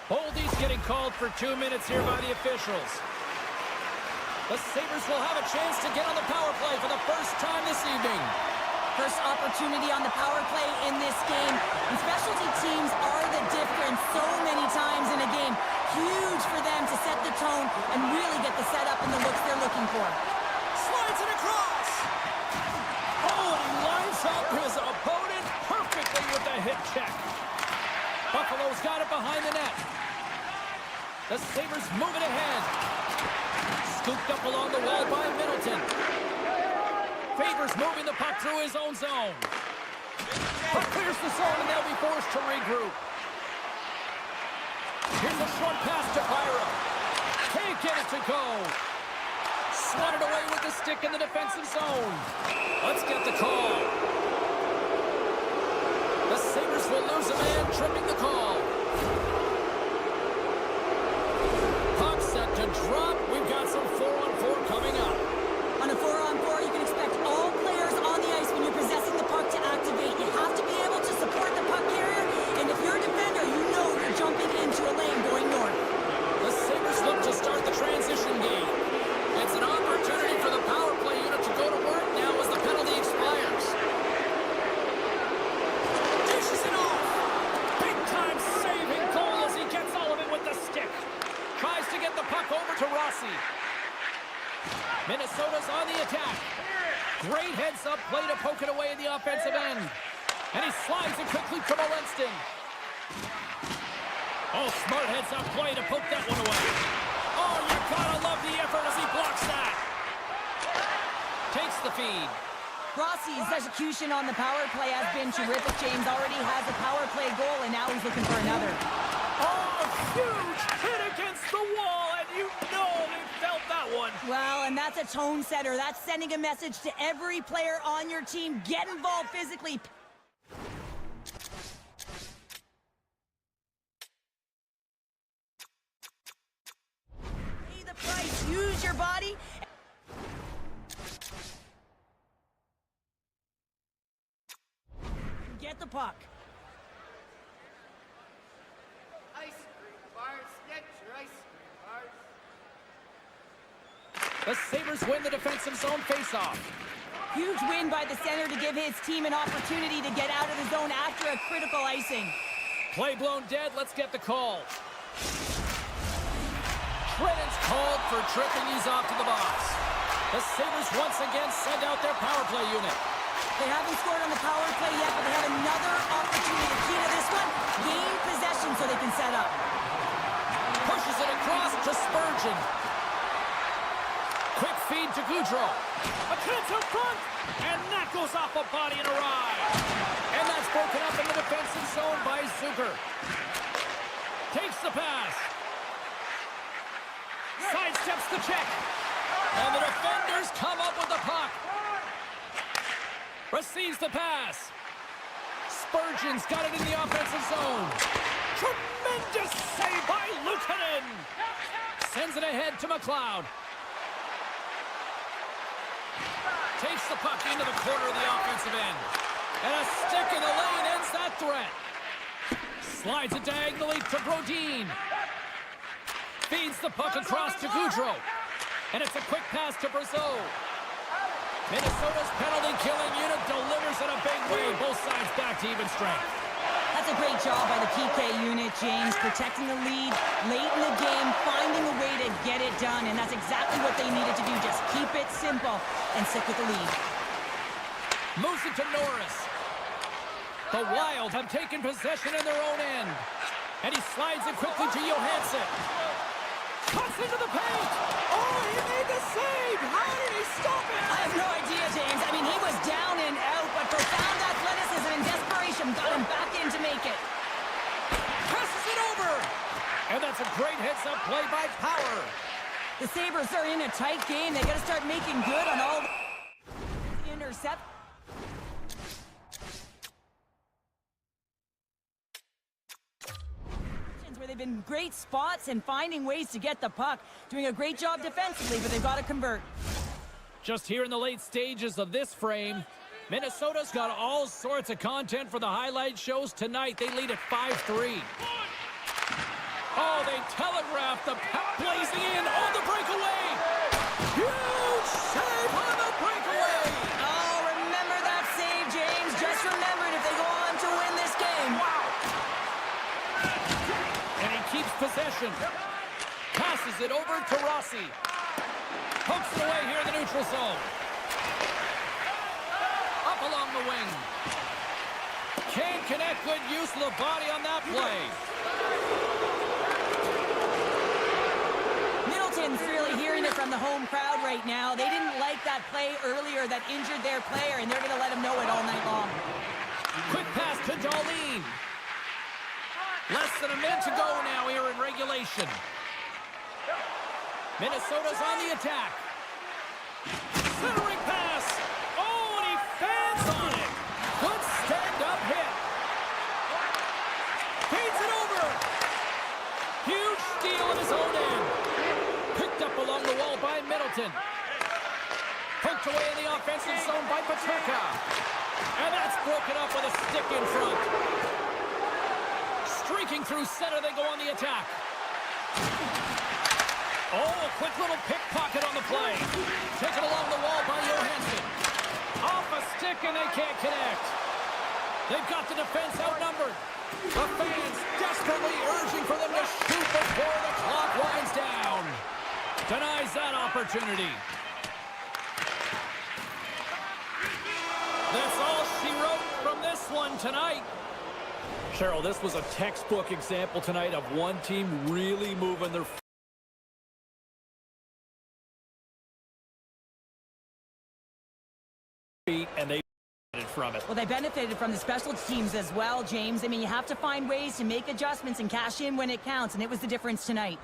Boldy's getting called for 2 minutes here by the officials. The Sabres will have a chance to get on the power play for the first time this evening. First opportunity on the power play in this game. And specialty teams are the difference so many times in a game. Huge for them to set the tone and really get the setup and the looks they're looking for. Slides it across. Oh, and he lines up his opponent perfectly with the hip check. Buffalo's got it behind the net. The Sabres moving ahead. Scooped up along the wall by Middleton. Favors moving the puck through his own zone. Puck clears the zone and they'll be forced to regroup. Here's a short pass to Byram. Can't get it to go. Swatted away with the stick in the defensive zone. Let's get the call. The Sabres will lose a man, tripping the call. Puck set to drop. We've got some 4-on-4 coming up. On a 4-on-4, you can expect all players on the ice when you're possessing the puck to activate. You have to be able to support the puck carrier, and if you're a defender, you know you're jumping into a lane going north. The Sabres look to start the transition game. It's an opportunity for the power play unit to go to work now as the penalty expires. Dishes it off. Big-time saving goal as he gets all of it with the stick. Tries to get the puck over to Rossi. Minnesota's on the attack. Great heads-up play to poke it away in the offensive end. And he slides it quickly to Molenston. Oh, smart heads-up play to poke that one away. Oh, you gotta love the effort as he blocks that. Takes the feed. Rossi's execution on the power play has been terrific. James already has a power play goal, and now he's looking for another. Oh, huge hit against the wall, and you know they felt that one. Well, and that's a tone setter. That's sending a message to every player on your team. Get involved physically. Pay the price. Use your body. Get the puck. Ice cream bars, get your ice cream bars. The Sabres win the defensive zone faceoff. Huge win by the center to give his team an opportunity to get out of the zone after a critical icing. Play blown dead. Let's get the call. Trenin's called for tripping. He's off to the box. The Sabres once again send out their power play unit. They haven't scored on the power play yet, but they have another opportunity. The key to this one, gain possession so they can set up. Pushes it across to Spurgeon. Quick feed to Goudreau. A chance up front, and that goes off a body and a ride. And that's broken up in the defensive zone by Zucker. Takes the pass. Sidesteps the check. And the defenders come up with the puck. Receives the pass. Spurgeon's got it in the offensive zone. Tremendous save by Luukkonen. Sends it ahead to McLeod. Takes the puck into the corner of the offensive end. And a stick in the lane ends that threat. Slides it diagonally to Brodin. Feeds the puck across to Goudreau. And it's a quick pass to Brazeau. Minnesota's penalty-killing unit delivers in a big way. Both sides back to even strength. That's a great job by the PK unit, James, protecting the lead late in the game, finding a way to get it done, and that's exactly what they needed to do. Just keep it simple and stick with the lead. Moves it to Norris. The Wild have taken possession in their own end. And he slides it quickly to Johansson. Cuts into the paint. Oh, he made the save. How did he stop it? I have no idea, James. I mean, he was down and out, but profound athleticism and desperation got him back in to make it. Passes it over. And that's a great heads-up play by Power. The Sabres are in a tight game. They got to start making good on all the intercept. Where they've been great spots and finding ways to get the puck. Doing a great job defensively, but they've got to convert. Just here in the late stages of this frame, Minnesota's got all sorts of content for the highlight shows tonight. They lead at 5-3. Oh, they telegraphed the puck blazing in. Oh, the breakaway! Huge save on the breakaway! Oh, remember that save, James. Just remember it if they go on to win this game. Wow! And he keeps possession. Passes it over to Rossi. Pokes it away here in the neutral zone. Up along the wing. Can't connect. Good use of the body on that play. Middleton's really hearing it from the home crowd right now. They didn't like that play earlier that injured their player, and they're going to let him know it all night long. Quick pass to Darlene. Less than a minute to go now here in regulation. Minnesota's on the attack. Centering pass. Oh, and he fans on it. Good stand-up hit. Feeds it over. Huge steal at his own end. Picked up along the wall by Middleton. Poked away in the offensive zone by Paterka. And that's broken up with a stick in front. Streaking through center, they go on the attack. Oh, a quick little pickpocket on the play. Taken along the wall by Johansson. Off a stick, and they can't connect. They've got the defense outnumbered. The fans desperately urging for them to shoot before the clock winds down. Denies that opportunity. That's all she wrote from this one tonight. Cheryl, this was a textbook example tonight of one team really moving their feet, and they benefited from it. Well, they benefited from the special teams as well, James. I mean, you have to find ways to make adjustments and cash in when it counts, and it was the difference tonight.